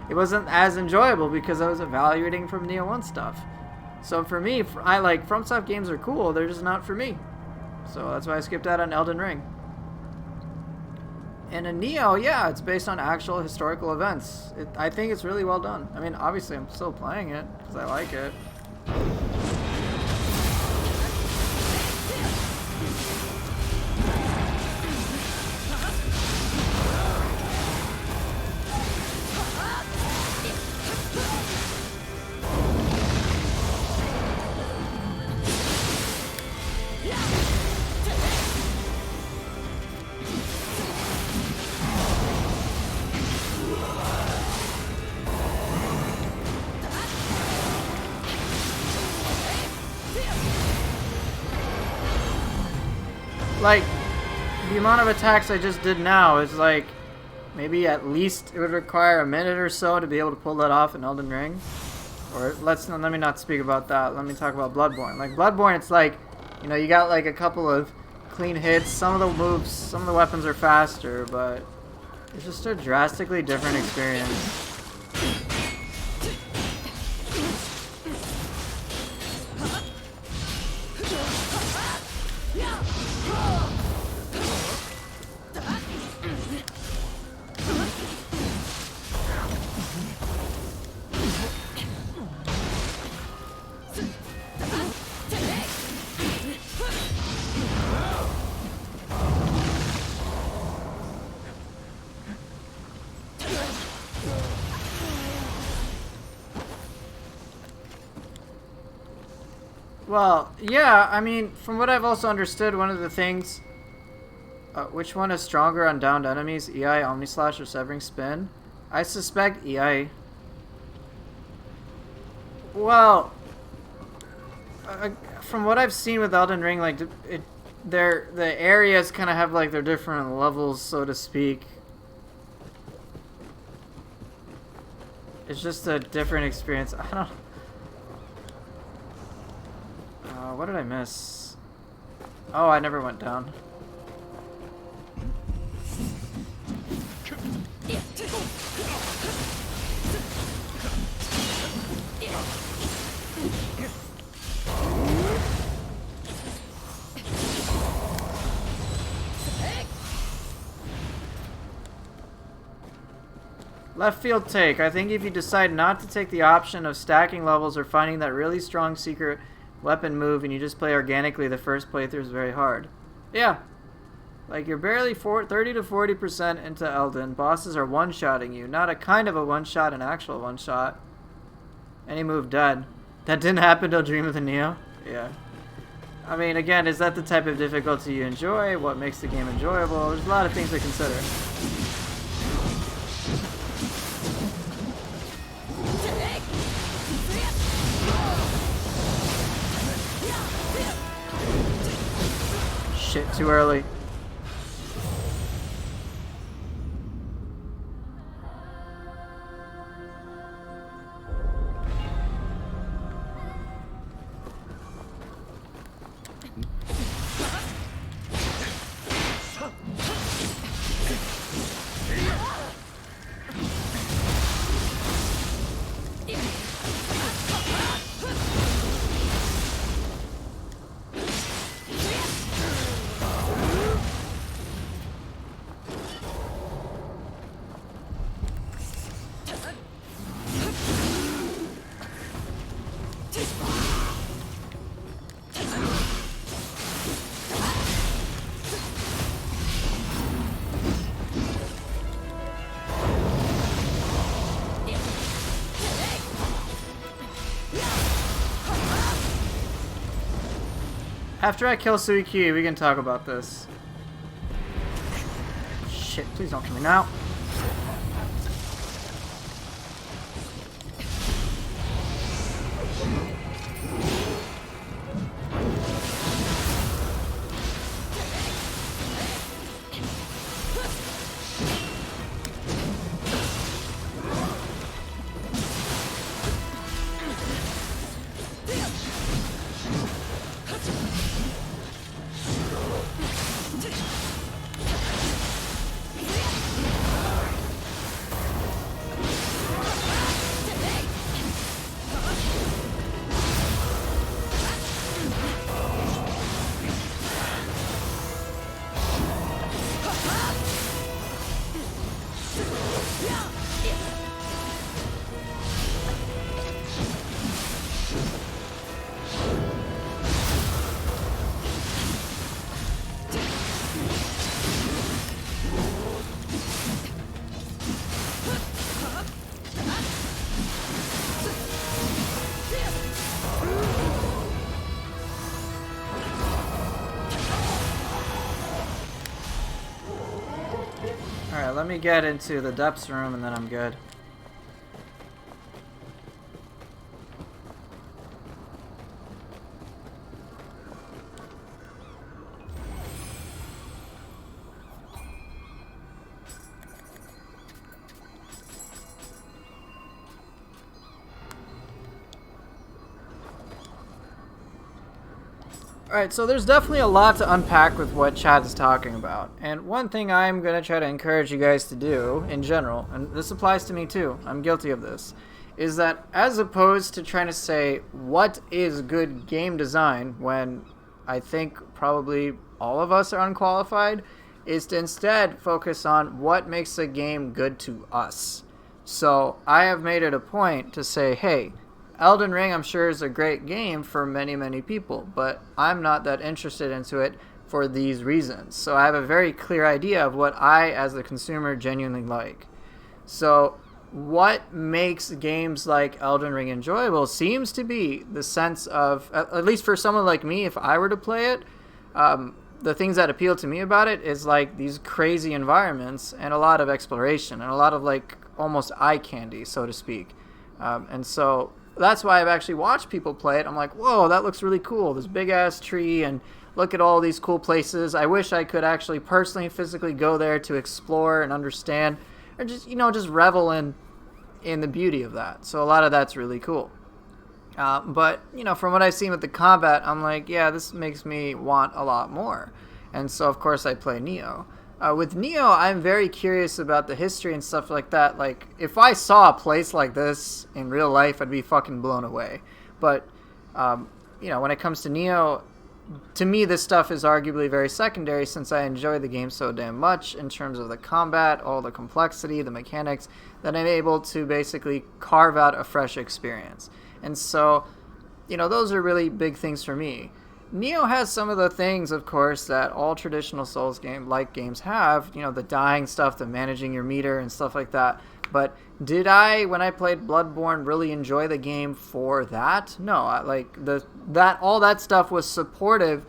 It wasn't as enjoyable because I was evaluating from Nioh 1 stuff. So for me, I like, FromSoft games are cool, they're just not for me. So that's why I skipped out on Elden Ring. And in Nioh, yeah, it's based on actual historical events. I think it's really well done. I mean, obviously, I'm still playing it because I like it. Like, the amount of attacks I just did now is like, maybe at least it would require a minute or so to be able to pull that off in Elden Ring. Or let me not speak about that. Let me talk about Bloodborne. Like, Bloodborne, it's like, you know, you got like a couple of clean hits. Some of the moves, some of the weapons are faster, but it's just a drastically different experience. Well, yeah, I mean, from what I've also understood, one of the things... which one is stronger on downed enemies? EI, Omnislash, or Severing Spin? I suspect EI. Well, from what I've seen with Elden Ring, like, the areas kind of have, like, their different levels, so to speak. It's just a different experience. I don't... what did I miss? Oh, I never went down. Left field take. I think if you decide not to take the option of stacking levels or finding that really strong secret weapon move and you just play organically, the first playthrough is very hard. Yeah. Like, you're barely 30 to 40% into Elden. Bosses are one-shotting you. Not a kind of a one-shot, an actual one-shot. Any move dead. That didn't happen till Dream of the Nioh? Yeah. I mean, again, is that the type of difficulty you enjoy? What makes the game enjoyable? There's a lot of things to consider. Shit, too early. After I kill Suiki, we can talk about this. Shit, please don't kill me now. Alright, let me get into the depths room and then I'm good. Alright, so there's definitely a lot to unpack with what Chad is talking about. And one thing I'm going to try to encourage you guys to do, in general, and this applies to me too, I'm guilty of this, is that as opposed to trying to say, what is good game design, when I think probably all of us are unqualified, is to instead focus on what makes a game good to us. So I have made it a point to say, hey, Elden Ring, I'm sure, is a great game for many, many people, but I'm not that interested into it for these reasons. So I have a very clear idea of what I, as a consumer, genuinely like. So what makes games like Elden Ring enjoyable seems to be the sense of, at least for someone like me, if I were to play it, the things that appeal to me about it is like these crazy environments and a lot of exploration and a lot of like almost eye candy, so to speak. And so that's why I've actually watched people play it. I'm like, whoa, that looks really cool. This big ass tree, and look at all these cool places. I wish I could actually personally, physically go there to explore and understand, or just, just revel in the beauty of that. So a lot of that's really cool. But, from what I've seen with the combat, I'm like, yeah, this makes me want a lot more. And so, of course, I play Nioh. With Nioh, I'm very curious about the history and stuff like that. Like, if I saw a place like this in real life, I'd be fucking blown away. But, when it comes to Nioh, to me, this stuff is arguably very secondary since I enjoy the game so damn much in terms of the combat, all the complexity, the mechanics, that I'm able to basically carve out a fresh experience. And so, those are really big things for me. Nioh has some of the things, of course, that all traditional Souls games have, the dying stuff, the managing your meter and stuff like that. But did I, when I played Bloodborne, really enjoy the game for that? No, all that stuff was supportive,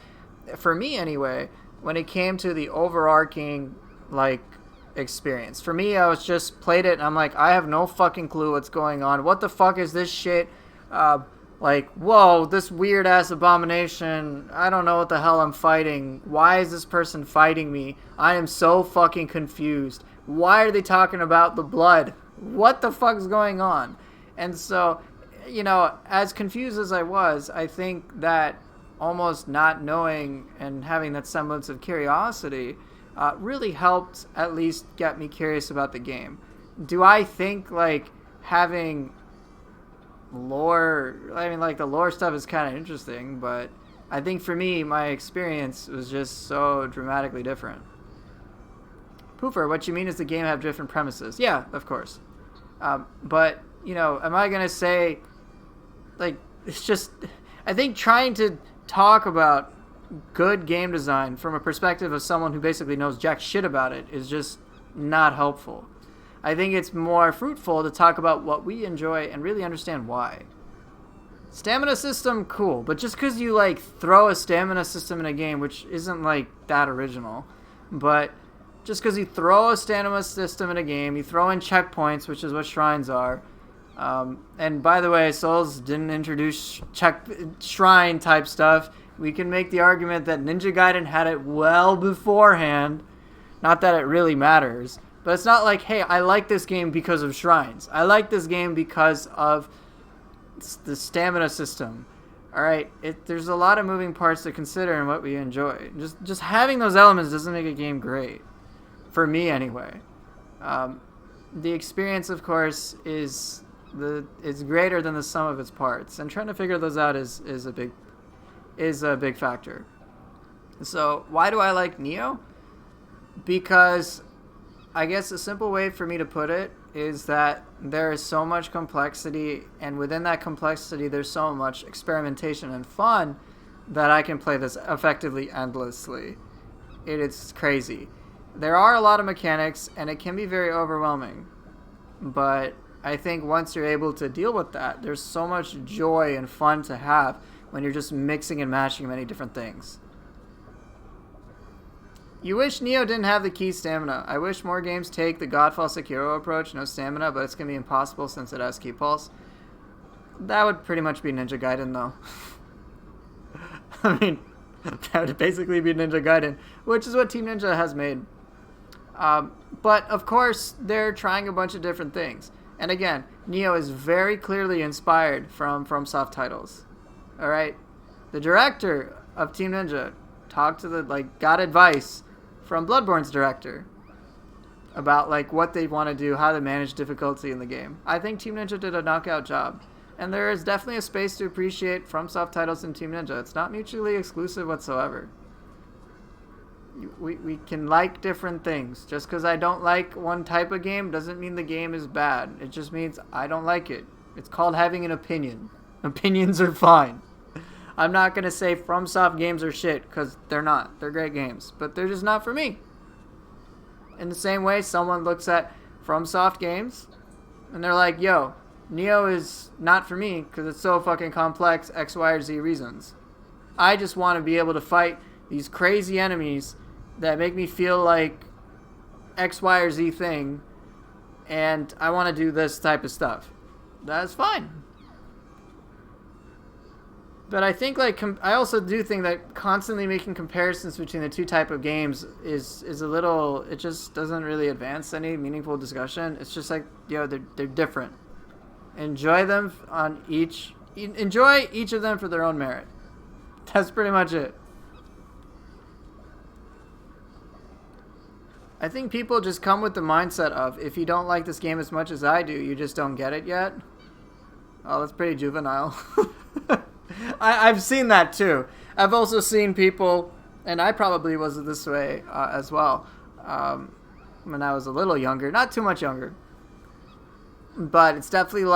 for me anyway, when it came to the overarching, experience. For me, I was just played it and I'm like, I have no fucking clue what's going on. What the fuck is this shit? Whoa, this weird-ass abomination, I don't know what the hell I'm fighting. Why is this person fighting me? I am so fucking confused. Why are they talking about the blood? What the fuck's going on? And so, as confused as I was, I think that almost not knowing and having that semblance of curiosity really helped at least get me curious about the game. Do I think, having lore, the lore stuff is kind of interesting, but I think for me, my experience was just so dramatically different. Poofer, what you mean is the game have different premises? Yeah, of course. But, am I going to say, it's just, I think trying to talk about good game design from a perspective of someone who basically knows jack shit about it is just not helpful. I think it's more fruitful to talk about what we enjoy and really understand why. Stamina system, cool. But just because you, throw a stamina system in a game, which isn't, that original, but just because you throw a stamina system in a game, you throw in checkpoints, which is what shrines are. And by the way, Souls didn't introduce shrine type stuff. We can make the argument that Ninja Gaiden had it well beforehand. Not that it really matters. But it's not like, hey, I like this game because of shrines. I like this game because of the stamina system. All right, there's a lot of moving parts to consider in what we enjoy. Just having those elements doesn't make a game great, for me anyway. The experience, of course, is greater than the sum of its parts, and trying to figure those out is a big factor. So why do I like Nioh? Because I guess a simple way for me to put it is that there is so much complexity, and within that complexity there's so much experimentation and fun that I can play this effectively endlessly. It's crazy. There are a lot of mechanics, and it can be very overwhelming. But I think once you're able to deal with that, there's so much joy and fun to have when you're just mixing and matching many different things. You wish Nioh didn't have the key stamina. I wish more games take the Godfall Sekiro approach, no stamina, but it's going to be impossible since it has key pulse. That would pretty much be Ninja Gaiden, though. I mean, that would basically be Ninja Gaiden, which is what Team Ninja has made. But, of course, they're trying a bunch of different things. And again, Nioh is very clearly inspired from FromSoft titles. Alright? The director of Team Ninja got advice from Bloodborne's director about, what they want to do, how to manage difficulty in the game. I think Team Ninja did a knockout job. And there is definitely a space to appreciate FromSoft titles in Team Ninja. It's not mutually exclusive whatsoever. We can like different things. Just because I don't like one type of game doesn't mean the game is bad. It just means I don't like it. It's called having an opinion. Opinions are fine. I'm not going to say FromSoft games are shit, because they're not. They're great games. But they're just not for me. In the same way, someone looks at FromSoft games, and they're like, yo, Nioh is not for me, because it's so fucking complex, X, Y, or Z reasons. I just want to be able to fight these crazy enemies that make me feel like X, Y, or Z thing, and I want to do this type of stuff. That's fine. But I think, I also do think that constantly making comparisons between the two type of games is a little, it just doesn't really advance any meaningful discussion. It's just they're different. Enjoy them enjoy each of them for their own merit. That's pretty much it. I think people just come with the mindset of, if you don't like this game as much as I do, you just don't get it yet. Oh, that's pretty juvenile. I've seen that too. I've also seen people, and I probably was this way as well, when I was a little younger. Not too much younger. But it's definitely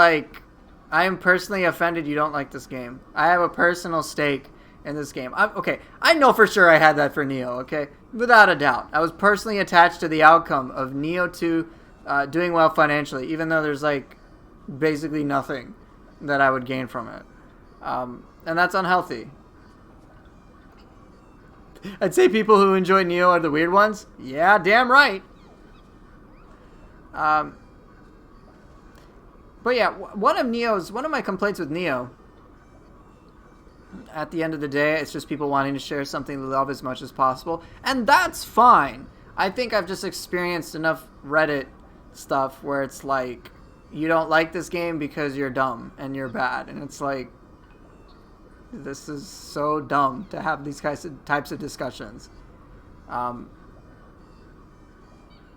I am personally offended you don't like this game. I have a personal stake in this game. Okay, I know for sure I had that for Nioh, okay? Without a doubt. I was personally attached to the outcome of Nioh 2 doing well financially, even though there's basically nothing that I would gain from it. And that's unhealthy. I'd say people who enjoy Nioh are the weird ones. Yeah, damn right. But yeah, one of my complaints with Nioh, at the end of the day, it's just people wanting to share something they love as much as possible. And that's fine. I think I've just experienced enough Reddit stuff where it's you don't like this game because you're dumb and you're bad. And it's this is so dumb to have these types of discussions. Yeah,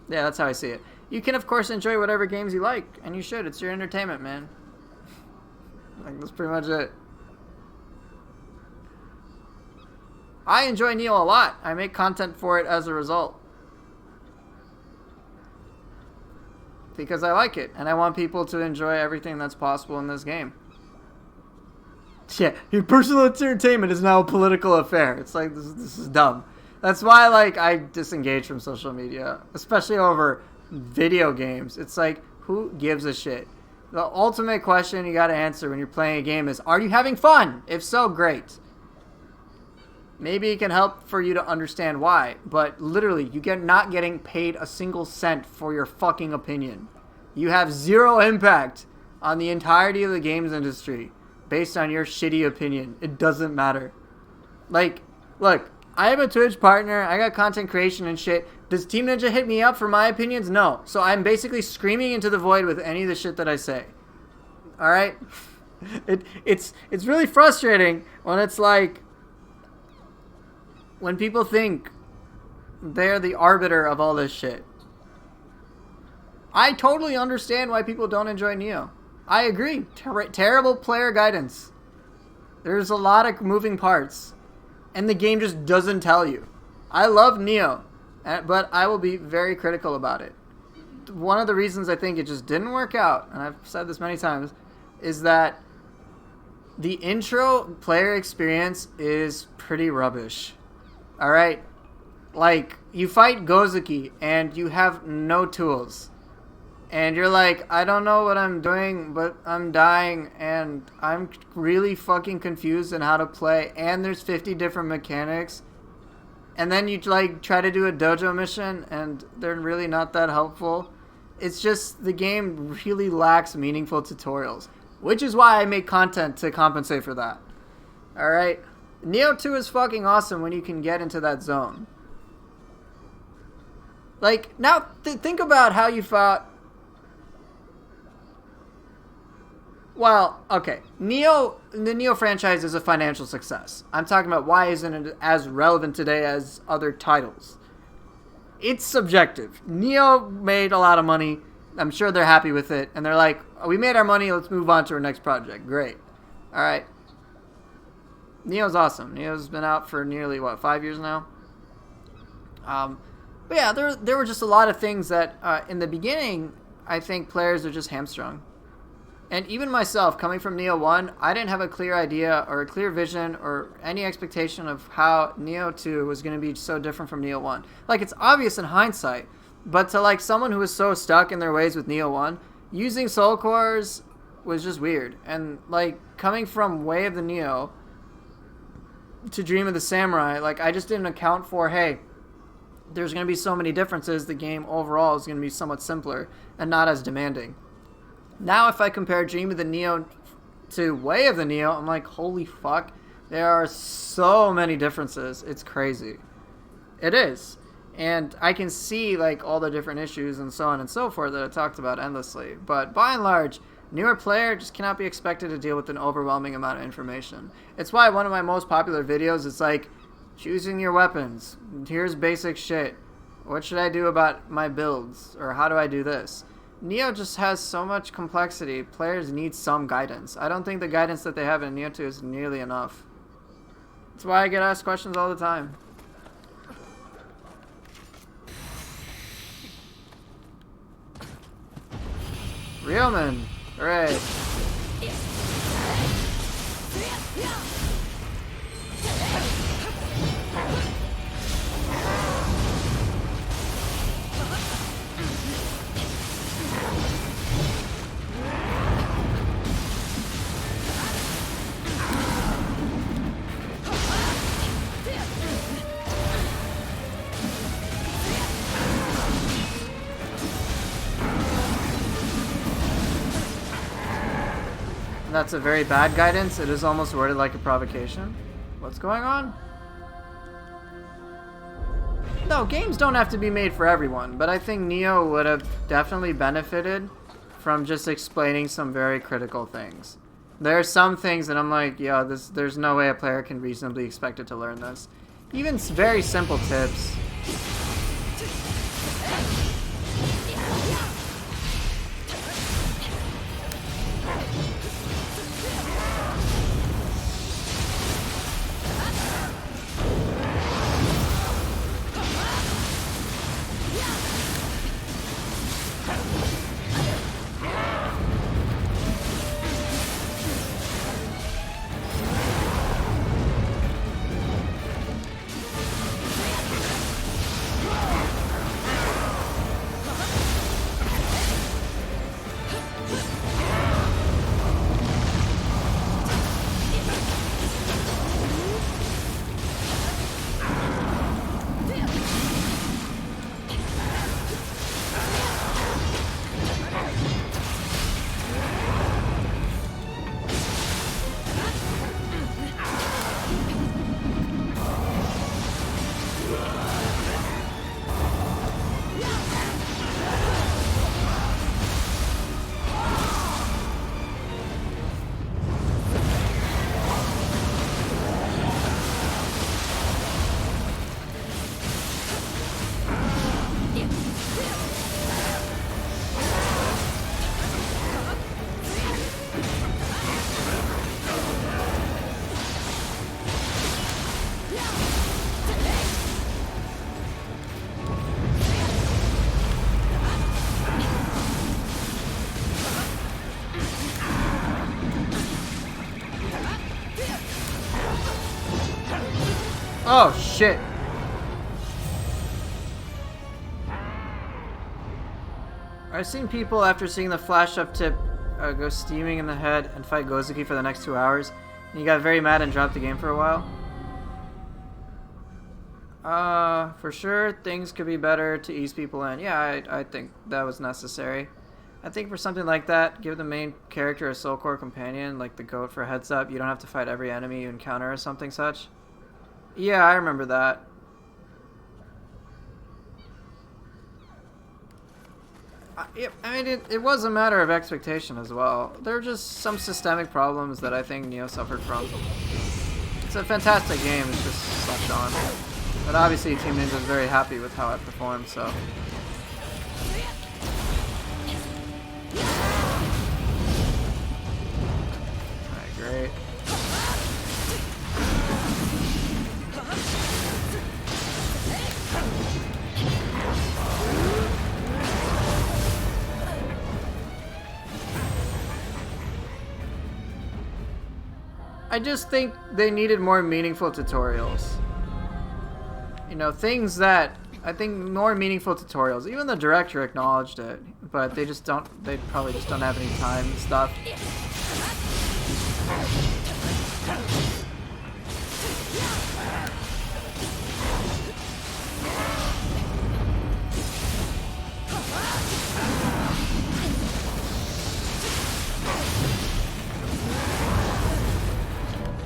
that's how I see it. You can, of course, enjoy whatever games you like, and you should. It's your entertainment, man. That's pretty much it. I enjoy Nioh a lot. I make content for it as a result. Because I like it, and I want people to enjoy everything that's possible in this game. Yeah, your personal entertainment is now a political affair. It's this is dumb. That's why, I disengage from social media, especially over video games. It's who gives a shit? The ultimate question you gotta answer when you're playing a game is, are you having fun? If so, great. Maybe it can help for you to understand why, but literally, not getting paid a single cent for your fucking opinion. You have zero impact on the entirety of the games industry based on your shitty opinion. It doesn't matter. Look, I have a Twitch partner, I got content creation and shit. Does Team Ninja hit me up for my opinions? No. So I'm basically screaming into the void with any of the shit that I say. Alright? It's really frustrating when it's when people think they're the arbiter of all this shit. I totally understand why people don't enjoy Nioh. I agree. Terrible player guidance. There's a lot of moving parts. And the game just doesn't tell you. I love Nioh, but I will be very critical about it. One of the reasons I think it just didn't work out, and I've said this many times, is that the intro player experience is pretty rubbish. Alright? You fight Gozuki, and you have no tools. And you're I don't know what I'm doing, but I'm dying, and I'm really fucking confused on how to play, and there's 50 different mechanics, and then you like try to do a dojo mission, and they're really not that helpful. It's just the game really lacks meaningful tutorials, which is why I make content to compensate for that. All right, Nioh 2 is fucking awesome when you can get into that zone. Like, now think about how you fought. Well, okay, the Nioh franchise is a financial success. I'm talking about why isn't it as relevant today as other titles. It's subjective. Nioh made a lot of money. I'm sure they're happy with it. And they're like, we made our money, let's move on to our next project. Great. Alright. Nioh's awesome. Nioh's been out for nearly, 5 years now? But yeah, there were just a lot of things that, in the beginning, I think players are just hamstrung. And even myself, coming from Nioh 1, I didn't have a clear idea or a clear vision or any expectation of how Nioh 2 was going to be so different from Nioh 1. Like, it's obvious in hindsight, but to, like, someone who was so stuck in their ways with Nioh 1, using soul cores was just weird. And, like, coming from Way of the Nioh to Dream of the Samurai, like, I just didn't account for, hey, there's going to be so many differences, the game overall is going to be somewhat simpler and not as demanding. Now, if I compare Dream of the Nioh to Way of the Nioh, I'm like, holy fuck, there are so many differences. It's crazy. It is. And I can see, like, all the different issues and so on and so forth that I talked about endlessly. But by and large, newer player just cannot be expected to deal with an overwhelming amount of information. It's why one of my most popular videos is like, choosing your weapons. Here's basic shit. What should I do about my builds? Or how do I do this? Nioh just has so much complexity. Players need some guidance. I don't think the guidance that they have in Nioh 2 is nearly enough. That's why I get asked questions all the time. Realman! Hooray! That's a very bad guidance. It is almost worded like a provocation. What's going on? No, games don't have to be made for everyone, but I think Nioh would have definitely benefited from just explaining some very critical things. There are some things that I'm like, yeah, there's no way a player can reasonably expect it to learn this. Even very simple tips. Oh, shit. I've seen people, after seeing the flash up tip, go steaming in the head and fight Gozuki for the next 2 hours. And he got very mad and dropped the game for a while. For sure, things could be better to ease people in. Yeah, I think that was necessary. I think for something like that, give the main character a soul core companion, like the goat for a heads up. You don't have to fight every enemy you encounter or something such. Yeah, I remember that. I mean, it was a matter of expectation as well. There are just some systemic problems that I think Nioh suffered from. It's a fantastic game, it's just slept on. But obviously Team Ninja is very happy with how it performed, so. Alright, great. I just think they needed more meaningful tutorials. You know, things that I think more meaningful tutorials. Even the director acknowledged it, but they just don't. They probably just don't have any time and stuff.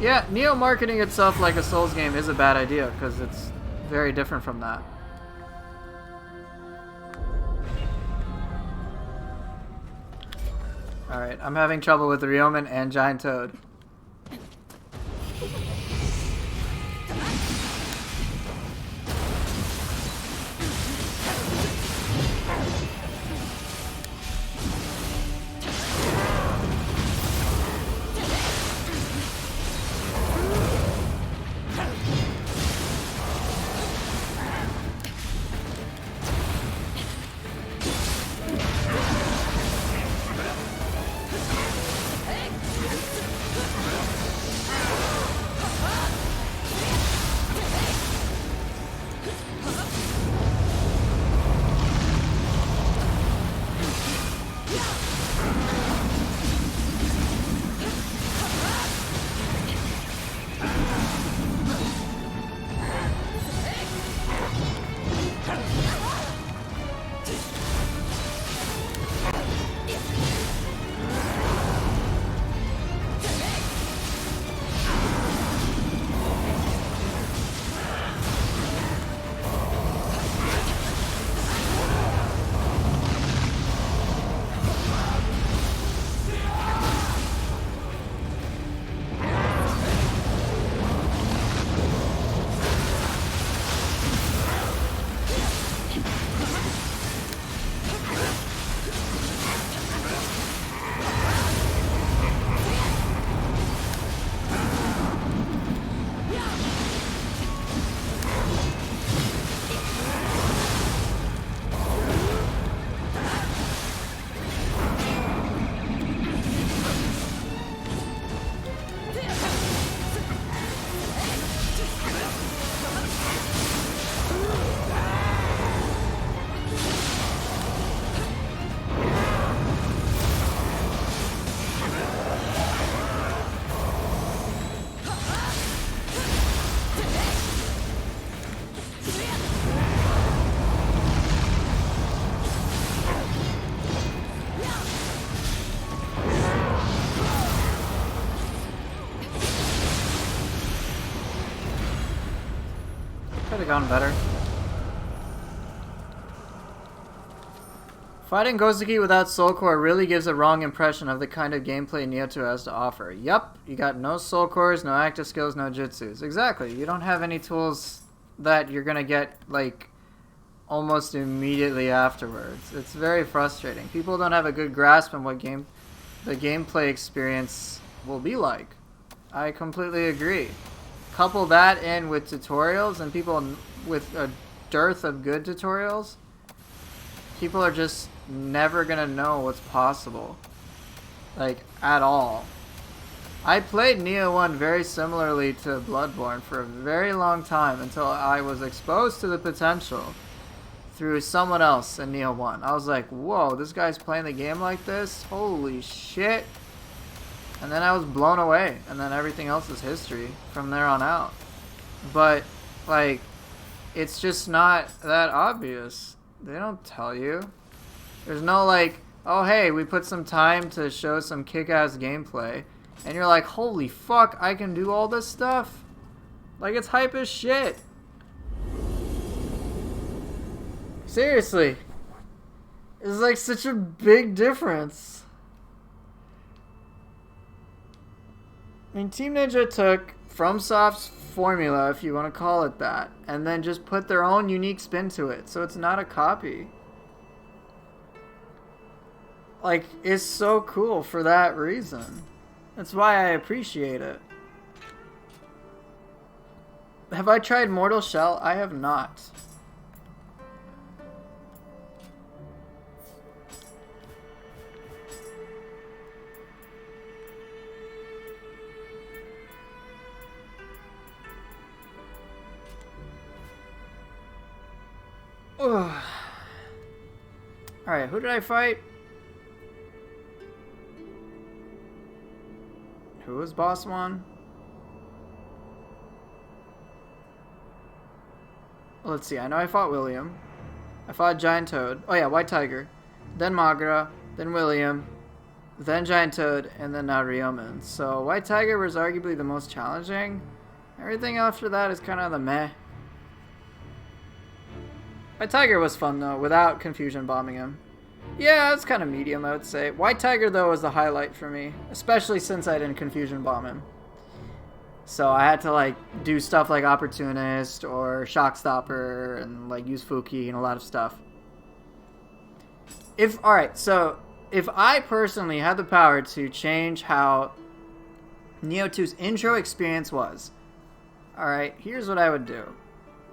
Yeah, Nioh marketing itself like a Souls game is a bad idea because it's very different from that. Alright, I'm having trouble with Ryomen and Giant Toad. Could have gone better. Fighting Gozuki without Soul Core really gives a wrong impression of the kind of gameplay Nioh 2 has to offer. Yup, you got no Soul Cores, no active skills, no jutsus. Exactly, you don't have any tools that you're gonna get, like, almost immediately afterwards. It's very frustrating. People don't have a good grasp on what the gameplay experience will be like. I completely agree. Couple that in with tutorials and people with a dearth of good tutorials, people are just never gonna know what's possible, like, at all. I played Nioh 1 very similarly to Bloodborne for a very long time until I was exposed to the potential through someone else in Nioh 1. I was like, whoa, this guy's playing the game like this? Holy shit. And then I was blown away, and then everything else is history from there on out. But, like, it's just not that obvious. They don't tell you. There's no like, oh hey, we put some time to show some kick-ass gameplay. And you're like, holy fuck, I can do all this stuff? Like, it's hype as shit. Seriously. It's like such a big difference. I mean, Team Ninja took FromSoft's formula, if you want to call it that, and then just put their own unique spin to it, so it's not a copy. Like, it's so cool for that reason. That's why I appreciate it. Have I tried Mortal Shell? I have not. Alright, who did I fight? Who was boss one? Let's see, I know I fought William. I fought Giant Toad. Oh yeah, White Tiger. Then Magra. Then William. Then Giant Toad. And then now Ryomen. So White Tiger was arguably the most challenging. Everything after that is kind of the meh. White Tiger was fun though, without confusion bombing him. Yeah, it's kind of medium, I would say. White Tiger though was the highlight for me, especially since I didn't confusion bomb him. So I had to like do stuff like Opportunist or Shock Stopper and like use Fuki and a lot of stuff. Alright, so if I personally had the power to change how Nioh 2's intro experience was, alright, here's what I would do.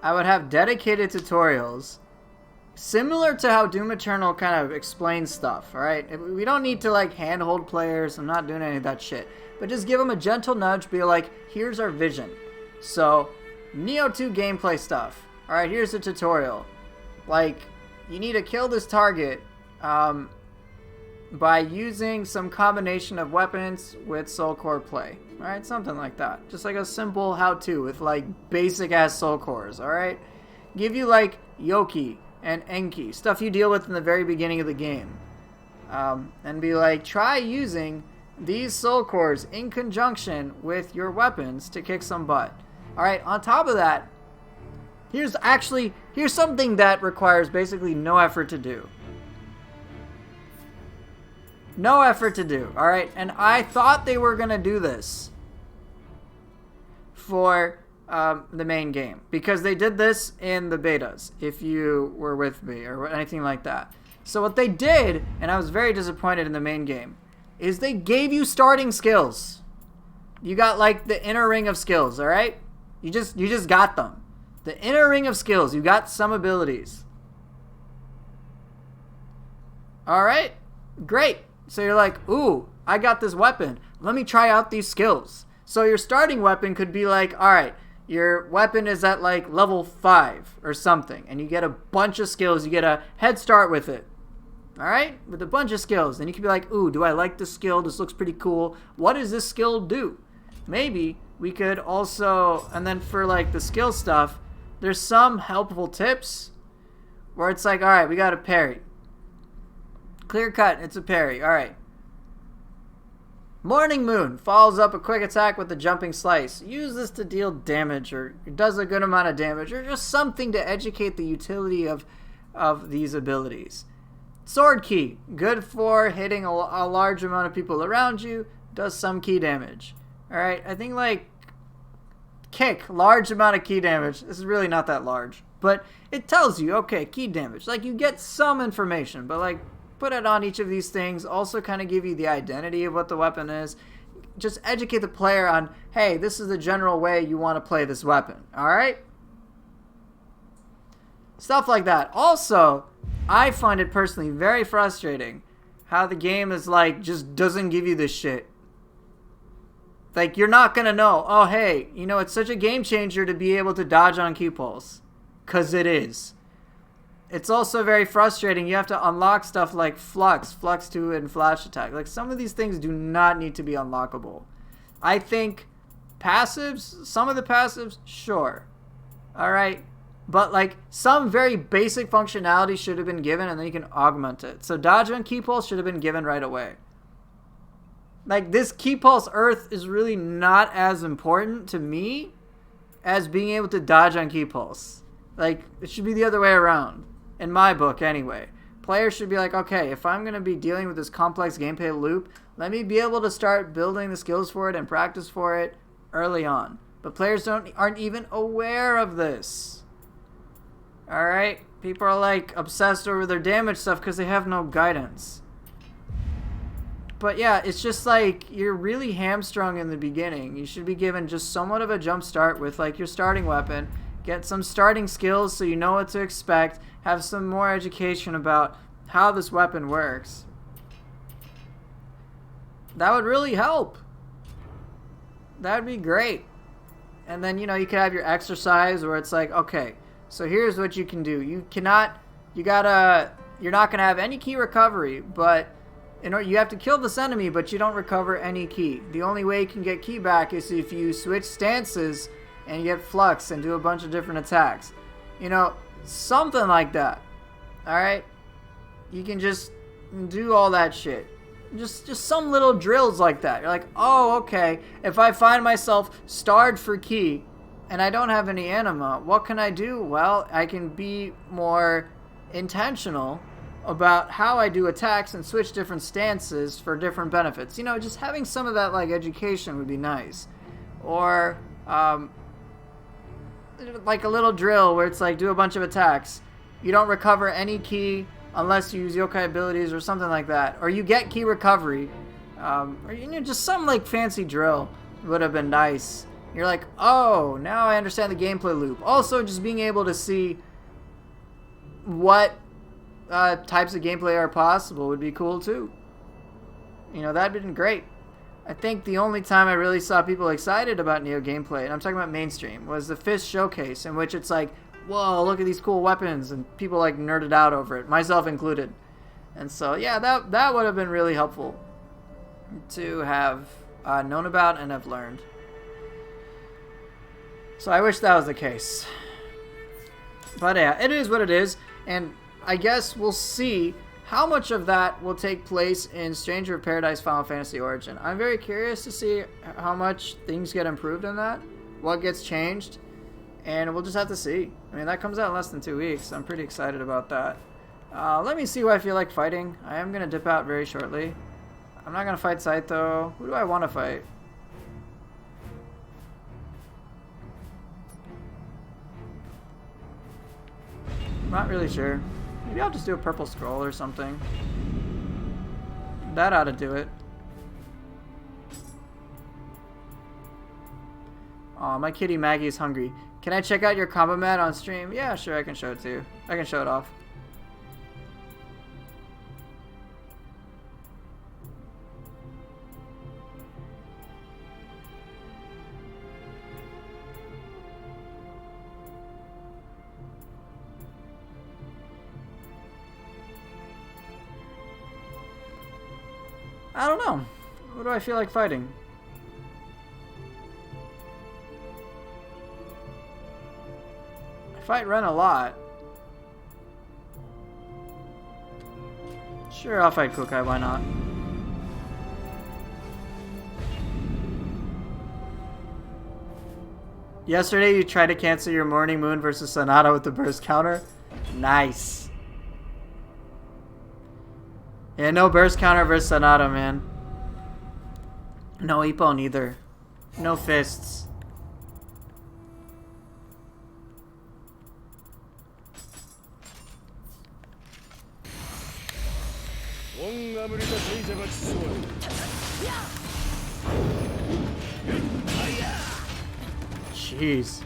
I would have dedicated tutorials similar to how Doom Eternal kind of explains stuff, alright? We don't need to like handhold players. I'm not doing any of that shit. But just give them a gentle nudge, be like, here's our vision. So, Nioh 2 gameplay stuff. Alright, here's the tutorial. Like, you need to kill this target by using some combination of weapons with Soul Core play. Alright, something like that. Just like a simple how-to with like basic-ass Soul Cores, alright? Give you like Yokai and Enki, stuff you deal with in the very beginning of the game. And be like, try using these Soul Cores in conjunction with your weapons to kick some butt. Alright, on top of that, here's something that requires basically no effort to do. No effort to do, alright? And I thought they were going to do this for the main game, because they did this in the betas, if you were with me, or anything like that. So what they did, and I was very disappointed in the main game, is they gave you starting skills. You got like the inner ring of skills, alright? You just got them. The inner ring of skills, you got some abilities. Alright? Great. So you're like, ooh, I got this weapon. Let me try out these skills. So your starting weapon could be like, alright, your weapon is at like level 5 or something, and you get a bunch of skills. You get a head start with it. Alright? With a bunch of skills. Then you can be like, ooh, do I like this skill? This looks pretty cool. What does this skill do? Maybe we could also, and then for like the skill stuff, there's some helpful tips where it's like, alright, we got a parry. Clear cut, it's a parry. Alright. Morning Moon follows up a quick attack with a jumping slice. Use this to deal damage, or it does a good amount of damage, or just something to educate the utility of these abilities. Sword Key, good for hitting a large amount of people around you, does some key damage. Alright, I think like Kick, large amount of key damage. This is really not that large, but it tells you, okay, key damage. Like, you get some information, but like, put it on each of these things. Also kind of give you the identity of what the weapon is. Just educate the player on, hey, this is the general way you want to play this weapon. Alright? Stuff like that. Also, I find it personally very frustrating how the game is like, just doesn't give you this shit. Like, you're not going to know, oh, hey, you know, it's such a game changer to be able to dodge on cue pulls. Because it is. It's also very frustrating. You have to unlock stuff like Flux 2, and Flash Attack. Like, some of these things do not need to be unlockable. I think passives, some of the passives, sure. Alright, But like some very basic functionality should have been given, and then you can augment it. So dodge and key pulse should have been given right away. Like this key pulse earth is really not as important to me as being able to dodge on key pulse. Like it should be the other way around, in my book anyway. Players should be like, okay, if I'm going to be dealing with this complex gameplay loop, let me be able to start building the skills for it and practice for it early on. But players aren't even aware of this. Alright? People are like obsessed over their damage stuff because they have no guidance. But yeah, it's just like you're really hamstrung in the beginning. You should be given just somewhat of a jump start with like your starting weapon. Get some starting skills so you know what to expect. Have some more education about how this weapon works. That would really help. That would be great. And then, you know, you could have your exercise where it's like, okay, so here's what you can do. You're not going to have any key recovery, but you have to kill this enemy, but you don't recover any key. The only way you can get key back is if you switch stances and you get flux and do a bunch of different attacks. You know, something like that. Alright? You can just do all that shit. Just some little drills like that. You're like, oh, okay. If I find myself starved for key and I don't have any anima, what can I do? Well, I can be more intentional about how I do attacks and switch different stances for different benefits. You know, just having some of that like education would be nice. Or like a little drill where it's like do a bunch of attacks. You don't recover any key unless you use yokai abilities or something like that. Or you get key recovery. Or you know, just some like fancy drill would have been nice. You're like, oh, now I understand the gameplay loop. Also, just being able to see what types of gameplay are possible would be cool too. You know, that'd been great. I think the only time I really saw people excited about Nioh gameplay, and I'm talking about mainstream, was the Fist showcase, in which it's like, whoa, look at these cool weapons, and people like nerded out over it, myself included. And so, yeah, that would have been really helpful to have known about and have learned. So I wish that was the case. But yeah, it is what it is, and I guess we'll see how much of that will take place in Stranger of Paradise Final Fantasy Origin. I'm very curious to see how much things get improved in that, what gets changed, and we'll just have to see. I mean, that comes out in less than 2 weeks. I'm pretty excited about that. Let me see who I feel like fighting. I am going to dip out very shortly. I'm not going to fight Saito. Who do I want to fight? I'm not really sure. Maybe I'll just do a purple scroll or something. That ought to do it. Aw, my kitty Maggie is hungry. Can I check out your combo mat on stream? Yeah, sure, I can show it to you. I can show it off. I don't know. What do I feel like fighting? I fight Ren a lot. Sure, I'll fight Yokai, why not? Yesterday you tried to cancel your Morning Moon versus Sonata with the burst counter? Nice. Yeah, no burst counter versus Sonata, man. No Ippon either. No fists. Jeez.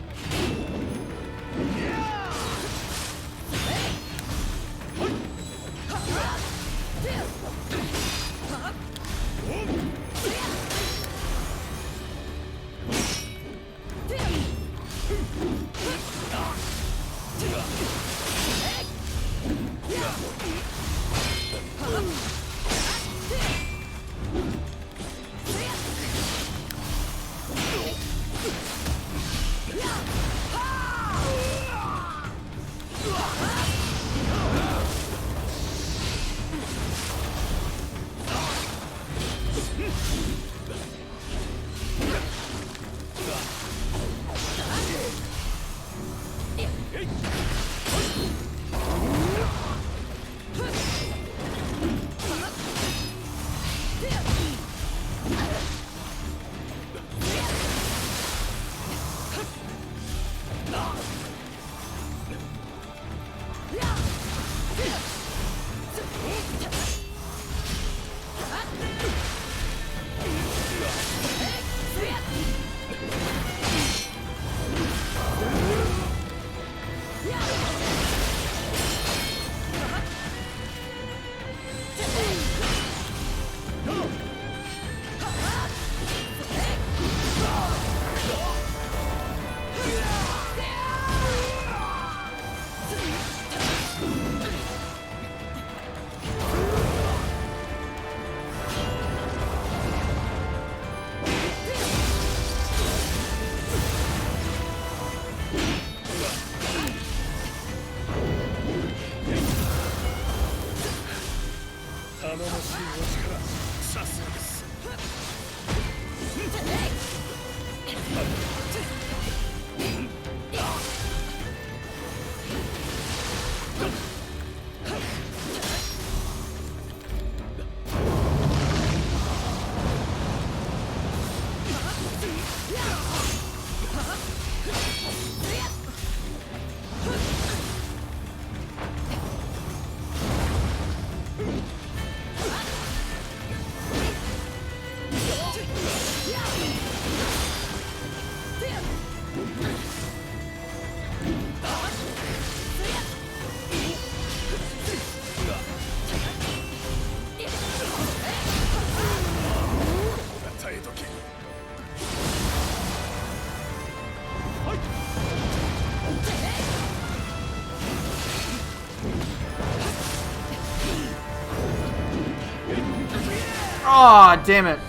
Oh, damn it.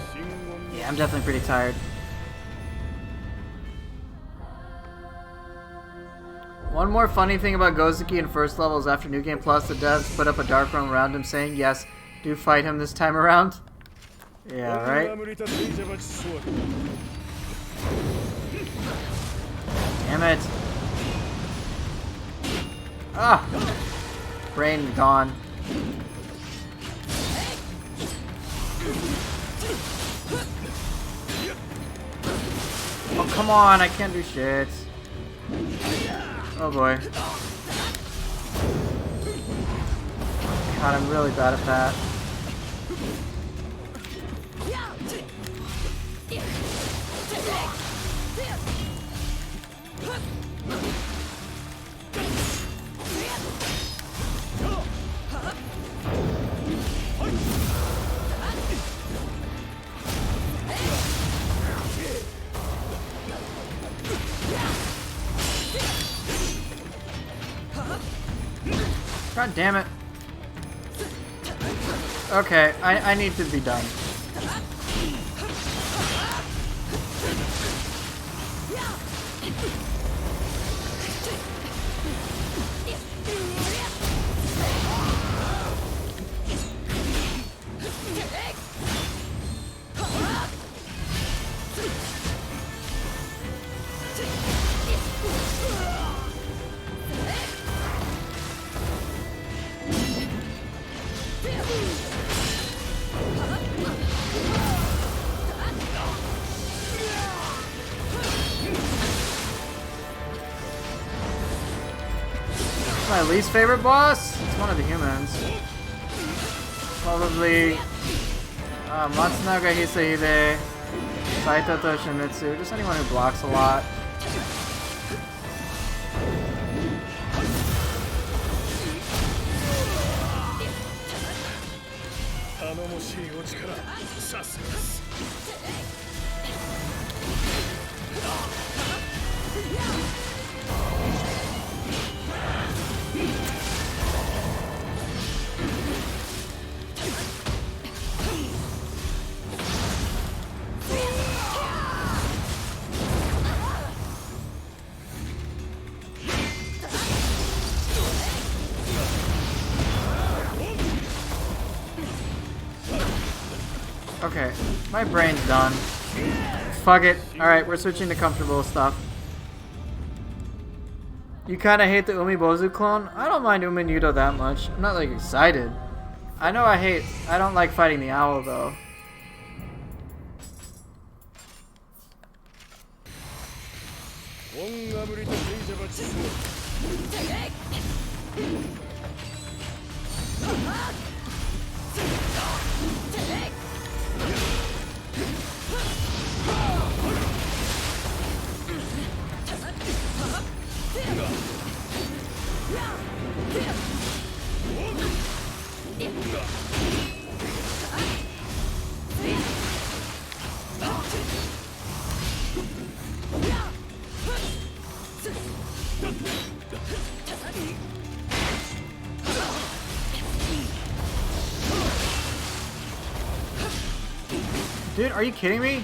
Yeah, I'm definitely pretty tired. One more funny thing about Gozuki in first level is after New Game Plus, the devs put up a dark room around him saying, yes, do fight him this time around. Yeah, right? Damn it. Ah! Brain gone. Oh, come on, I can't do shit. Oh boy. God, I'm really bad at that. God damn it. Okay, I need to be done. My least favorite boss? It's one of the humans. Probably Matsunaga Hisahide, Saito Toshimitsu, just anyone who blocks a lot. Okay, my brain's done. Fuck it. Alright, we're switching to comfortable stuff. You kinda hate the Umibozu clone? I don't mind Uminudo that much. I'm not like excited. I know I don't like fighting the owl though. Dude, are you kidding me?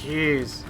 Jeez.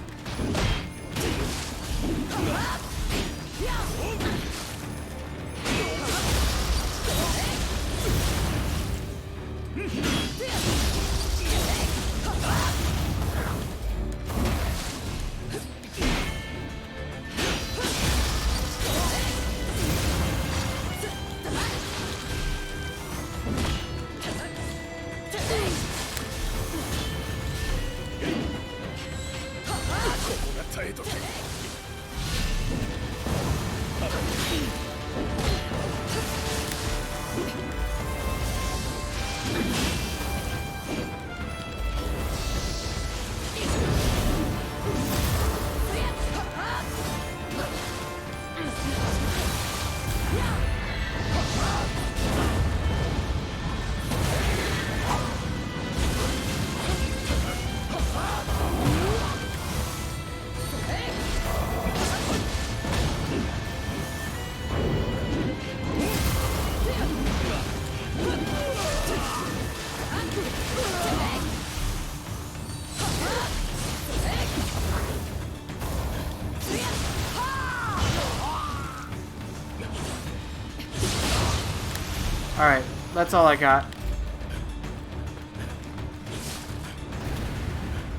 Alright, that's all I got.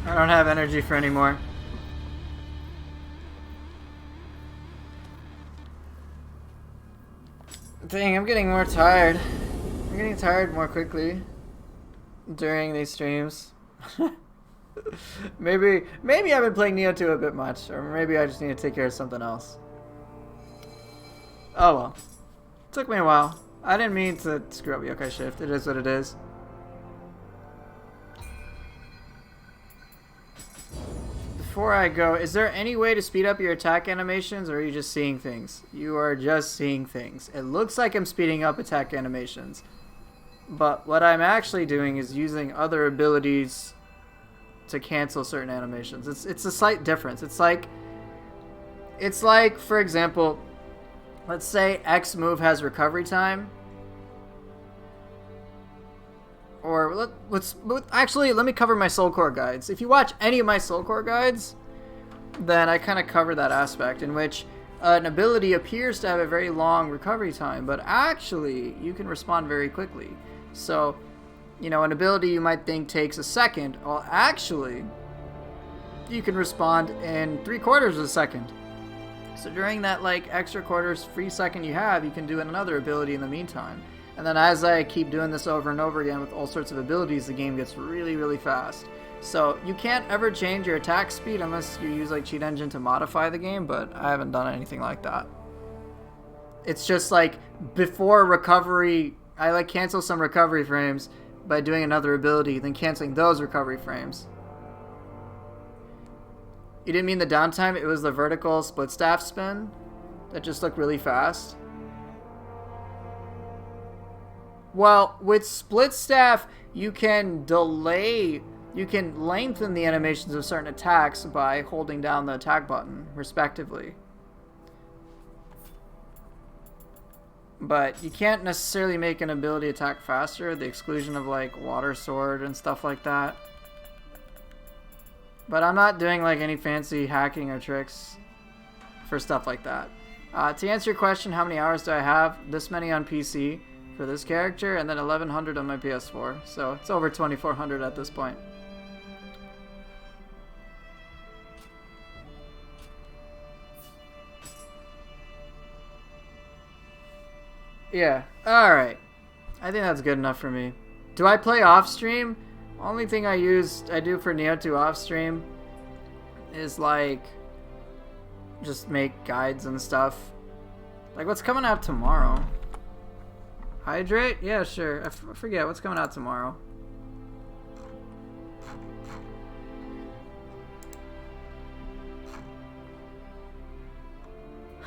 I don't have energy for any more. Dang, I'm getting more tired. I'm getting tired more quickly during these streams. maybe I've been playing Nioh 2 a bit much, or maybe I just need to take care of something else. Oh well. Took me a while. I didn't mean to screw up Yokai Shift. It is what it is. Before I go, is there any way to speed up your attack animations, or are you just seeing things? You are just seeing things. It looks like I'm speeding up attack animations. But what I'm actually doing is using other abilities to cancel certain animations. It's a slight difference. It's like, for example, let's say X move has recovery time. Or let me cover my Soul Core guides. If you watch any of my Soul Core guides, then I kind of cover that aspect in which an ability appears to have a very long recovery time, but actually you can respond very quickly. So, you know, an ability you might think takes a second, well, actually, you can respond in 3/4 of a second. So during that like extra quarters free second you have, you can do another ability in the meantime. And then as I keep doing this over and over again with all sorts of abilities, the game gets really, really fast. So you can't ever change your attack speed unless you use like Cheat Engine to modify the game, but I haven't done anything like that. It's just like before recovery, I like cancel some recovery frames by doing another ability, then canceling those recovery frames. You didn't mean the downtime, it was the vertical split staff spin that just looked really fast. Well, with split staff, you can lengthen the animations of certain attacks by holding down the attack button, respectively. But you can't necessarily make an ability attack faster, the exclusion of like Water Sword and stuff like that. But I'm not doing like any fancy hacking or tricks for stuff like that. To answer your question, how many hours do I have? This many on PC for this character, and then 1100 on my PS4. So it's over 2400 at this point. Yeah, alright. I think that's good enough for me. Do I play off stream? Only thing I do for Nioh 2 off stream is like just make guides and stuff. Like what's coming out tomorrow? Hydrate? Yeah, sure. I forget what's coming out tomorrow.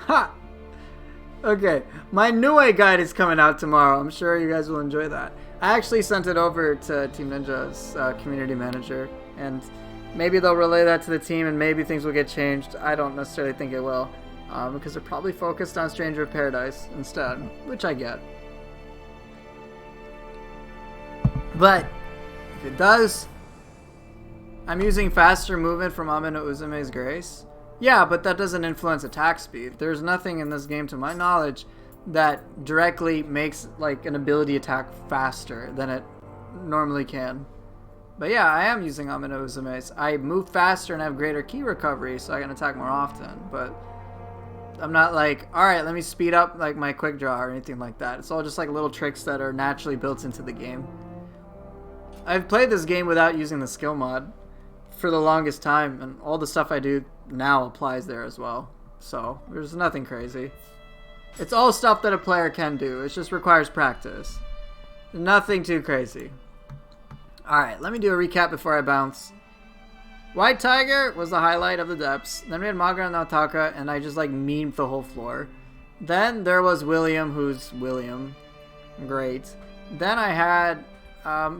Ha! Okay, my Nioh guide is coming out tomorrow. I'm sure you guys will enjoy that. I actually sent it over to Team Ninja's community manager, and maybe they'll relay that to the team, and maybe things will get changed. I don't necessarily think it will, because they're probably focused on Stranger of Paradise instead, which I get. But if it does, I'm using faster movement from Amino Uzume's Grace. Yeah, but that doesn't influence attack speed. There's nothing in this game, to my knowledge, that directly makes like an ability attack faster than it normally can. But yeah, I am using Amino Uzume's. I move faster and have greater ki recovery, so I can attack more often. But I'm not like, alright, let me speed up like my quick draw or anything like that. It's all just like little tricks that are naturally built into the game. I've played this game without using the skill mod for the longest time, and all the stuff I do now applies there as well. So there's nothing crazy. It's all stuff that a player can do. It just requires practice. Nothing too crazy. Alright, let me do a recap before I bounce. White Tiger was the highlight of the depths. Then we had Magra and Naotaka, and I just like memed the whole floor. Then there was William, who's William. Great. Then I had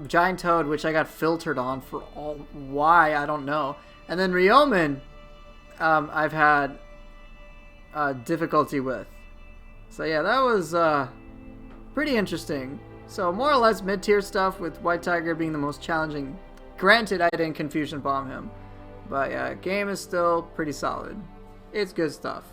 Giant Toad, which I got filtered on for all why, I don't know. And then Ryomen, I've had difficulty with. So yeah, that was pretty interesting. So more or less mid-tier stuff, with White Tiger being the most challenging. Granted, I didn't Confusion Bomb him. But yeah, game is still pretty solid. It's good stuff.